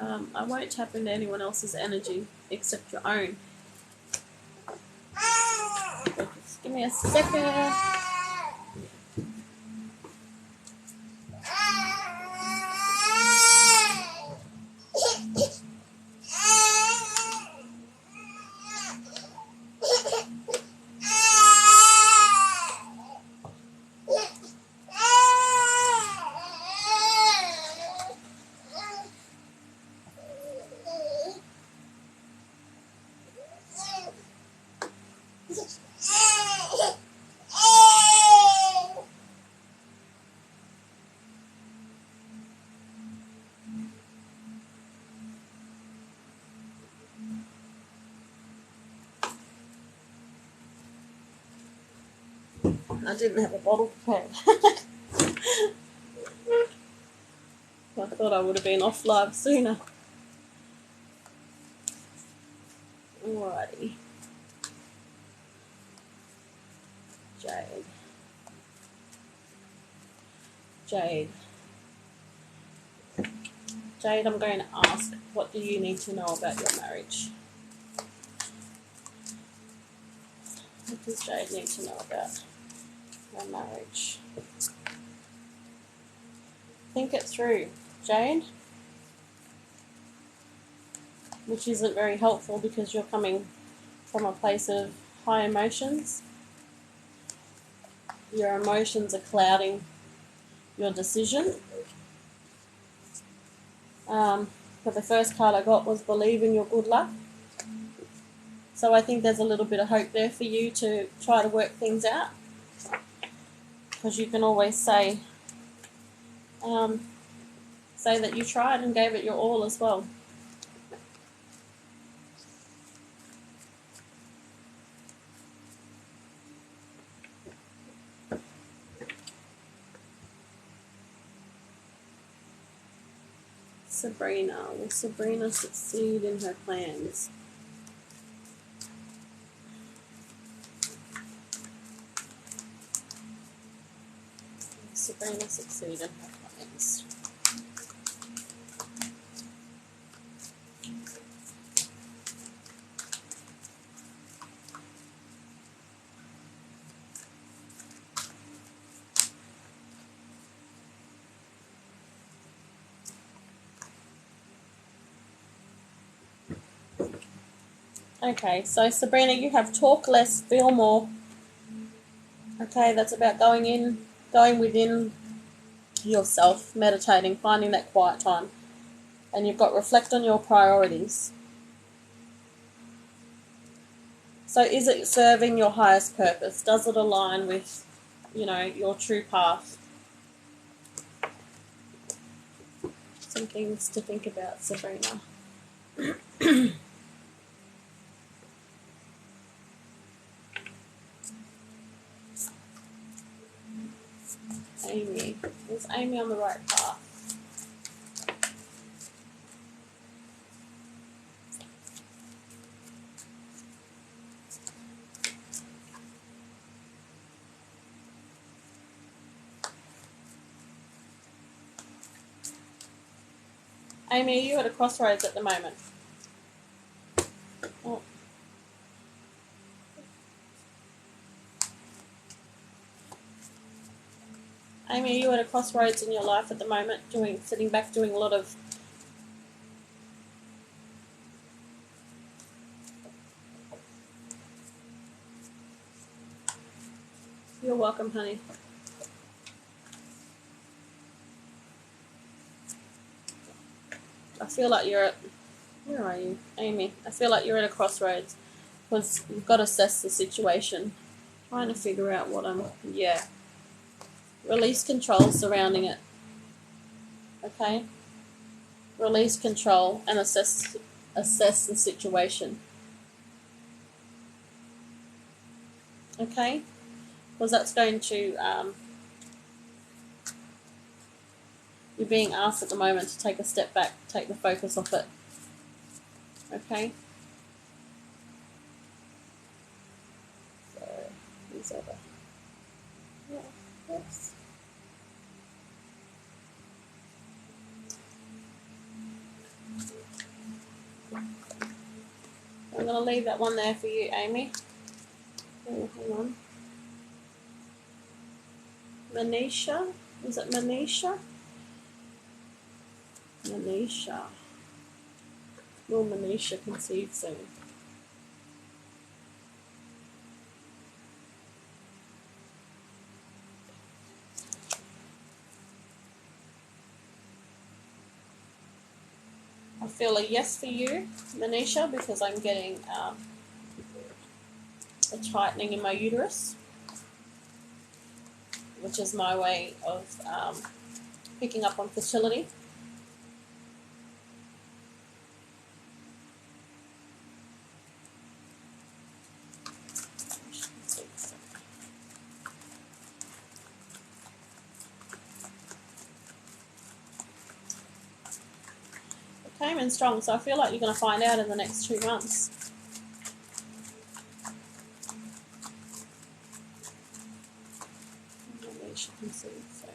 Speaker 1: I won't tap into anyone else's energy except your own. Just give me a second. I didn't have a bottle prepared. I thought I would have been off live sooner. Alrighty. Jade. Jade. Jade, I'm going to ask, what do you need to know about your marriage? What does Jade need to know about your marriage? Think it through, Jade. Which isn't very helpful because you're coming from a place of high emotions. Your emotions are clouding your decision. But the first card I got was believe in your good luck. So I think there's a little bit of hope there for you to try to work things out. Because you can always say that you tried and gave it your all as well. Sabrina. Will Sabrina succeed in her plans? Sabrina succeed in her plans? Okay, so Sabrina, you have talk less, feel more. Okay, that's about going within yourself, meditating, finding that quiet time. And you've got reflect on your priorities. So is it serving your highest purpose? Does it align with, your true path? Some things to think about, Sabrina. Amy. Is Amy on the right path? Amy, are you at a crossroads at the moment? Oh. Amy, are you at a crossroads in your life at the moment, sitting back doing a lot of You're welcome, honey. I feel like you're at, where are you, Amy? I feel like you're at a crossroads because you've got to assess the situation. Trying to figure out yeah. Release control surrounding it. Okay? Release control and assess the situation. Okay? Because that's going to, you're being asked at the moment to take a step back, take the focus off it. Okay? So, these are the, yeah, yes. I'm going to leave that one there for you, Amy. Oh, hang on. Manisha? Is it Manisha? Manisha. Will Manisha conceive soon? I feel a yes for you, Manisha, because I'm getting a tightening in my uterus, which is my way of picking up on fertility. It came in strong, so I feel like you're going to find out in the next 2 months. Manisha conceive soon.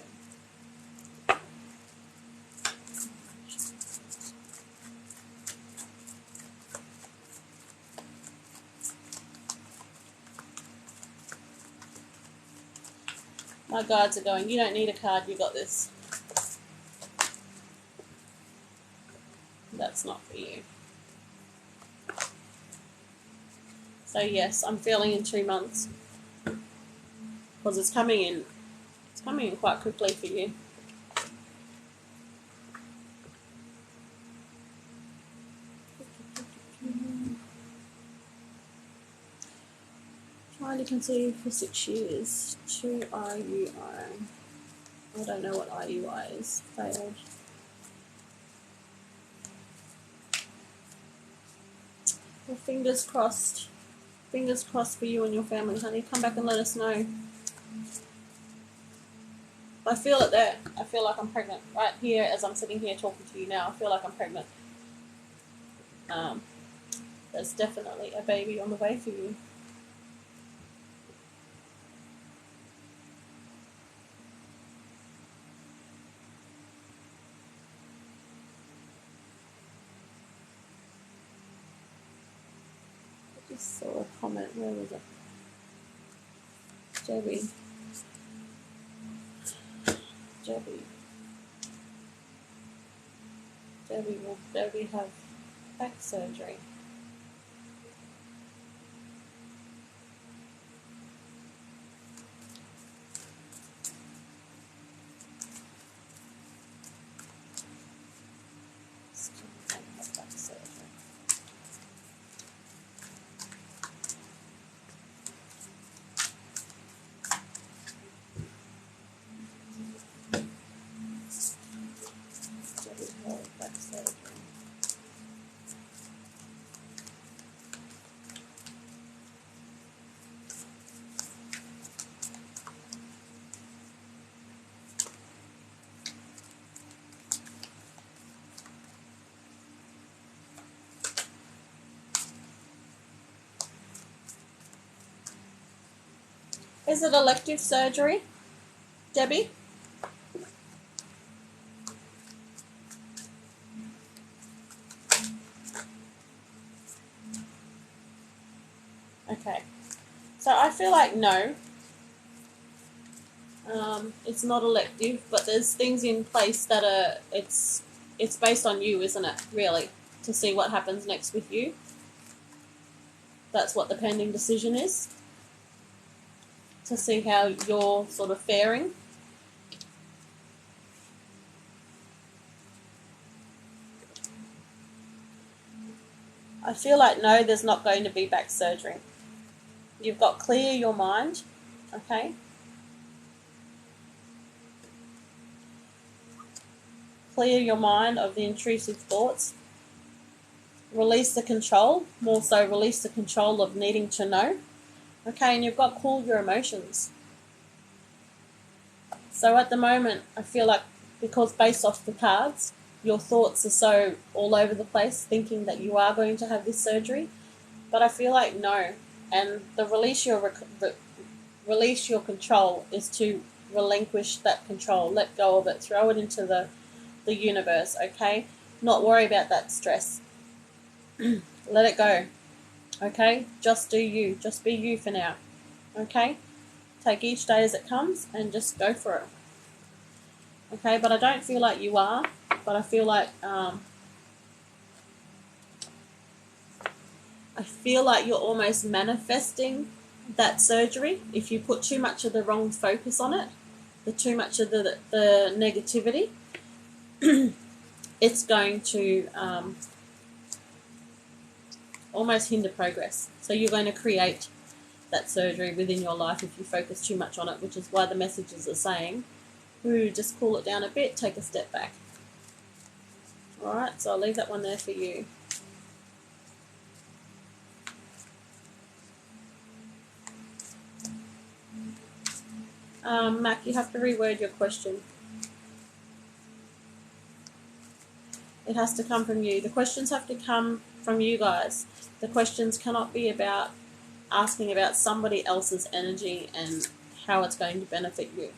Speaker 1: My guides are going, you don't need a card, you got this. That's not for you. So yes, I'm feeling in 2 months. Because it's coming in quite quickly for you. Trying to conceive for 6 years. 2 IUI. I don't know what IUI is. Failed. Well, fingers crossed. Fingers crossed for you and your family, honey. Come back and let us know. I feel it there. I feel like I'm pregnant. Right here as I'm sitting here talking to you now, I feel like I'm pregnant. There's definitely a baby on the way for you. just saw a comment. Where was it? Debbie. Will Debbie have back surgery? Is it elective surgery, Debbie? Okay. So I feel like no. It's not elective, but there's things in place that are, it's based on you, isn't it, really, to see what happens next with you. That's what the pending decision is, to see how you're sort of faring. I feel like no, there's not going to be back surgery. You've got clear your mind, okay? Clear your mind of the intrusive thoughts. Release the control, more so release the control of needing to know. Okay, and you've got cool your emotions. So at the moment, I feel like because based off the cards, your thoughts are so all over the place, thinking that you are going to have this surgery. But I feel like no. And the release your control is to relinquish that control, let go of it, throw it into the universe, okay? Not worry about that stress. Let it go, okay? Just do you. Just be you for now, okay? Take each day as it comes and just go for it, okay? But I don't feel like you are, but I feel like you're almost manifesting that surgery. If you put too much of the wrong focus on it, too much of the negativity, it's going to almost hinder progress. So you're going to create that surgery within your life if you focus too much on it, which is why the messages are saying, ooh, just cool it down a bit, take a step back. All right, so I'll leave that one there for you. Mac, you have to reword your question. It has to come from you. The questions have to come from you guys. The questions cannot be about asking about somebody else's energy and how it's going to benefit you.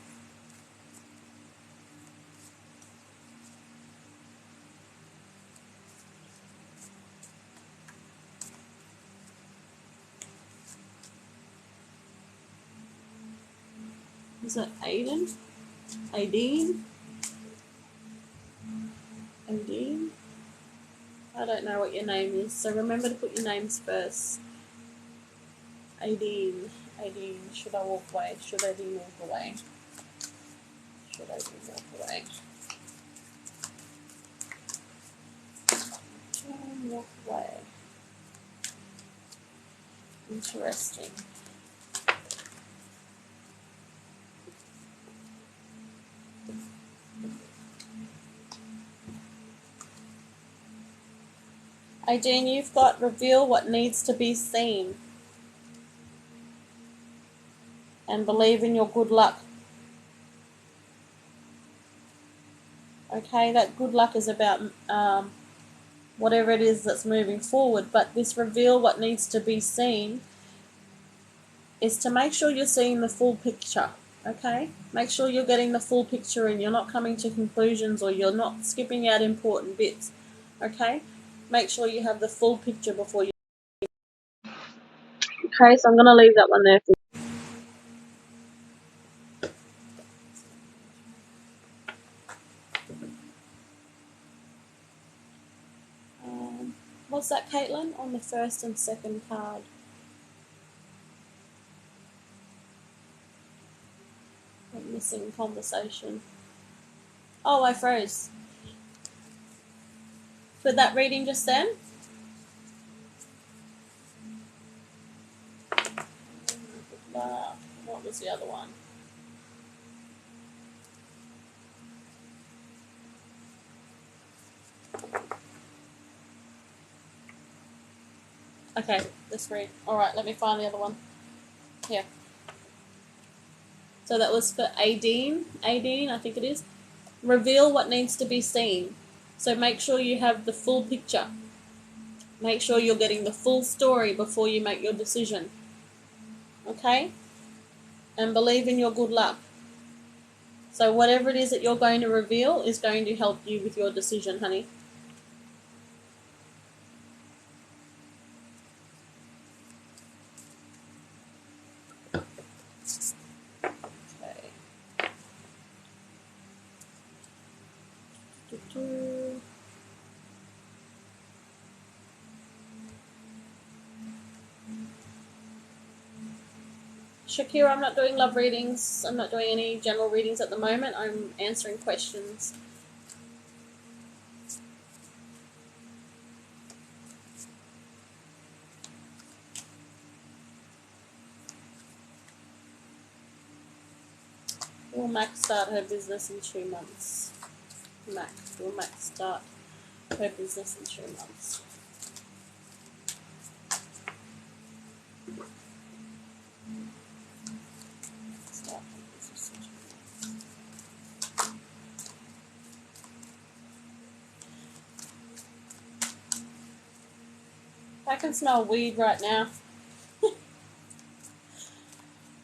Speaker 1: Is it Aiden? Aideen? Aideen? I don't know what your name is, so remember to put your names first. Aideen. Aideen. Should I walk away? Should Aideen walk away? Should Aideen walk away? Walk away. Interesting. Aideen, you've got reveal what needs to be seen. And believe in your good luck. Okay, that good luck is about whatever it is that's moving forward. But this reveal what needs to be seen is to make sure you're seeing the full picture. Okay? Make sure you're getting the full picture and you're not coming to conclusions or you're not skipping out important bits. Okay? Make sure you have the full picture before you... Okay, so I'm going to leave that one there for what's that, Caitlin? On the first and second card. I'm missing conversation. Oh, I froze. For that reading just then? What was the other one? Okay, this read. Alright, let me find the other one. Here. So that was for Adine, I think it is. Reveal what needs to be seen. So make sure you have the full picture. Make sure you're getting the full story before you make your decision. Okay? And believe in your good luck. So whatever it is that you're going to reveal is going to help you with your decision, honey. Okay. Shakira, I'm not doing love readings. I'm not doing any general readings at the moment. I'm answering questions. Will Mac start her business in 2 months? Will Mac start her business in 2 months? Start her business in 2 months. I can smell weed right now.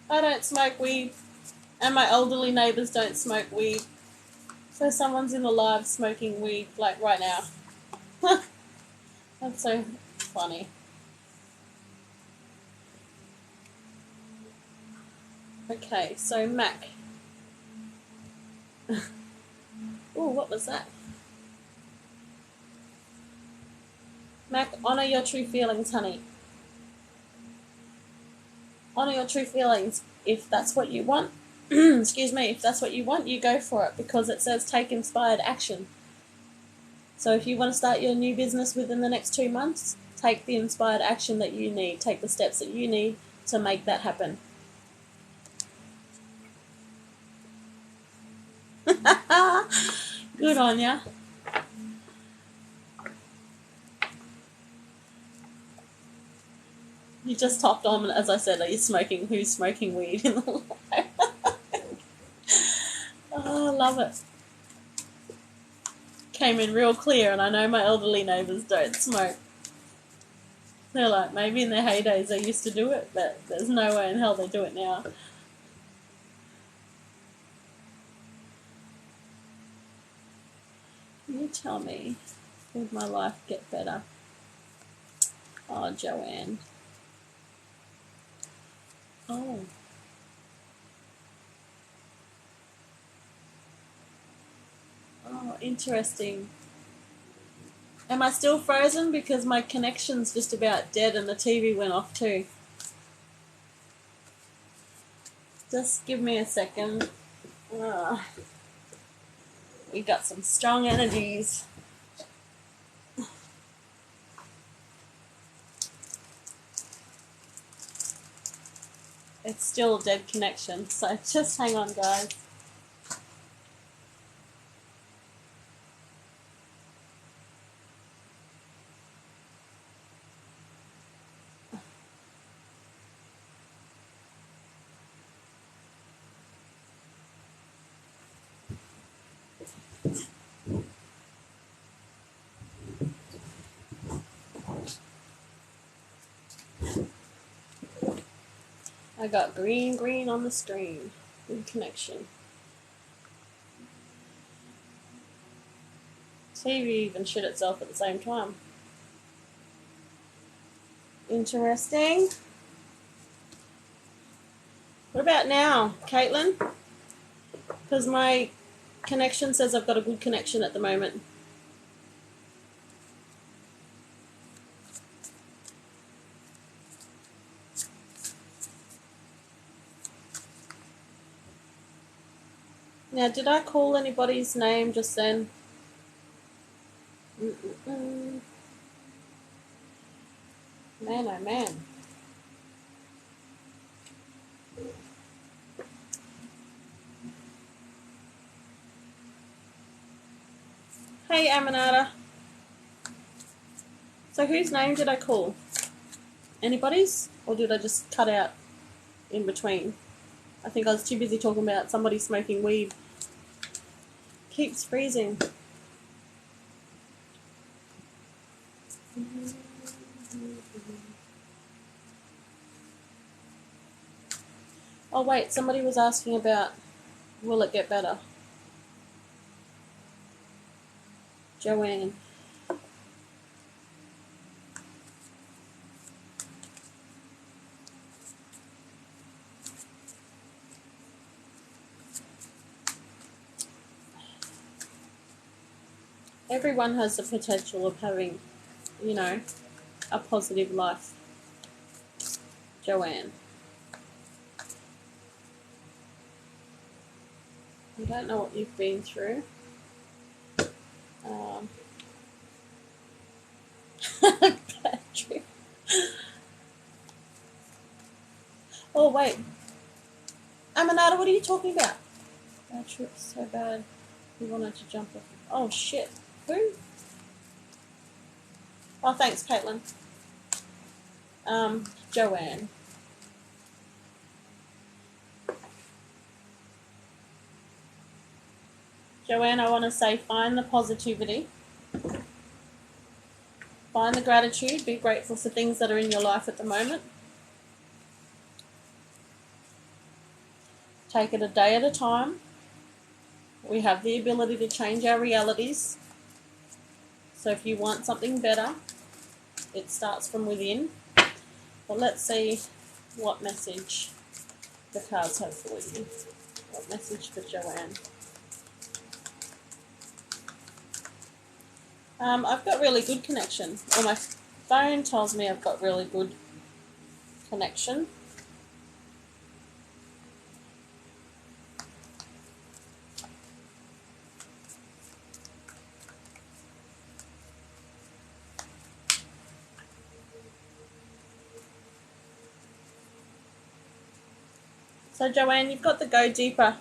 Speaker 1: I don't smoke weed, and my elderly neighbours don't smoke weed. So someone's in the live smoking weed, like right now. That's so funny. Okay, so Mac. Oh, what was that? Mac, honour your true feelings, honey. Honour your true feelings. If that's what you want, excuse me, if that's what you want, you go for it, because it says take inspired action. So if you want to start your new business within the next 2 months, take the inspired action that you need. Take the steps that you need to make that happen. Good on ya. You just topped on, as I said, are you smoking? Who's smoking weed in the live? Oh, I love it. Came in real clear, and I know my elderly neighbours don't smoke. They're like, maybe in their heydays they used to do it, but there's no way in hell they do it now. Can you tell me, would my life get better? Oh, Joanne. Oh. Oh, interesting. Am I still frozen? Because my connection's just about dead and the TV went off too. Just give me a second. We got some strong energies. It's still a dead connection, so just hang on, guys. I got green on the screen. Good connection. TV even shit itself at the same time. Interesting. about now, Caitlin? Because my connection says I've got a good connection at the moment. Now, did I call anybody's name just then? Man, oh man. Hey, Aminata. So whose name did I call? Anybody's? Or did I just cut out in between? I think I was too busy talking about somebody smoking weed. Keeps freezing. Oh wait, somebody was asking about, will it get better? Joanne. Everyone has the potential of having, you know, a positive life. Joanne. I don't know what you've been through. Patrick. Oh, wait. Aminata, what are you talking about? That trip's so bad. He wanted to jump off. Oh, shit. Who? Oh, thanks, Caitlin. Joanne. Joanne, I want to say find the positivity. Find the gratitude. Be grateful for things that are in your life at the moment. Take it a day at a time. We have the ability to change our realities. So if you want something better, it starts from within. But let's see what message the cards have for you. What message for Joanne? I've got really good connection. Or my phone tells me I've got really good connection. So Joanne, you've got the Go Deeper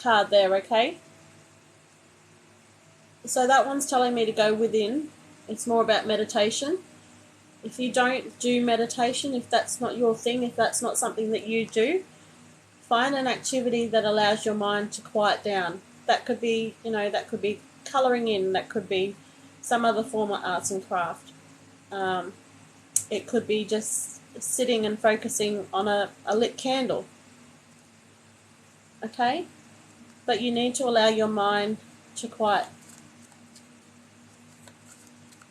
Speaker 1: card there, okay? So that one's telling me to go within. It's more about meditation. If you don't do meditation, if that's not your thing, if that's not something that you do, find an activity that allows your mind to quiet down. That could be, that could be colouring in, that could be some other form of arts and craft. It could be just sitting and focusing on a lit candle. Okay? But you need to allow your mind to quiet.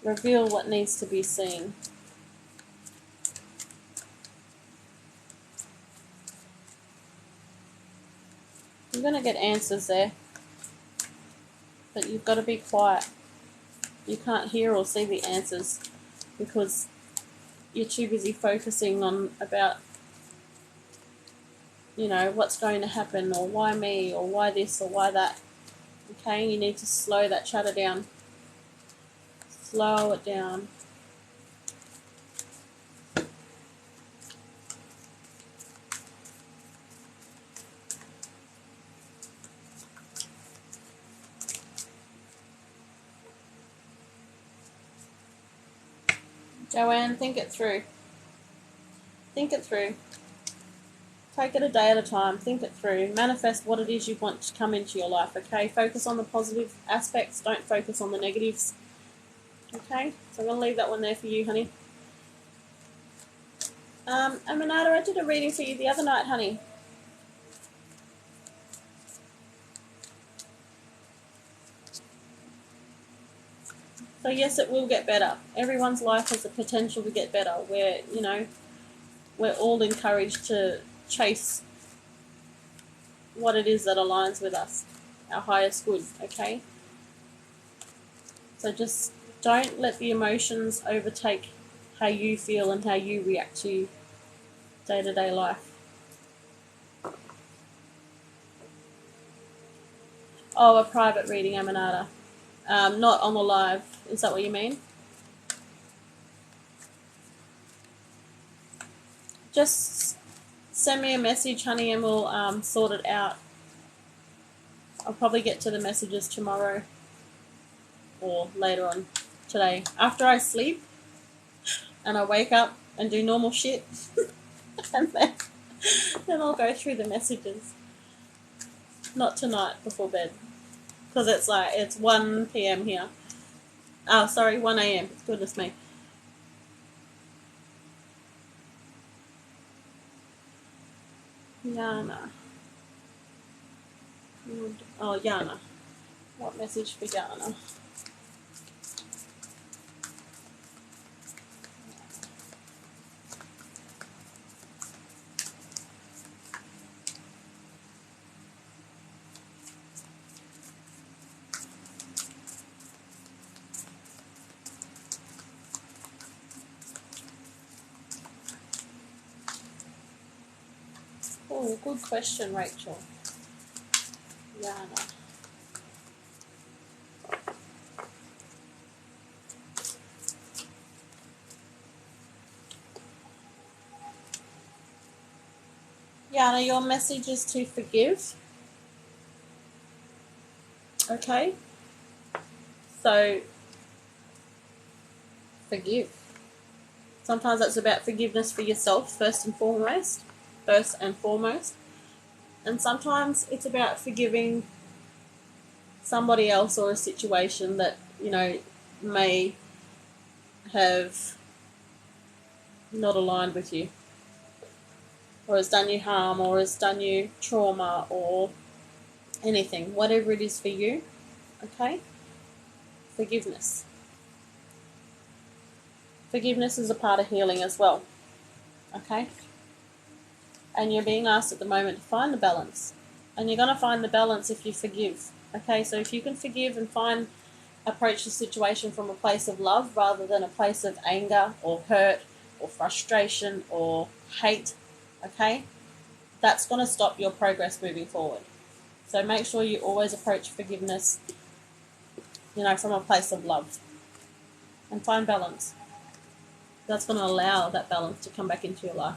Speaker 1: Reveal what needs to be seen. You're going to get answers there. But you've got to be quiet. You can't hear or see the answers because you're too busy focusing on about, what's going to happen or why me or why this or why that. Okay, you need to slow that chatter down. Slow it down. Joanne, think it through. Think it through. Take it a day at a time. Think it through. Manifest what it is you want to come into your life, okay? Focus on the positive aspects. Don't focus on the negatives. Okay? So I'm going to leave that one there for you, honey. Aminata, I did a reading for you the other night, honey. So yes, it will get better. Everyone's life has the potential to get better. We're all encouraged to chase what it is that aligns with us, our highest good, okay? So just don't let the emotions overtake how you feel and how you react to day-to-day life. Oh, a private reading, Amanada. Not on the live. Is that what you mean? Just send me a message, honey, and we'll sort it out. I'll probably get to the messages tomorrow or later on today. After I sleep and I wake up and do normal shit, and then I'll go through the messages. Not tonight before bed, because it's 1 p.m. here. Oh, sorry, 1 a.m. Goodness me. Yana. Oh, Yana. What message for Yana? Oh, good question, Rachel. Yana. Yana, your message is to forgive. Okay? So, forgive. Sometimes that's about forgiveness for yourself, first and foremost. And sometimes it's about forgiving somebody else or a situation that, may have not aligned with you, or has done you harm, or has done you trauma, or anything, whatever it is for you, okay? Forgiveness. Forgiveness is a part of healing as well, okay? And you're being asked at the moment to find the balance. And you're going to find the balance if you forgive, okay? So if you can forgive and approach the situation from a place of love rather than a place of anger or hurt or frustration or hate, okay? That's going to stop your progress moving forward. So make sure you always approach forgiveness, from a place of love. And find balance. That's going to allow that balance to come back into your life.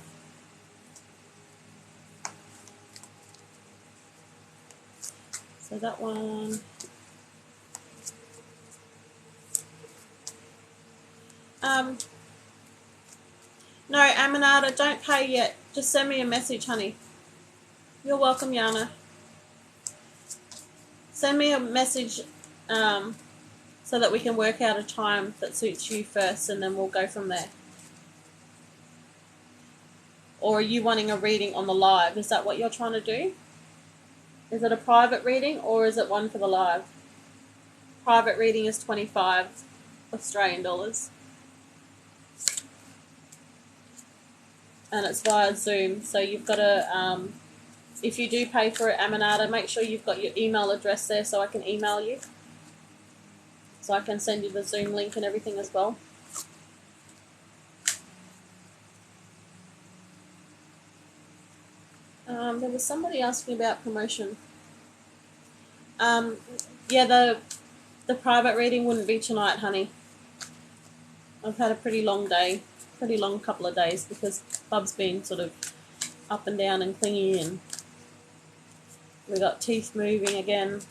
Speaker 1: So that one. No, Amanada, don't pay yet. Just send me a message, honey. You're welcome, Yana. Send me a message so that we can work out a time that suits you first, and then we'll go from there. Or are you wanting a reading on the live? Is that what you're trying to do? Is it a private reading or is it one for the live? Private reading is 25 Australian dollars. And it's via Zoom. So you've got to, if you do pay for it, Amanada, make sure you've got your email address there so I can email you. So I can send you the Zoom link and everything as well. There was somebody asking about promotion. Yeah, the private reading wouldn't be tonight, honey. I've had a pretty long day, pretty long couple of days, because Bub's been sort of up and down and clingy, and we got teeth moving again.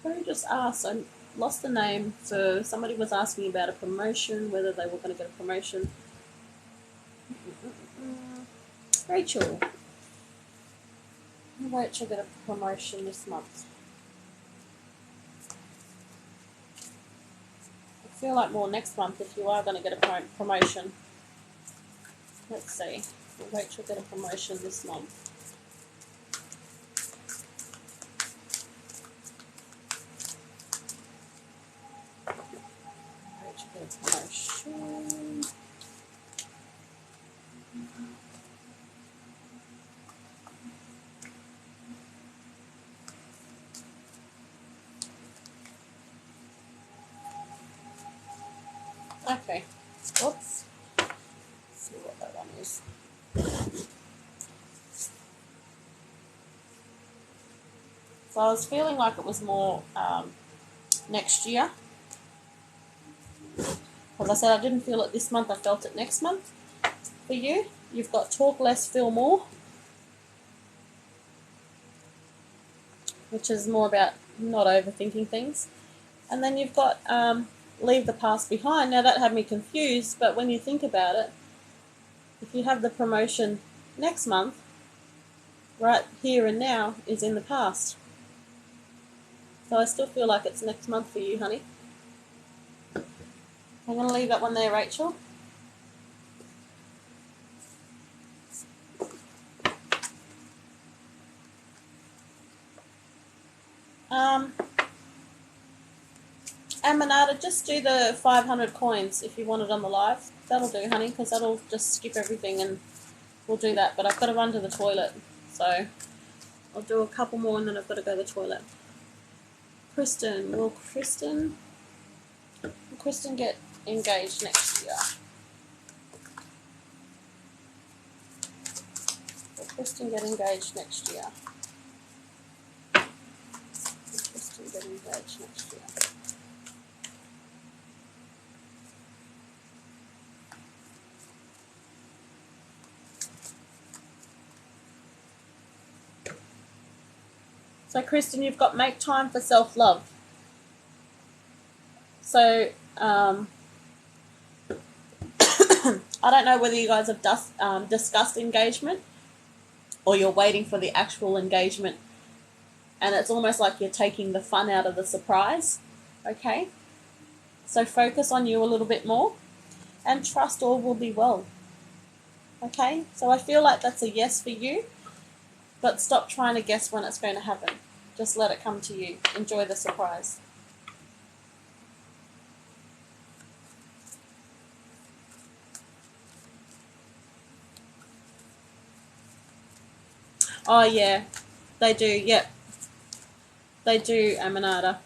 Speaker 1: Who just asked? I lost the name. So somebody was asking about a promotion, whether they were going to get a promotion. Rachel. Rachel get a promotion this month. I feel like more next month if you are going to get a promotion. Let's see. Will Rachel get a promotion this month? Rachel get a promotion. Okay. Oops. Let's see what that one is. So I was feeling like it was more next year. Because I said I didn't feel it this month, I felt it next month. For you, you've got talk less, feel more, which is more about not overthinking things. And then you've got leave the past behind. Now that had me confused, but when you think about it, if you have the promotion next month, right here and now is in the past. So I still feel like it's next month for you, honey. I'm going to leave that one there, Rachel. Amanada, just do the 500 coins if you want it on the live. That'll do, honey, because that'll just skip everything and we'll do that. But I've got to run to the toilet, so I'll do a couple more and then I've got to go to the toilet. Kristen, will Kristen get engaged next year? Will Kristen get engaged next year? Will Kristen get engaged next year? So, Kristen, you've got make time for self-love. So, I don't know whether you guys have discussed engagement or you're waiting for the actual engagement and it's almost like you're taking the fun out of the surprise, okay? So focus on you a little bit more and trust all will be well, okay? So I feel like that's a yes for you, but stop trying to guess when it's going to happen. Just let it come to you. Enjoy the surprise. Oh, yeah, they do, yep. They do, Amanada.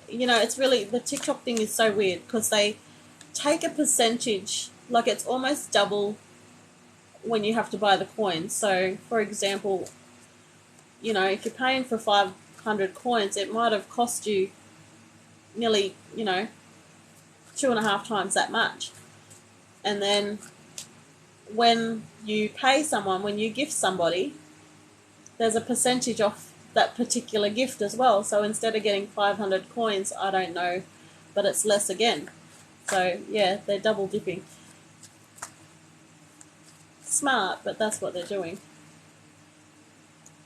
Speaker 1: You know, it's really, the TikTok thing is so weird because they take a percentage, like it's almost double when you have to buy the coins. So, for example, you know, if you're paying for 500 coins, it might have cost you nearly, 2.5 times that much. And then when you pay someone, when you gift somebody, there's a percentage off that particular gift as well. So instead of getting 500 coins, I don't know, but it's less again. So yeah, they're double dipping. Smart, but that's what they're doing.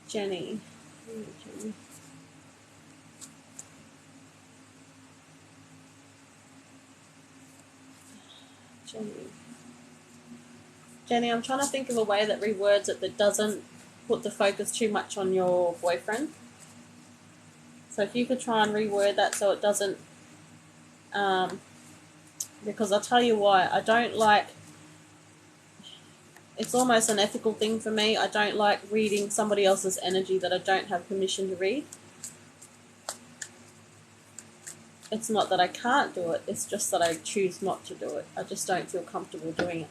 Speaker 1: Jenny. Jenny, I'm trying to think of a way that rewords it that doesn't put the focus too much on your boyfriend. So if you could try and reword that so it doesn't, because I'll tell you why. I don't like, it's almost an ethical thing for me. I don't like reading somebody else's energy that I don't have permission to read. It's not that I can't do it, it's just that I choose not to do it. I just don't feel comfortable doing it.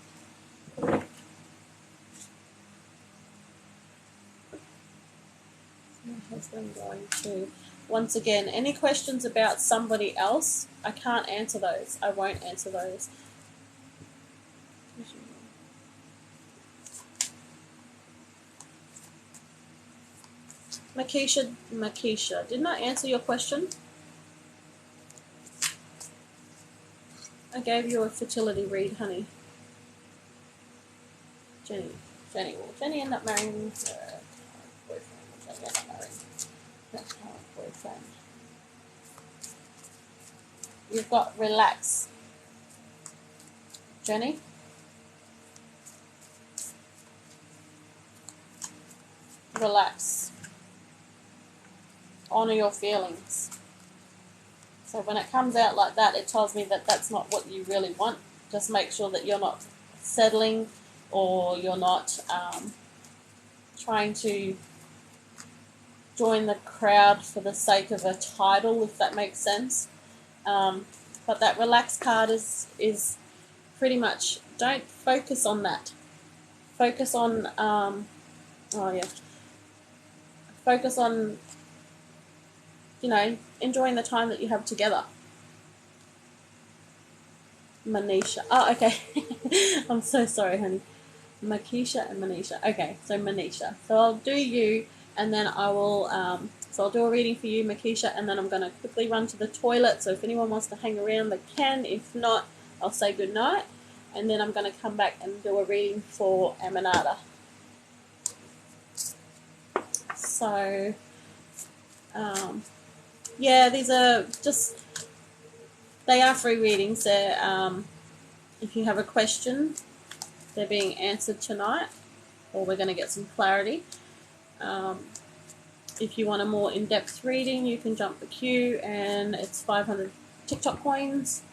Speaker 1: My husband going to... Once again, any questions about somebody else, I can't answer those. I won't answer those. Makisha, didn't I answer your question? I gave you a fertility read, honey. Jenny, will Jenny end up marrying her boyfriend? Will Jenny end up marrying her boyfriend? You've got relax. Jenny? Relax. Honor your feelings. So when it comes out like that, it tells me that that's not what you really want. Just make sure that you're not settling or you're not trying to join the crowd for the sake of a title, if that makes sense. But that relax card is pretty much, don't focus on that. Focus on, focus on, enjoying the time that you have together. Manisha. Oh, okay. I'm so sorry, honey. Makisha and Manisha. Okay, so Manisha. So I'll do you, and then I will, so I'll do a reading for you, Makisha, and then I'm going to quickly run to the toilet. So if anyone wants to hang around, they can. If not, I'll say goodnight. And then I'm going to come back and do a reading for Amanada. So, yeah, these are just, they are free readings. They're, if you have a question, they're being answered tonight, or we're going to get some clarity. If you want a more in-depth reading, you can jump the queue, and it's 500 TikTok coins.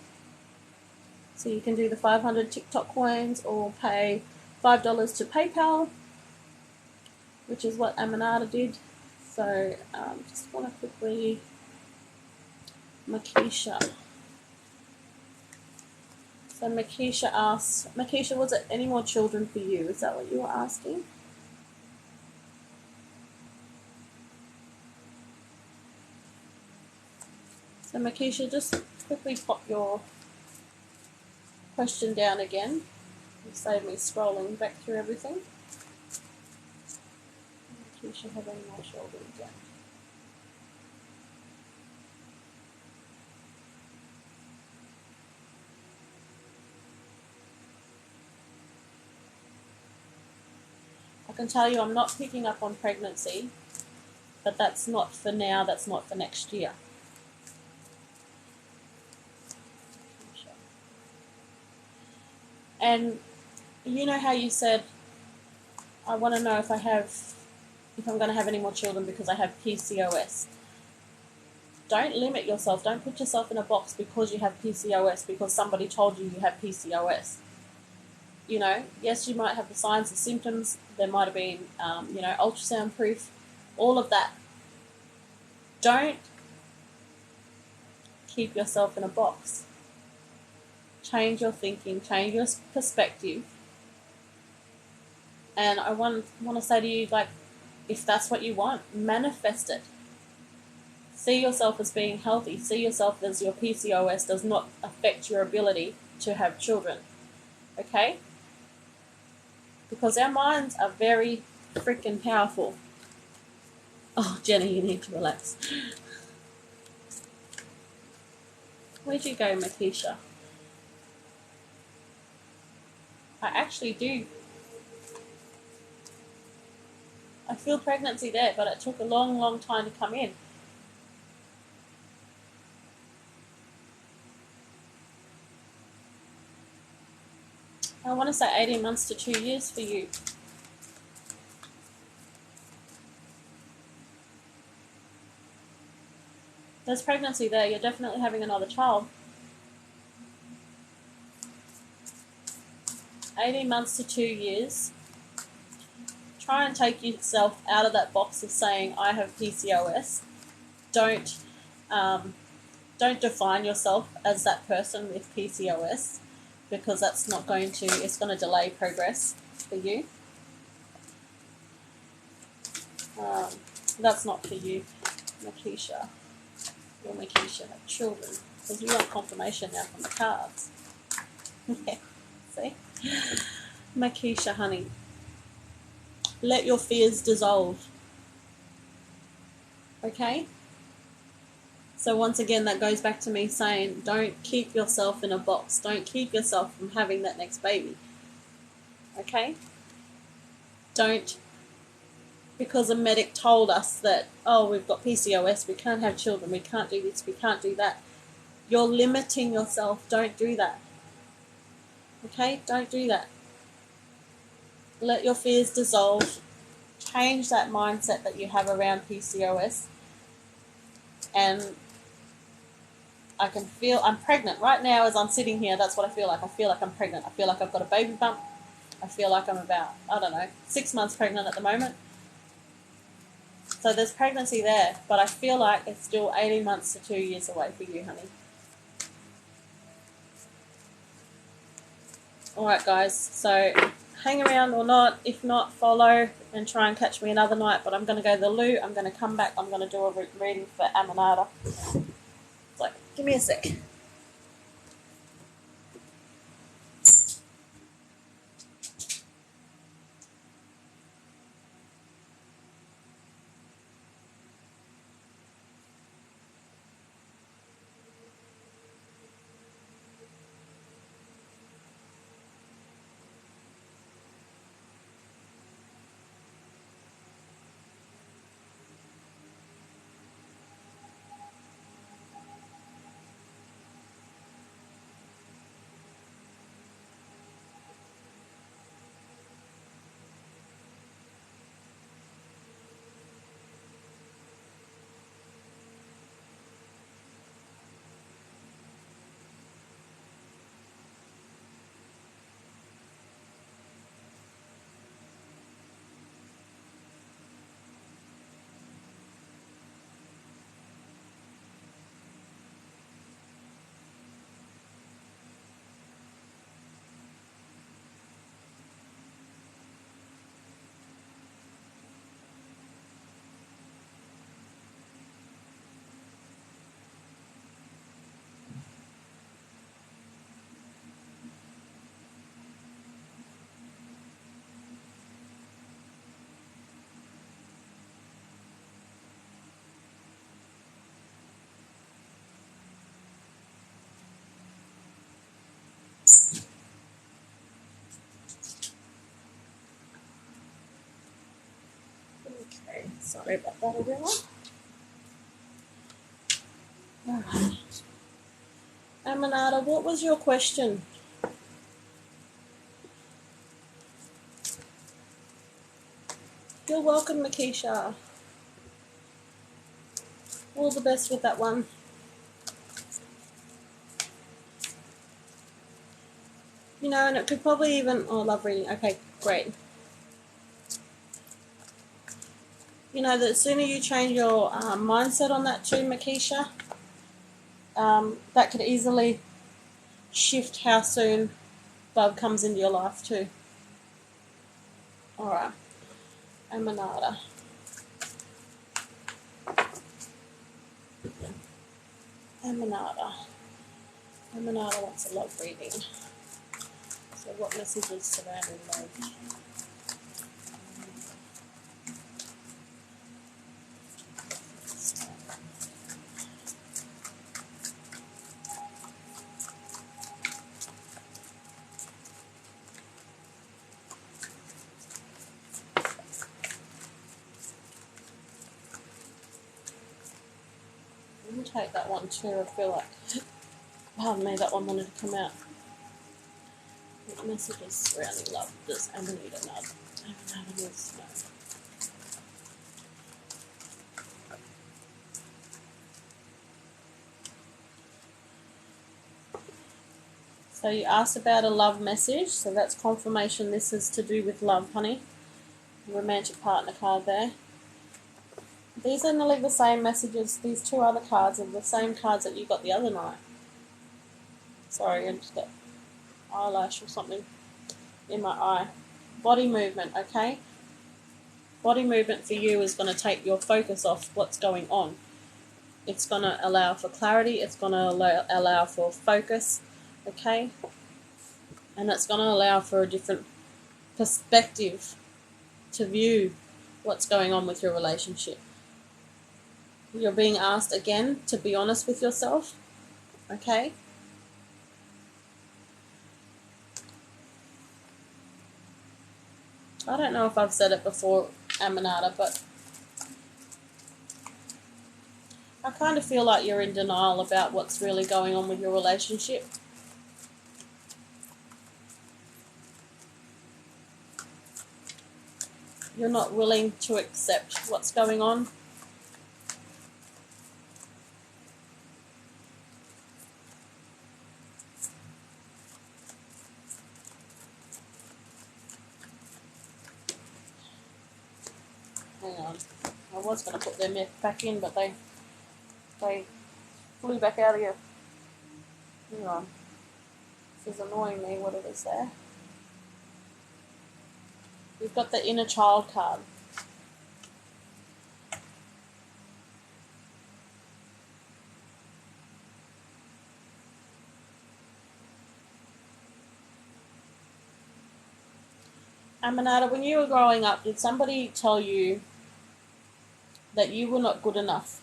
Speaker 1: So you can do the 500 TikTok coins or pay $5 to PayPal, which is what Amanada did. So just want to quickly, Makisha. So Makisha asks, Makisha, was it any more children for you? Is that what you were asking? So Makisha, just quickly pop your question down again. Save me scrolling back through everything. Makisha, have any more children again? I can tell you I'm not picking up on pregnancy, but that's not for now, that's not for next year. And you know how you said, I want to know if I'm going to have any more children because I have PCOS. Don't limit yourself. Don't put yourself in a box because you have PCOS, because somebody told you you have PCOS. Yes, you might have the signs and symptoms. There might have been, ultrasound proof, all of that. Don't keep yourself in a box. Change your thinking, change your perspective. And I want to say to you, if that's what you want, manifest it. See yourself as being healthy. See yourself as your PCOS does not affect your ability to have children. Okay? Because our minds are very freaking powerful. Oh, Jenny, you need to relax. Where'd you go, Makisha? I actually do. I feel pregnancy there, but it took a long, long time to come in. I want to say 18 months to 2 years for you. There's pregnancy there. You're definitely having another child. 18 months to 2 years. Try and take yourself out of that box of saying, I have PCOS. Don't define yourself as that person with PCOS, because that's not going to, it's going to delay progress for you. That's not for you, Makisha. You'll Makisha have children, because you want confirmation now from the cards. Yeah, see? Makisha, honey, let your fears dissolve. Okay? So once again, that goes back to me saying, don't keep yourself in a box. Don't keep yourself from having that next baby. Okay? Don't, because a medic told us that, oh, we've got PCOS, we can't have children, we can't do this, we can't do that. You're limiting yourself. Don't do that. Okay? Don't do that. Let your fears dissolve. Change that mindset that you have around PCOS. And I can feel I'm pregnant. Right now as I'm sitting here, that's what I feel like. I feel like I'm pregnant. I feel like I've got a baby bump. I feel like I'm about, 6 months pregnant at the moment. So there's pregnancy there, but I feel like it's still 18 months to 2 years away for you, honey. Alright guys, so hang around or not. If not, follow and try and catch me another night. But I'm going to go to the loo. I'm going to come back. I'm going to do a reading for Amanada. So, give me a sec. Okay, sorry about that, everyone. Alright. Amanada, what was your question? You're welcome, Makisha. All the best with that one. You know, and it could probably even... Oh, love reading. Okay, great. You know, the sooner you change your mindset on that too, Makisha, that could easily shift how soon love comes into your life too. Alright. Amanada. Amanada. Amanada wants a love reading. So what messages surrounding love? I'm going to take that one too. I feel like, pardon me, that one wanted to come out. What messages surrounding love does Amanada know? Amanada needs to know. So you asked about a love message, so that's confirmation this is to do with love, honey. Romantic partner card there. These are nearly the same messages, these two other cards are the same cards that you got the other night. Sorry, I just got eyelash or something in my eye. Body movement, okay? Body movement for you is going to take your focus off what's going on. It's going to allow for clarity, it's going to allow for focus, okay? And it's going to allow for a different perspective to view what's going on with your relationship. You're being asked again to be honest with yourself, okay? I don't know if I've said it before, Amanada, but I kind of feel like you're in denial about what's really going on with your relationship. You're not willing to accept what's going on. Hang on. I was going to put them back in, but they flew back out of here. Hang on. This is annoying me, what it is there. You've got the inner child card. Amanada, when you were growing up, did somebody tell you that you were not good enough?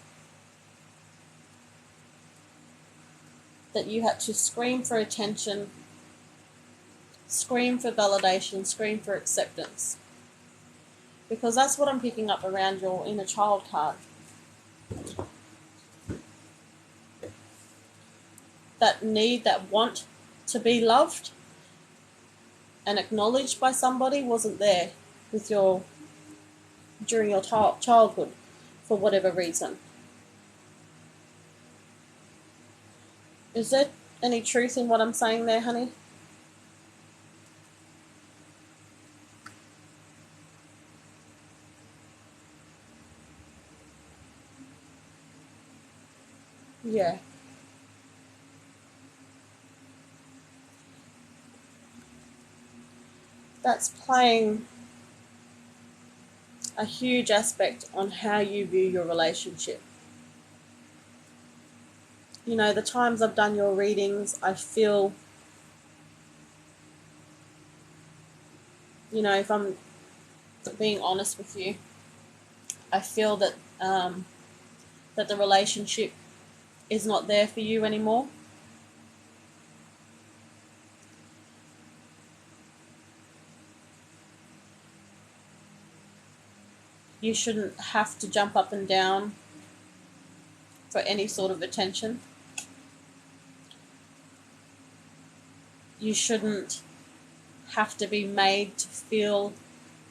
Speaker 1: That you had to scream for attention, scream for validation, scream for acceptance? Because that's what I'm picking up around your inner child card. That need, that want to be loved and acknowledged by somebody wasn't there with during your childhood for whatever reason. Is there any truth in what I'm saying there, honey? Yeah. That's playing a huge aspect on how you view your relationship. You know, the times I've done your readings, I feel, you know, if I'm being honest with you, I feel that that the relationship is not there for you anymore. You shouldn't have to jump up and down for any sort of attention. You shouldn't have to be made to feel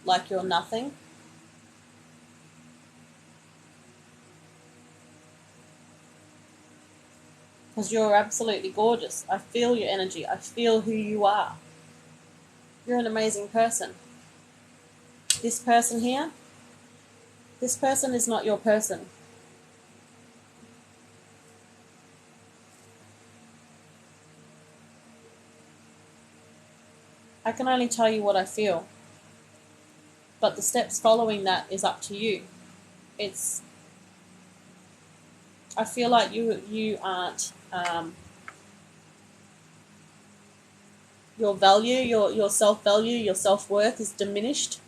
Speaker 1: like you're nothing. Because you're absolutely gorgeous. I feel your energy. I feel who you are. You're an amazing person. This person here, this person is not your person. I can only tell you what I feel. But the steps following that is up to you. I feel like you aren't, your value, your self-value, your self-worth is diminished.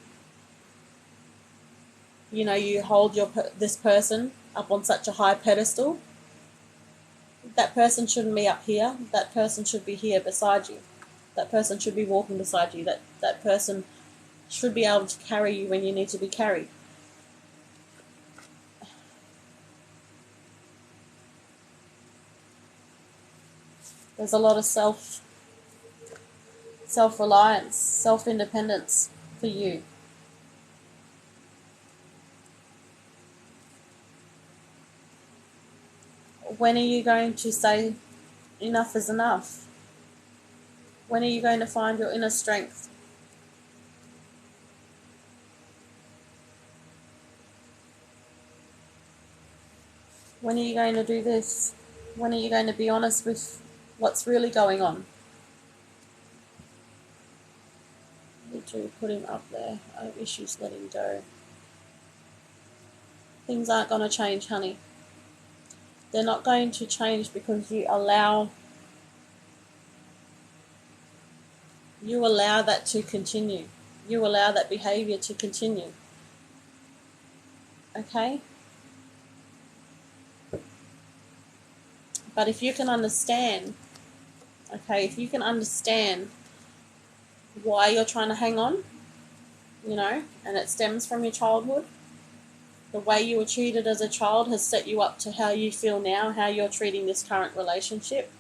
Speaker 1: You know, you hold this person up on such a high pedestal. That person shouldn't be up here. That person should be here beside you. That person should be walking beside you. That person should be able to carry you when you need to be carried. There's a lot of self-reliance, self-independence for you. When are you going to say enough is enough? When are you going to find your inner strength? When are you going to do this? When are you going to be honest with what's really going on? I need to put him up there. I have issues letting go. Things aren't going to change, honey. They're not going to change because you allow that to continue. You allow that behavior to continue. Okay? But if you can understand, if you can understand why you're trying to hang on, you know, and it stems from your childhood, the way you were treated as a child has set you up to how you feel now, how you're treating this current relationship.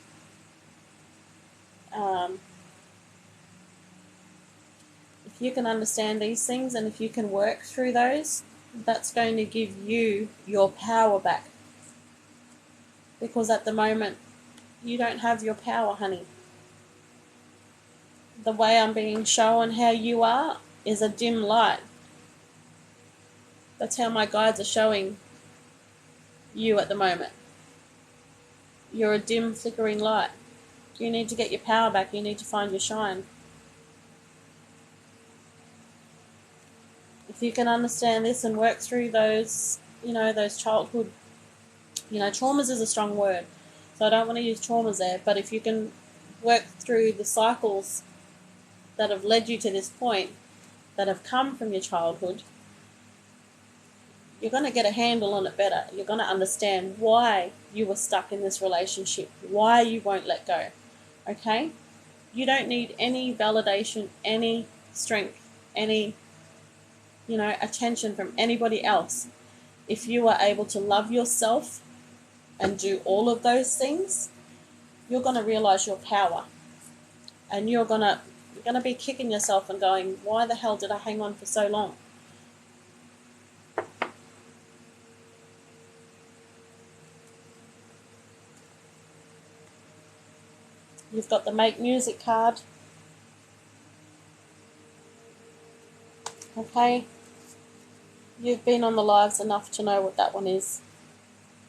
Speaker 1: If you can understand these things and if you can work through those, that's going to give you your power back. Because at the moment, you don't have your power, honey. The way I'm being shown how you are is a dim light. That's how my guides are showing you at the moment. You're a dim, flickering light. You need to get your power back. You need to find your shine. If you can understand this and work through those, those childhood, traumas is a strong word, so I don't want to use traumas there, but if you can work through the cycles that have led you to this point, that have come from your childhood, you're going to get a handle on it better. You're going to understand why you were stuck in this relationship, why you won't let go, okay? You don't need any validation, any strength, any, attention from anybody else. If you are able to love yourself and do all of those things, you're going to realize your power. And you're going to be kicking yourself and going, why the hell did I hang on for so long? You've got the make music card. Okay? You've been on the lives enough to know what that one is.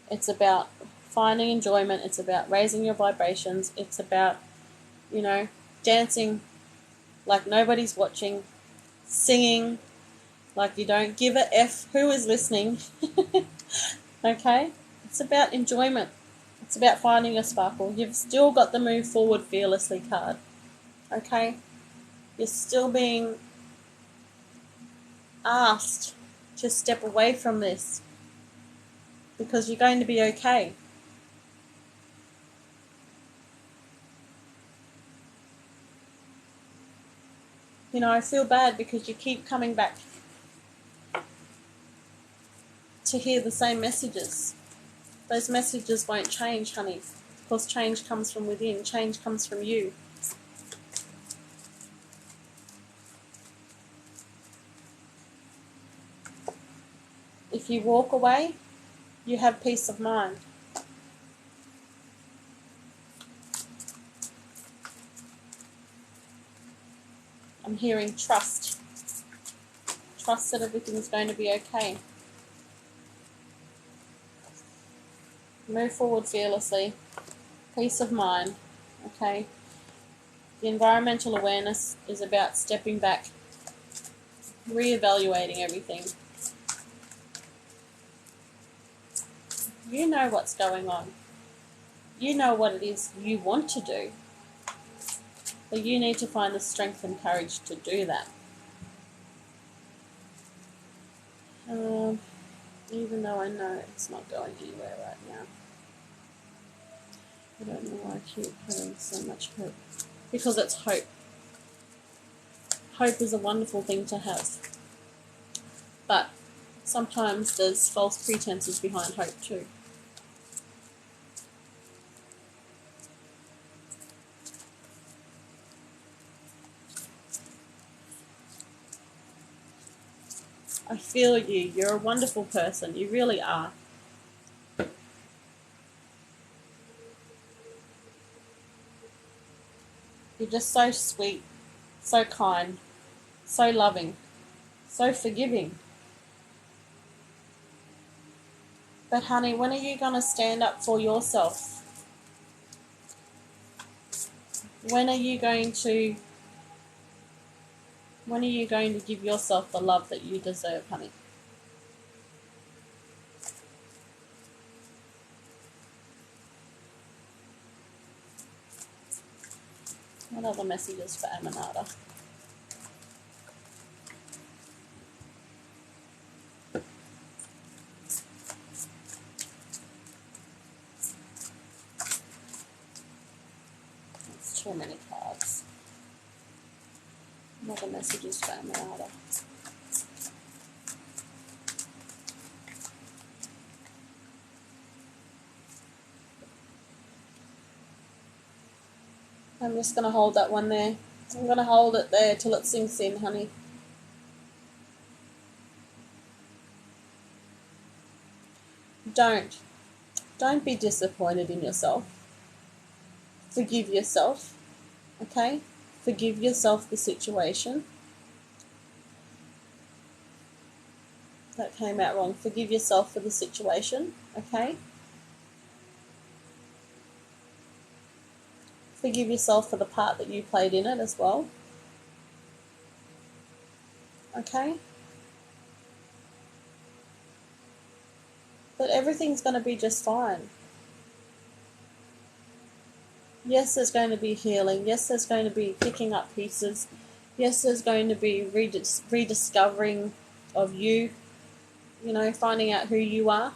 Speaker 1: It's about finding enjoyment. It's about raising your vibrations. It's about, dancing like nobody's watching, singing like you don't give a F who is listening. Okay? It's about enjoyment. It's about finding a sparkle. You've still got the move forward fearlessly card. Okay? You're still being asked to step away from this because you're going to be okay. I feel bad because you keep coming back to hear the same messages. Those messages won't change, honey, because change comes from within. Change comes from you. If you walk away, you have peace of mind. I'm hearing trust. Trust that everything is going to be okay. Move forward fearlessly. Peace of mind. Okay? The environmental awareness is about stepping back, reevaluating everything. You know what's going on. You know what it is you want to do. But you need to find the strength and courage to do that. Even though I know it's not going anywhere right now. I don't know why I keep having so much hope. Because it's hope. Hope is a wonderful thing to have. But sometimes there's false pretenses behind hope too. I feel you. You're a wonderful person. You really are. You're just so sweet, so kind, so loving, so forgiving. But honey, when are you going to stand up for yourself? When are you going to give yourself the love that you deserve, honey? What other messages for Aminata? That's too many cards. What other messages for Aminata? I'm just going to hold that one there. I'm going to hold it there till it sinks in, honey. Don't be disappointed in yourself. Forgive yourself, okay? Forgive yourself the situation. That came out wrong. Forgive yourself for the situation, okay? Forgive yourself for the part that you played in it as well. Okay? that everything's going to be just fine. Yes, there's going to be healing. Yes, there's going to be picking up pieces. Yes, there's going to be rediscovering of you, finding out who you are.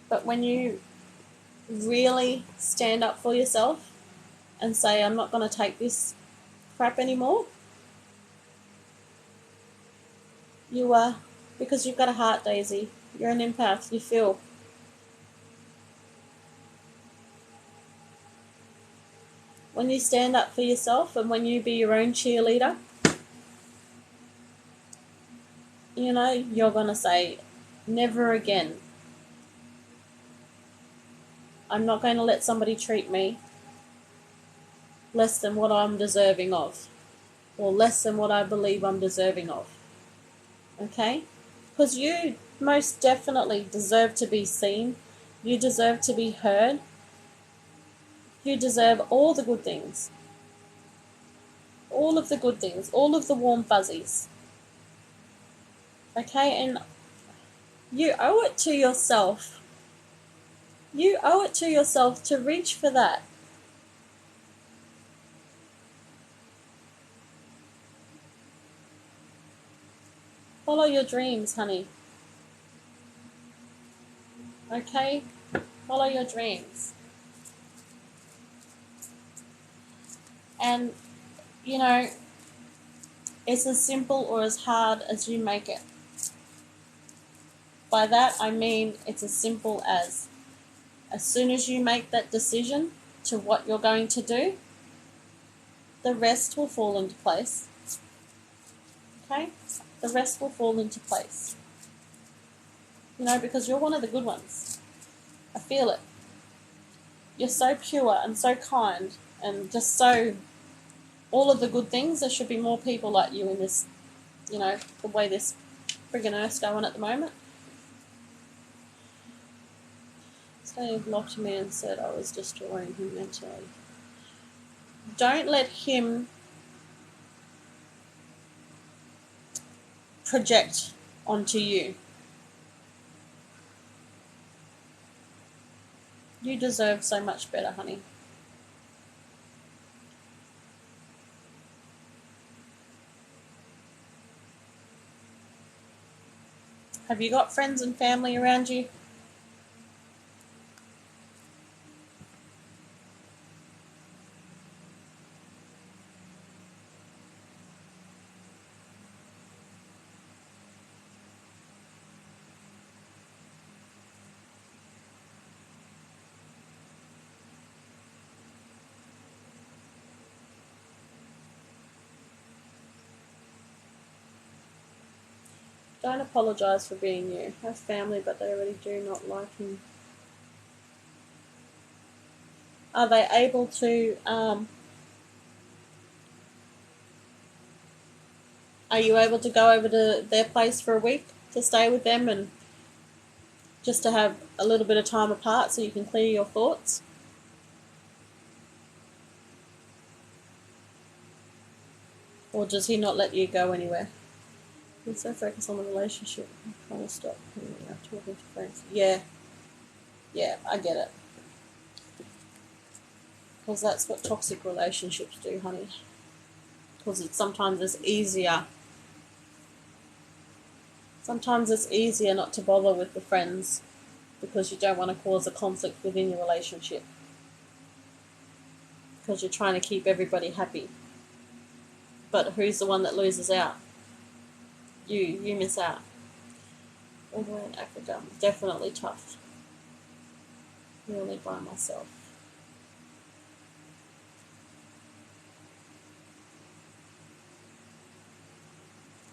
Speaker 1: But when you really stand up for yourself and say, I'm not going to take this crap anymore, you are, because you've got a heart, Daisy. You're an empath. You feel. When you stand up for yourself and when you be your own cheerleader, you're going to say, never again. I'm not going to let somebody treat me less than what I'm deserving of, or less than what I believe I'm deserving of. Okay? Because you most definitely deserve to be seen. You deserve to be heard. You deserve all the good things. All of the good things. All of the warm fuzzies. Okay? And you owe it to yourself. You owe it to yourself to reach for that. Follow your dreams, honey. Okay? Follow your dreams. And, it's as simple or as hard as you make it. By that, I mean it's as simple as soon as you make that decision to what you're going to do, the rest will fall into place. Okay? The rest will fall into place. Because you're one of the good ones. I feel it. You're so pure and so kind and just so all of the good things. There should be more people like you in this, the way this friggin' earth's going at the moment. Steve blocked me and said I was destroying him mentally. Don't let him project onto you. You deserve so much better, honey. Have you got friends and family around you? Don't apologise for being you. Have family, but they already do not like him. Are they able to, are you able to go over to their place for a week to stay with them and just to have a little bit of time apart so you can clear your thoughts? Or does he not let you go anywhere? You're so focused on the relationship. I'm trying to stop talking to friends. Yeah, I get it. Because that's what toxic relationships do, honey. Because sometimes it's easier. Sometimes it's easier not to bother with the friends because you don't want to cause a conflict within your relationship. Because you're trying to keep everybody happy. But who's the one that loses out? You miss out. All the way in Africa. Definitely tough. Really by myself.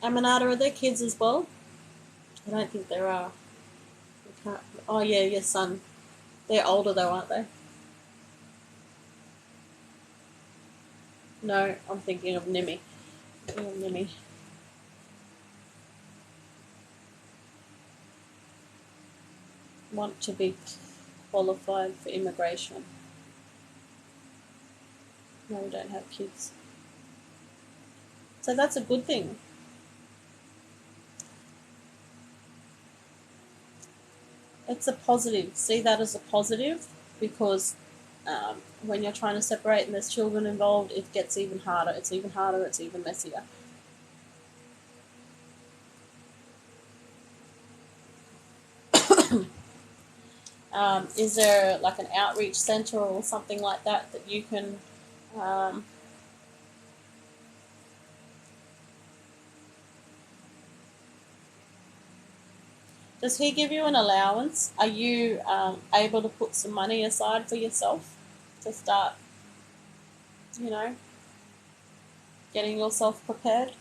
Speaker 1: Amanada, are there kids as well? I don't think there are. Oh yeah, your son. They're older though, aren't they? No, I'm thinking of Nimi. Nimi. Want to be qualified for immigration. No, we don't have kids. So that's a good thing. It's a positive. See that as a positive, because when you're trying to separate and there's children involved, it gets even harder. It's even harder. It's even messier. Is there like an outreach center or something like that that you can does he give you an allowance? Are you able to put some money aside for yourself to start, you know, getting yourself prepared?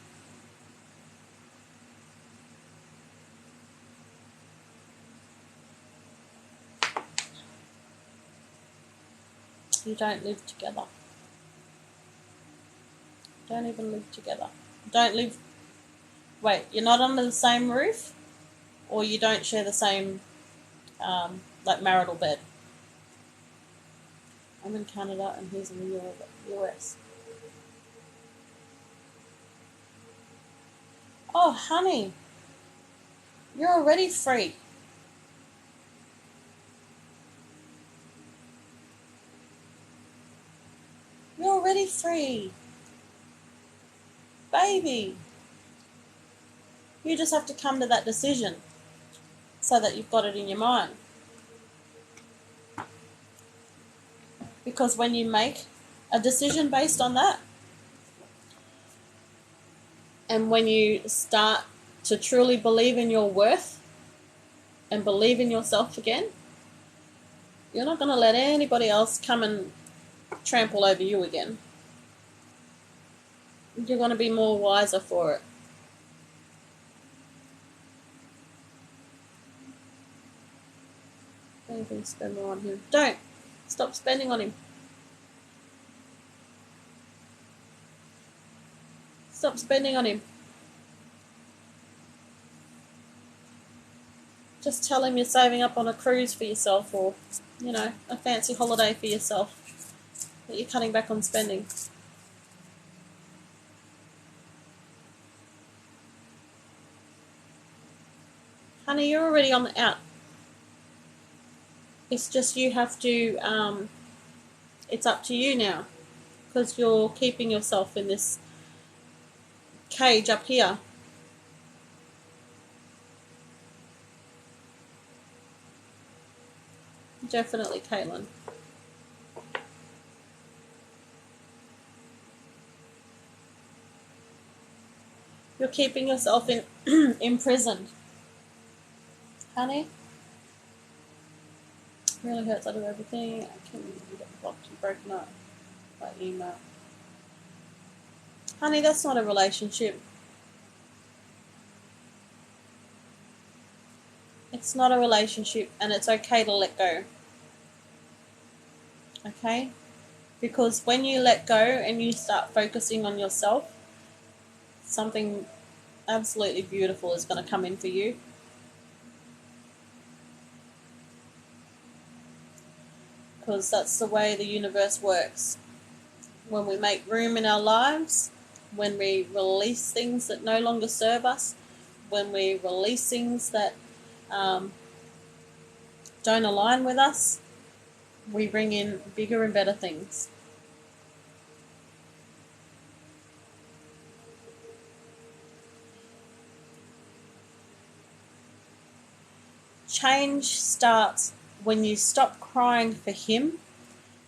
Speaker 1: You don't live together. Don't even live together. Don't live. Wait, you're not under the same roof, or you don't share the same like marital bed. I'm in Canada and he's in the US. Oh, honey, you're already free. You're already free. Baby. You just have to come to that decision so that you've got it in your mind. Because when you make a decision based on that, and when you start to truly believe in your worth and believe in yourself again, you're not going to let anybody else come and trample over you again. You're going to be more wiser for it. Don't even spend more on him. Don't. Stop spending on him. Stop spending on him. Just tell him you're saving up on a cruise for yourself, or, you know, a fancy holiday for yourself. That you're cutting back on spending. Honey, you're already on the out. It's just you have to, it's up to you now. Because you're keeping yourself in this cage up here. Definitely, Caitlin. You're keeping yourself in imprisoned. Honey? Really hurts out of everything. I can get blocked and broken up by email. Honey, that's not a relationship. It's not a relationship, and it's okay to let go. Okay? Because when you let go and you start focusing on yourself, something absolutely beautiful is going to come in for you. Because that's the way the universe works. When we make room in our lives, when we release things that no longer serve us, when we release things that don't align with us, we bring in bigger and better things. Change starts when you stop crying for him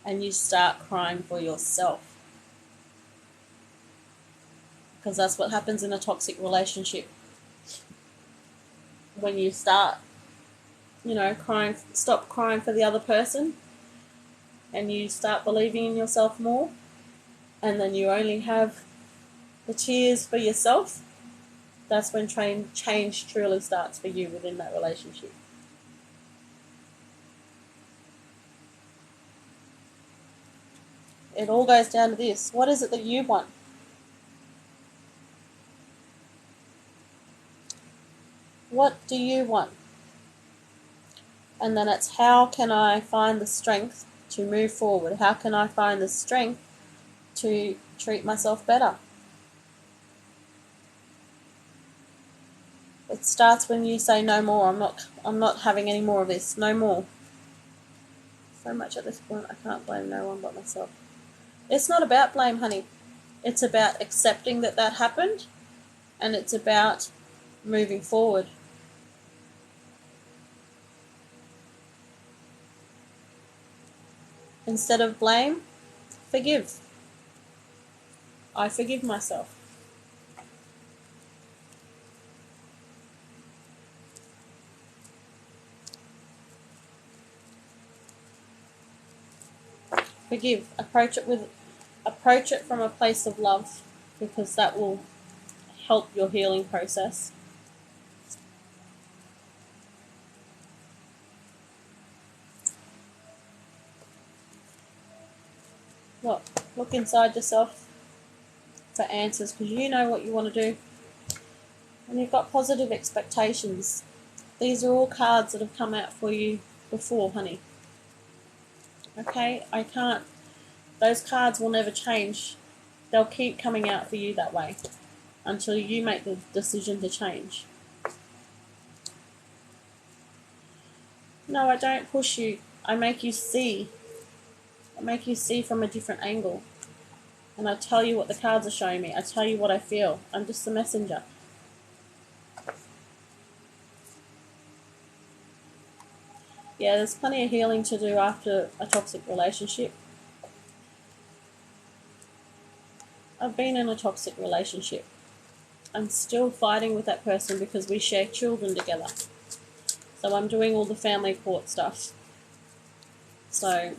Speaker 1: and you start crying for yourself. Because that's what happens in a toxic relationship. When you start, you know, stop crying for the other person, and you start believing in yourself more, and then you only have the tears for yourself, that's when change truly starts for you within that relationship. It all goes down to this. What is it that you want? What do you want? And then it's, how can I find the strength to move forward? How can I find the strength to treat myself better? It starts when you say no more. I'm not having any more of this. No more. So much at this point, I can't blame no one but myself. It's not about blame, honey. It's about accepting that that happened, and it's about moving forward. Instead of blame, forgive. I forgive myself. Forgive. Approach it from a place of love, because that will help your healing process. Look inside yourself for answers, because you know what you want to do. And you've got positive expectations. These are all cards that have come out for you before, honey. Okay? Those cards will never change. They'll keep coming out for you that way until you make the decision to change. No, I don't push you. I make you see. I make you see from a different angle. And I tell you what the cards are showing me. I tell you what I feel. I'm just the messenger. Yeah, there's plenty of healing to do after a toxic relationship. I've been in a toxic relationship. I'm still fighting with that person because we share children together. So I'm doing all the family court stuff. So,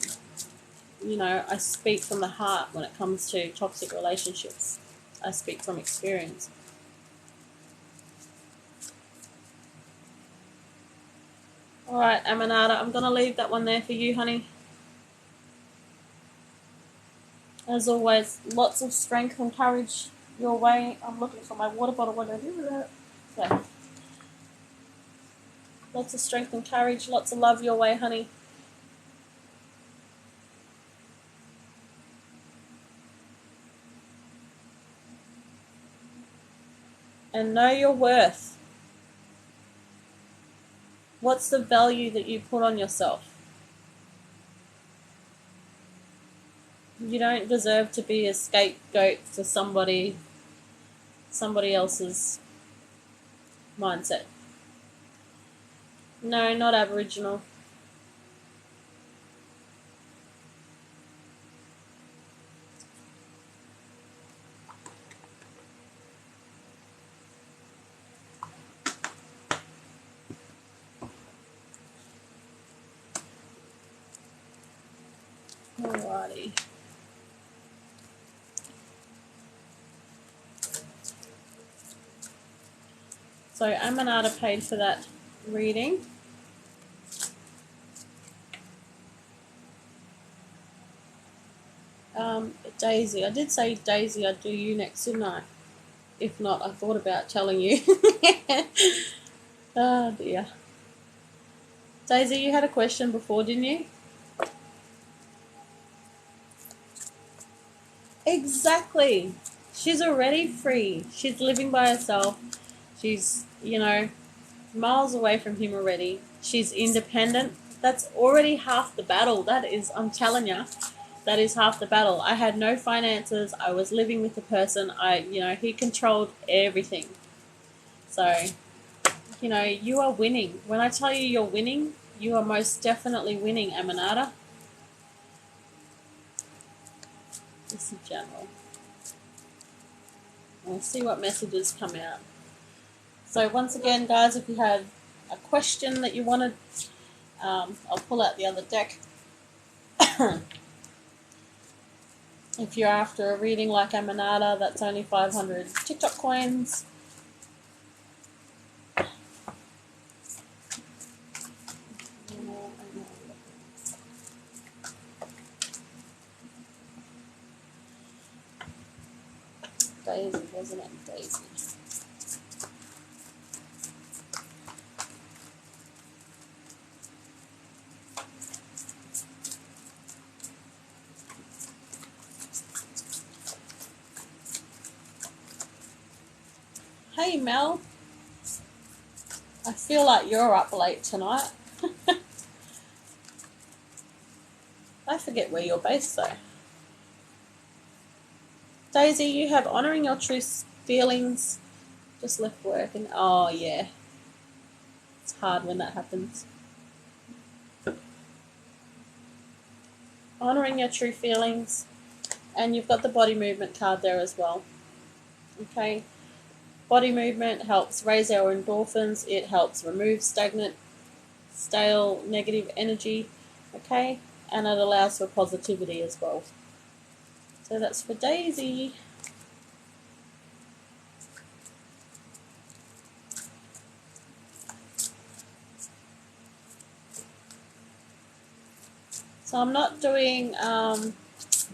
Speaker 1: I speak from the heart when it comes to toxic relationships. I speak from experience. Alright, Amanada, I'm going to leave that one there for you, honey. As always, lots of strength and courage your way. I'm looking for my water bottle. What do I do with it? Okay. Lots of strength and courage, lots of love your way, honey. And know your worth. What's the value that you put on yourself? You don't deserve to be a scapegoat for somebody else's mindset. No, not Aboriginal. Alrighty. So Amanada paid for that reading. Daisy. I did say, Daisy, I'd do you next, didn't I? If not, I thought about telling you. Oh, dear. Daisy, you had a question before, didn't you? Exactly. She's already free. She's living by herself. She's, miles away from him already. She's independent. That's already half the battle. That is, I'm telling you, that is half the battle. I had no finances. I was living with the person. He controlled everything. So, you are winning. When I tell you you're winning, you are most definitely winning, Amanada. This is general. We'll see what messages come out. So once again, guys, if you had a question that you wanted, I'll pull out the other deck. If you're after a reading like Amanada, that's only 500 TikTok coins. Daisy, wasn't it? Daisy. Hey, Mel. I feel like you're up late tonight. I forget where you're based though. Daisy, you have honouring your true feelings. Just left work and oh yeah. It's hard when that happens. Honouring your true feelings. And you've got the body movement card there as well. Okay. Body movement helps raise our endorphins. It helps remove stagnant, stale, negative energy. Okay. And it allows for positivity as well. So that's for Daisy. So I'm not doing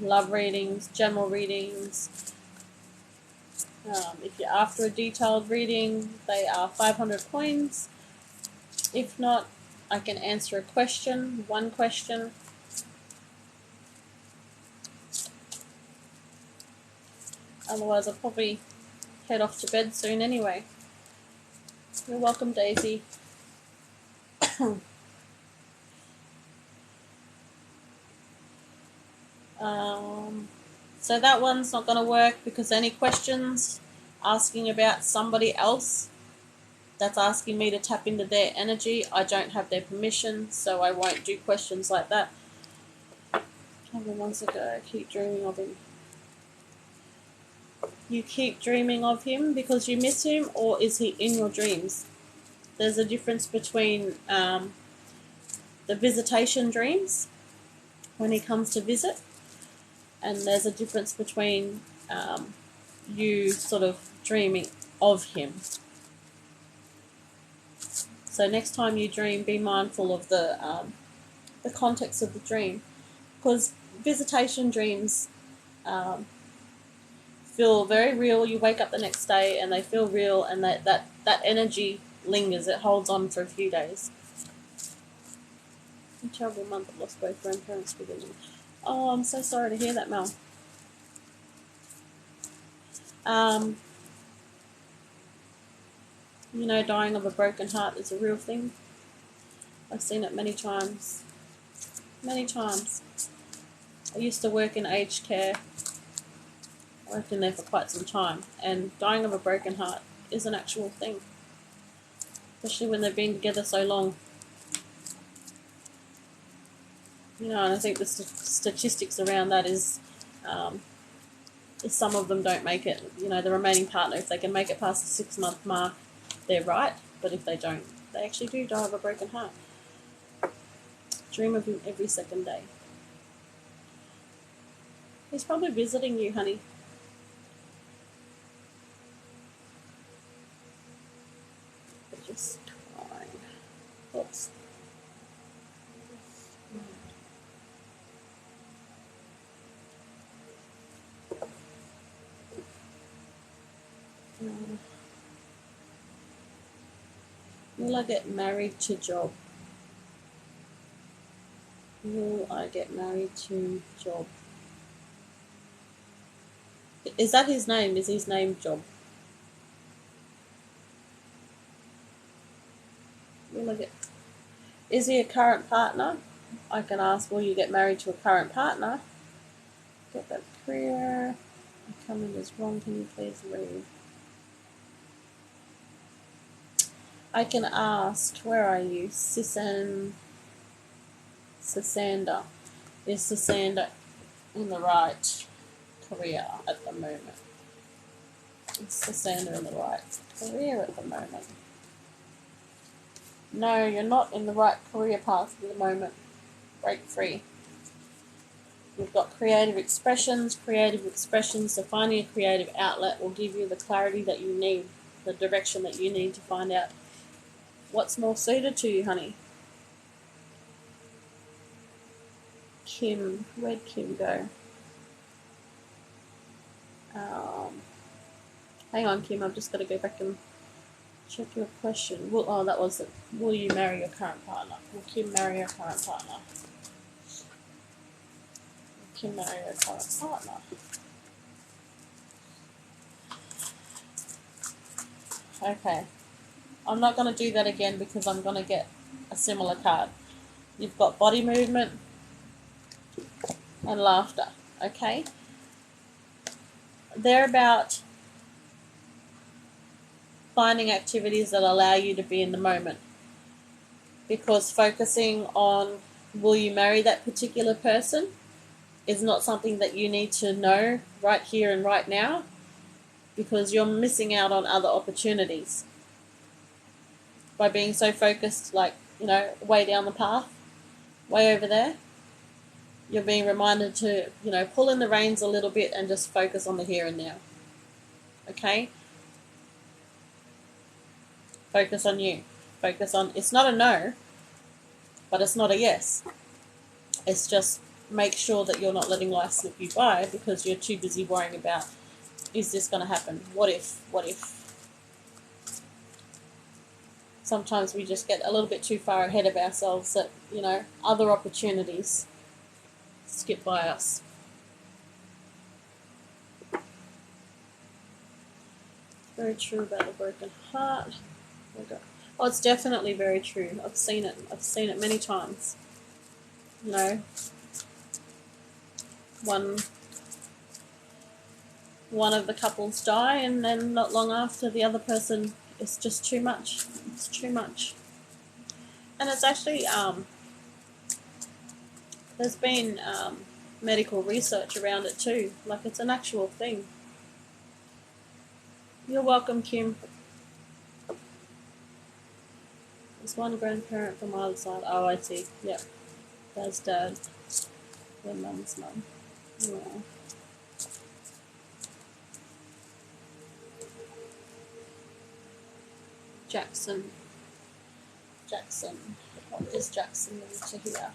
Speaker 1: love readings, general readings. If you're after a detailed reading, they are 500 coins. If not, I can answer a question, one question. Otherwise, I'll probably head off to bed soon anyway. You're welcome, Daisy. So that one's not going to work because any questions asking about somebody else that's asking me to tap into their energy, I don't have their permission, so I won't do questions like that. A couple months ago, I keep dreaming of him. You keep dreaming of him because you miss him, or is he in your dreams? There's a difference between the visitation dreams, when he comes to visit, and there's a difference between you sort of dreaming of him. So next time you dream, be mindful of the context of the dream, because visitation dreams feel very real. You wake up the next day and they feel real, and that energy lingers. It holds on for a few days. A terrible month. I lost both grandparents within me. Oh, I'm so sorry to hear that, Mel. You know, dying of a broken heart is a real thing. I've seen it many times. Many times. I used to work in aged care. I worked in there for quite some time. And dying of a broken heart is an actual thing. Especially when they've been together so long. You know, and I think the statistics around that is some of them don't make it. You know, the remaining partner, if they can make it past the 6-month mark, they're right. But if they don't, they actually do die of a broken heart. Dream of him every second day. He's probably visiting you, honey. But just fine. Oops. Will I get married to job? Will I get married to job? Is that his name? Is his name Job? Will I get... Is he a current partner? I can ask, will you get married to a current partner? Get that career. My comment is wrong. Can you please read? I can ask, where are you? Sisanda. Is Sisanda in the right career at the moment? Is Sisanda in the right career at the moment? No, you're not in the right career path at the moment. Break free. You've got creative expressions, so finding a creative outlet will give you the clarity that you need, the direction that you need to find out what's more suited to you, honey. Kim, where'd Kim go? Hang on, Kim, I've just got to go back and check your question. That was it. Will you marry your current partner? Will Kim marry her current partner? Will Kim marry her current partner? Okay. I'm not going to do that again because I'm going to get a similar card. You've got body movement and laughter, okay? They're about finding activities that allow you to be in the moment, because focusing on will you marry that particular person is not something that you need to know right here and right now, because you're missing out on other opportunities by being so focused, like, you know, way down the path, way over there. You're being reminded to, you know, pull in the reins a little bit and just focus on the here and now, okay? Focus on you. Focus on, it's not a no, but it's not a yes. It's just make sure that you're not letting life slip you by because you're too busy worrying about, is this going to happen? What if? What if? Sometimes we just get a little bit too far ahead of ourselves that, you know, other opportunities skip by us. Very true about the broken heart. Oh, it's definitely very true. I've seen it. I've seen it many times. You know, one of the couples die, and then not long after, the other person, it's just too much. It's too much. And it's actually there's been medical research around it too. Like, it's an actual thing. You're welcome, Kim. There's one grandparent from my other side. Oh, I see. Yep. Dad's dad. Their mum's mum. Yeah. Jackson. What does Jackson need to hear?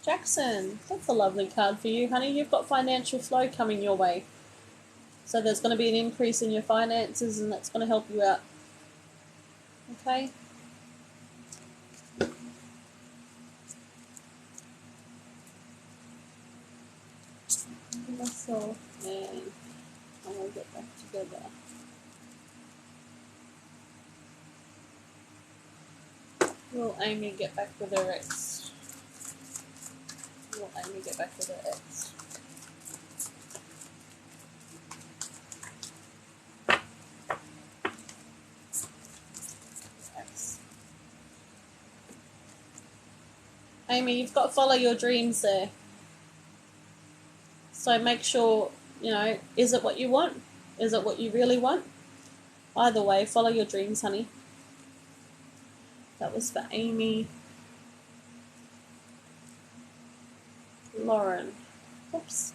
Speaker 1: Jackson, that's a lovely card for you, honey. You've got financial flow coming your way. So there's going to be an increase in your finances, and that's going to help you out. Okay? Myself and I will get back together. Will Amy get back with her ex? Will Amy get back with her ex? Amy, you've got to follow your dreams there. So make sure, you know, is it what you want? Is it what you really want? Either way, follow your dreams, honey. That was for Amy. Lauren. Oops.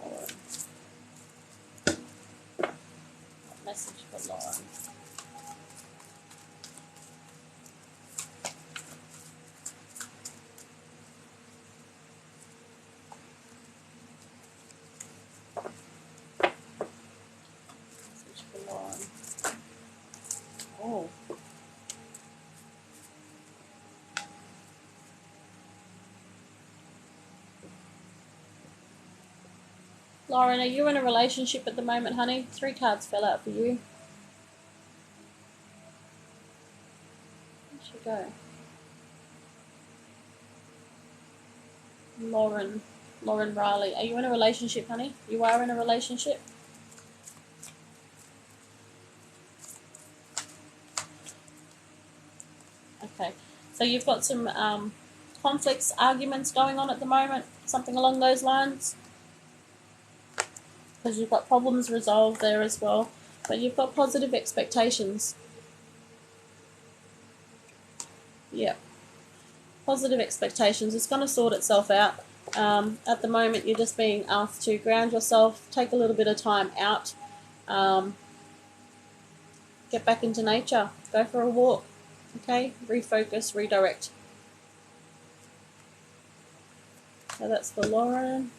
Speaker 1: Lauren. Message for Lauren. Oh. Lauren, are you in a relationship at the moment, honey? 3 cards fell out for you. Where'd she go? Lauren Riley. Are you in a relationship, honey? You are in a relationship? Okay. So you've got some conflicts, arguments going on at the moment, something along those lines? Because you've got problems resolved there as well. But you've got positive expectations. Yeah. Positive expectations. It's going to sort itself out. At the moment, you're just being asked to ground yourself, take a little bit of time out, get back into nature, go for a walk, okay? Refocus, redirect. So that's for Lauren.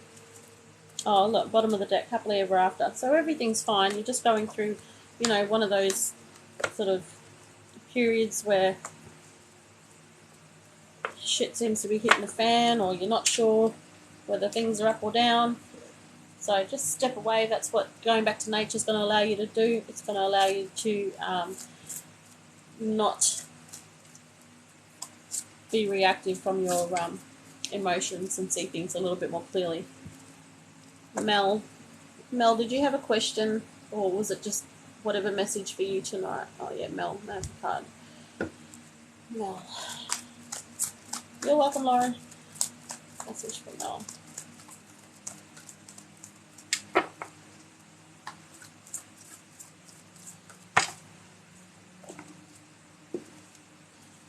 Speaker 1: Oh, look, bottom of the deck, happily ever after. So everything's fine. You're just going through, you know, one of those sort of periods where shit seems to be hitting the fan, or you're not sure whether things are up or down. So just step away. That's what going back to nature is going to allow you to do. It's going to allow you to not be reactive from your emotions and see things a little bit more clearly. Mel, did you have a question, or was it just whatever message for you tonight? Oh yeah, Mel, card. Mel. You're welcome, Lauren. Message from Mel.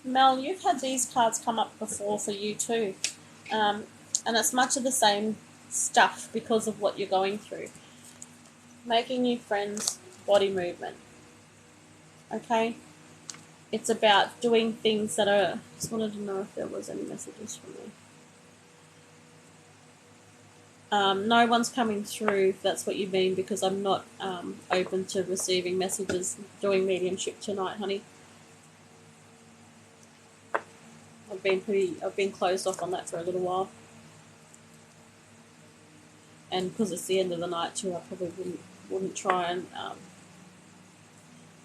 Speaker 1: Mel, you've had these cards come up before for you too. And it's much of the same stuff because of what you're going through. Making new friends, body movement. Okay? It's about doing things that are... Just wanted to know if there was any messages from me. No one's coming through if that's what you mean, because I'm not open to receiving messages doing mediumship tonight, honey. I've been closed off on that for a little while. And because it's the end of the night too, I probably wouldn't try and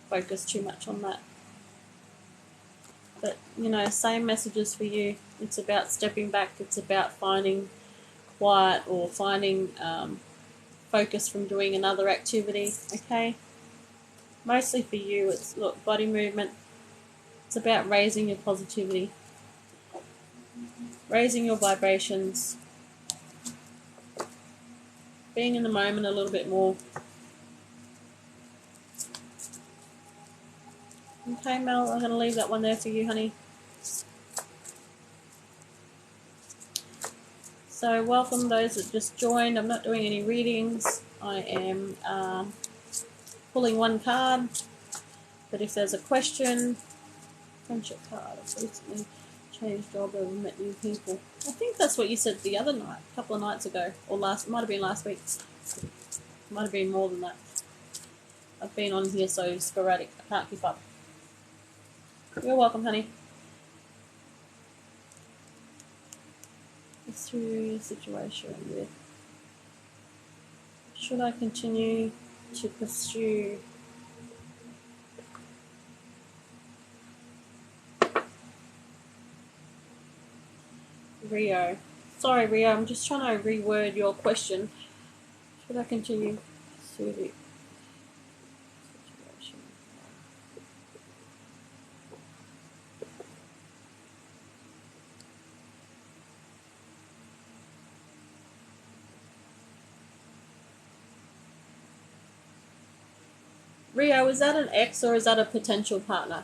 Speaker 1: focus too much on that. But, you know, same messages for you. It's about stepping back. It's about finding quiet or finding focus from doing another activity, okay? Mostly for you, it's, look, body movement. It's about raising your positivity, raising your vibrations, being in the moment a little bit more. Okay, Mel, I'm going to leave that one there for you, honey. So welcome those that just joined. I'm not doing any readings. I am pulling one card. But if there's a question, friendship card, I've recently changed job and met new people. I think that's what you said the other night, a couple of nights ago, or it might have been last week. It might have been more than that. I've been on here so sporadic, I can't keep up. You're welcome, honey. Through your situation with, should I continue to pursue Rio? Sorry, Rio, I'm just trying to reword your question. Should I continue through the situation? Rio, is that an ex or is that a potential partner?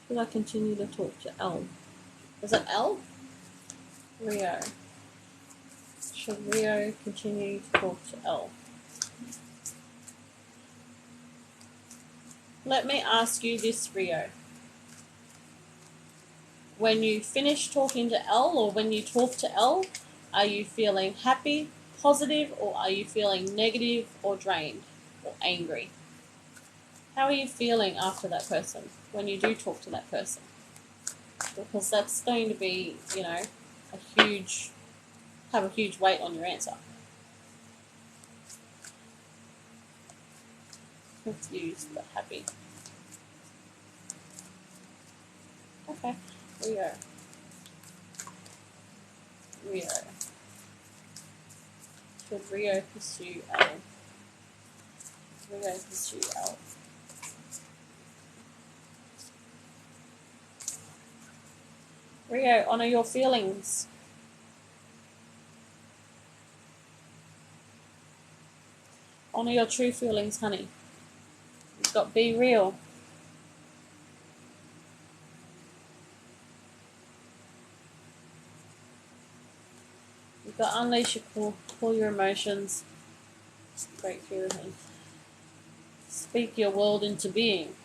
Speaker 1: Should I continue to talk to L? Is it L? Rio. Should Rio continue to talk to L? Let me ask you this, Rio. When you finish talking to L, or when you talk to L, are you feeling happy, positive, or are you feeling negative or drained or angry? How are you feeling after that person when you do talk to that person? Because that's going to be, you know, have a huge weight on your answer. Confused but happy. Okay, Rio. Should Rio pursue L? Rio pursue L. Rio, honour your feelings. Honour your true feelings, honey. You've got be real. You've got unleash your pull your emotions. Break through them. Speak your world into being.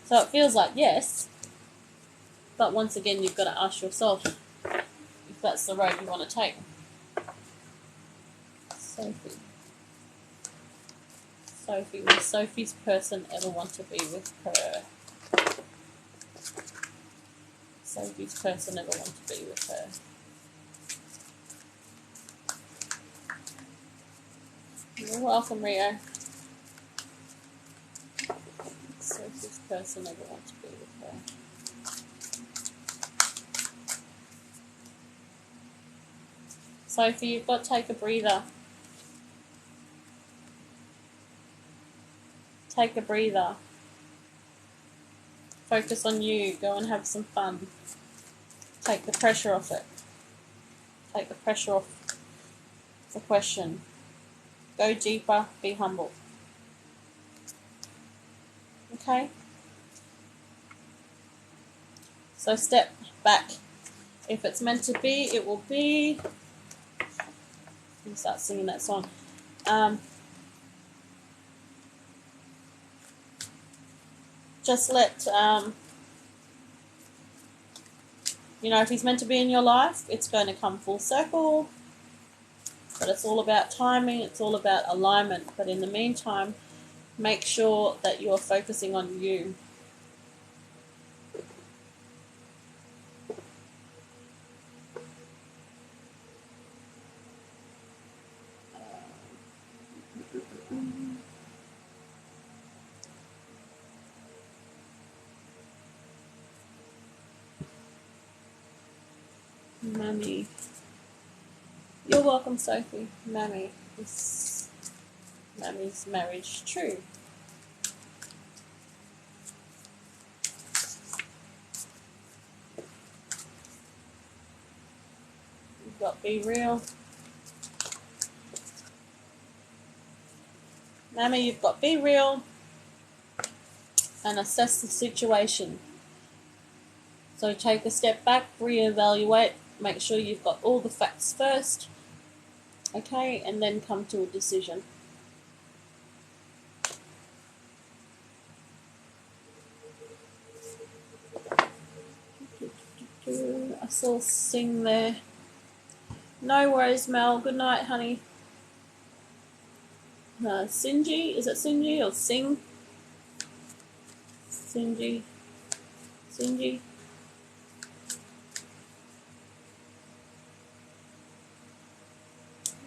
Speaker 1: So it feels like yes, but once again you've got to ask yourself if that's the road you want to take. Sophie, will Sophie's person ever want to be with her? Sophie's person ever want to be with her? You're welcome, Rio. So if this person ever wants to be with her. Sophie, you've got to take a breather. Take a breather. Focus on you. Go and have some fun. Take the pressure off it. Take the pressure off the question. Go deeper. Be humble. Okay? So step back. If it's meant to be, it will be. Let me start singing that song. Just let, you know, if he's meant to be in your life, it's going to come full circle. But it's all about timing. It's all about alignment. But in the meantime, make sure that you're focusing on you. Mammy. You're welcome, Sophie. Mammy. Is Mammy's marriage true? You've got be real. Mammy, you've got be real and assess the situation. So take a step back, reevaluate, make sure you've got all the facts first, okay, and then come to a decision. I saw Sing there. No worries, Mel. Good night, honey. Sinji, is it Sinji or Sing? Sinji. Sinji.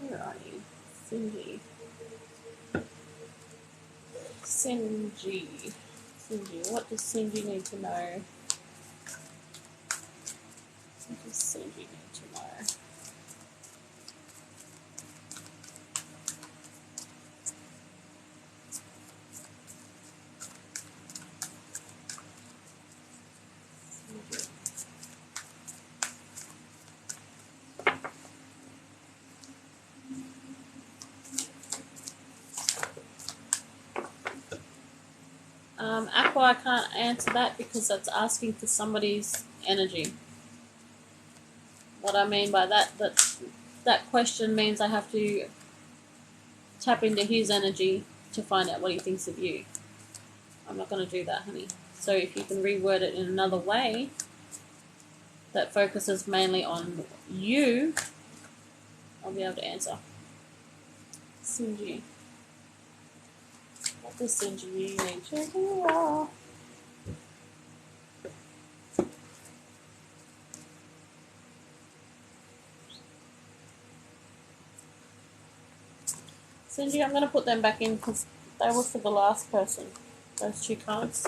Speaker 1: Where are you? Sinji. Sinji. Sinji. What does Sinji need to know? What does Sinji need to know? Aqua, I can't answer that because that's asking for somebody's energy. What I mean by that question means I have to tap into his energy to find out what he thinks of you. I'm not going to do that, honey. So if you can reword it in another way that focuses mainly on you, I'll be able to answer. Sinji. What does Sinji need to hear? Sinji, I'm going to put them back in because they were for the last person. Those two cards.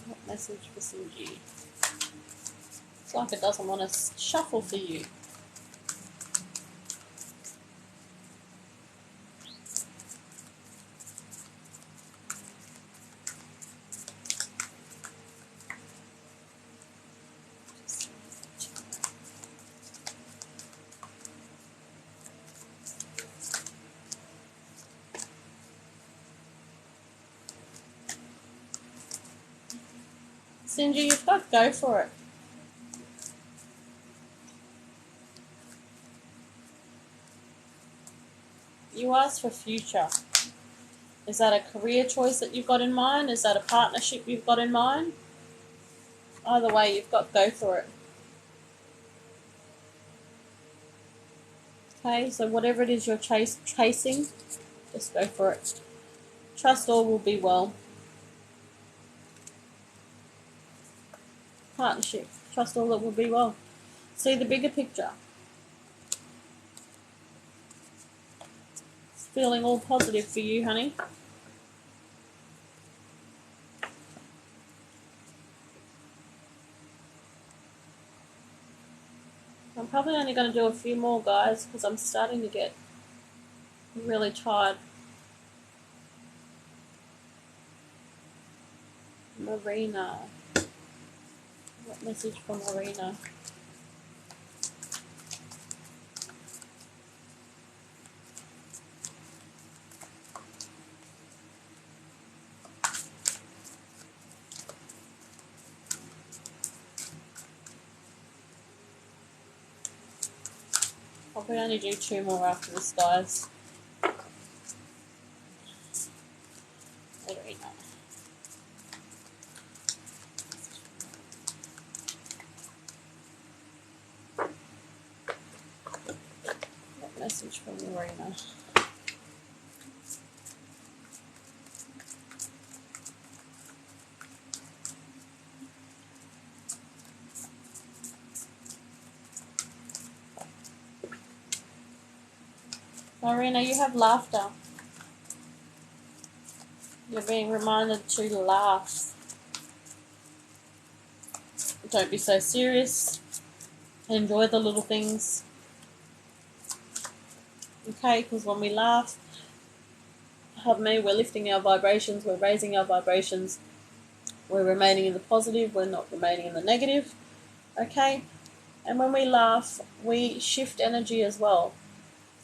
Speaker 1: What message for Sinji? It's like it doesn't want to shuffle for you. Sinji, you've got to go for it. You asked for future. Is that a career choice that you've got in mind? Is that a partnership you've got in mind? Either way, you've got to go for it. Okay, so whatever it is you're chasing, just go for it. Trust all will be well. partnership. Trust all that will be well. See the bigger picture. It's feeling all positive for you, honey. I'm probably only going to do a few more, guys, because I'm starting to get really tired. Marina. What message from Marina? I'll probably only do 2 more after this, guys. Marina. What message from Marina? Marina, you have laughter. You're being reminded to laugh. Don't be so serious. Enjoy the little things. Okay, because when we laugh, we're lifting our vibrations, we're raising our vibrations, we're remaining in the positive, we're not remaining in the negative. Okay? And when we laugh, we shift energy as well.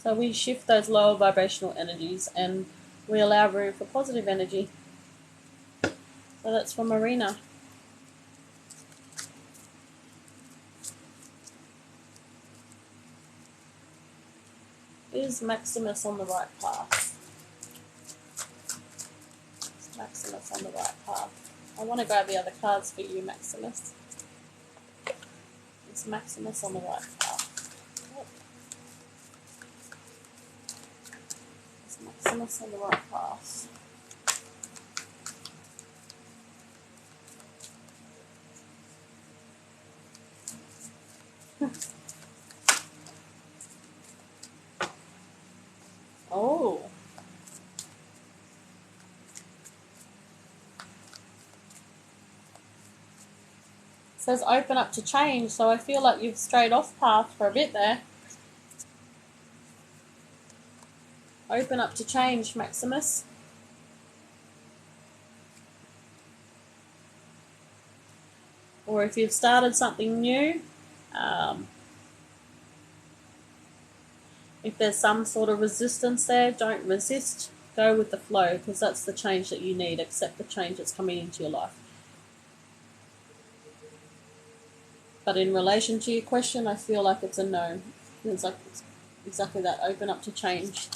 Speaker 1: So we shift those lower vibrational energies and we allow room for positive energy. So that's from Marina. Is Maximus on the right path? Is Maximus on the right path? I want to grab the other cards for you, Maximus. Is Maximus on the right path? Is Maximus on the right path? Oh. It says open up to change, so I feel like you've strayed off path for a bit there. Open up to change, Maximus. Or if you've started something new, if there's some sort of resistance there, don't resist. Go with the flow, because that's the change that you need. Accept the change that's coming into your life. But in relation to your question, I feel like it's a no. It's like exactly that. Open up to change.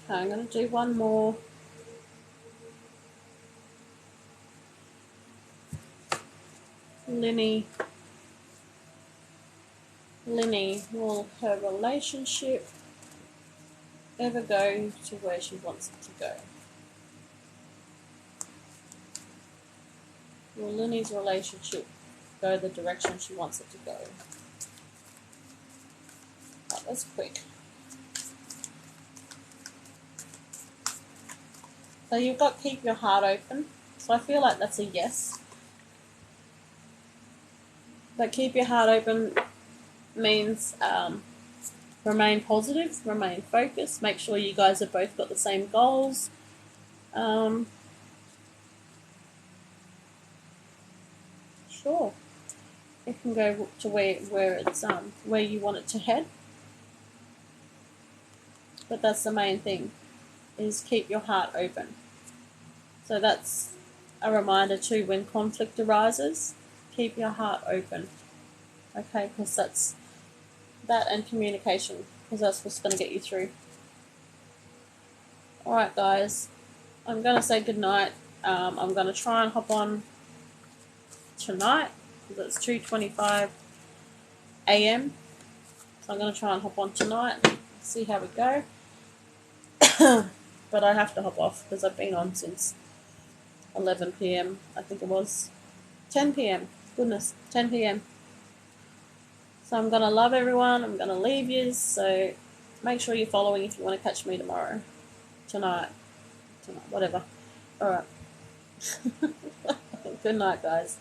Speaker 1: Okay, I'm going to do one more. Linny, will her relationship ever go to where she wants it to go? Will Linny's relationship go the direction she wants it to go? Oh, that's quick. So you've got keep your heart open. So I feel like that's a yes. But keep your heart open means remain positive, remain focused, make sure you guys have both got the same goals. Sure. It can go to where it's where you want it to head. But that's the main thing, is keep your heart open. So that's a reminder too, when conflict arises, keep your heart open. Okay, because that's that and communication, because that's what's going to get you through. Alright guys, I'm going to say goodnight. I'm going to try and hop on tonight because it's 2:25 a.m. So I'm going to try and hop on tonight, see how we go. But I have to hop off because I've been on since 11 p.m. I think it was 10 p.m. Goodness, 10 p.m. So I'm going to love everyone. I'm going to leave you. So make sure you're following if you want to catch me tomorrow. Tonight, whatever. All right. Good night, guys.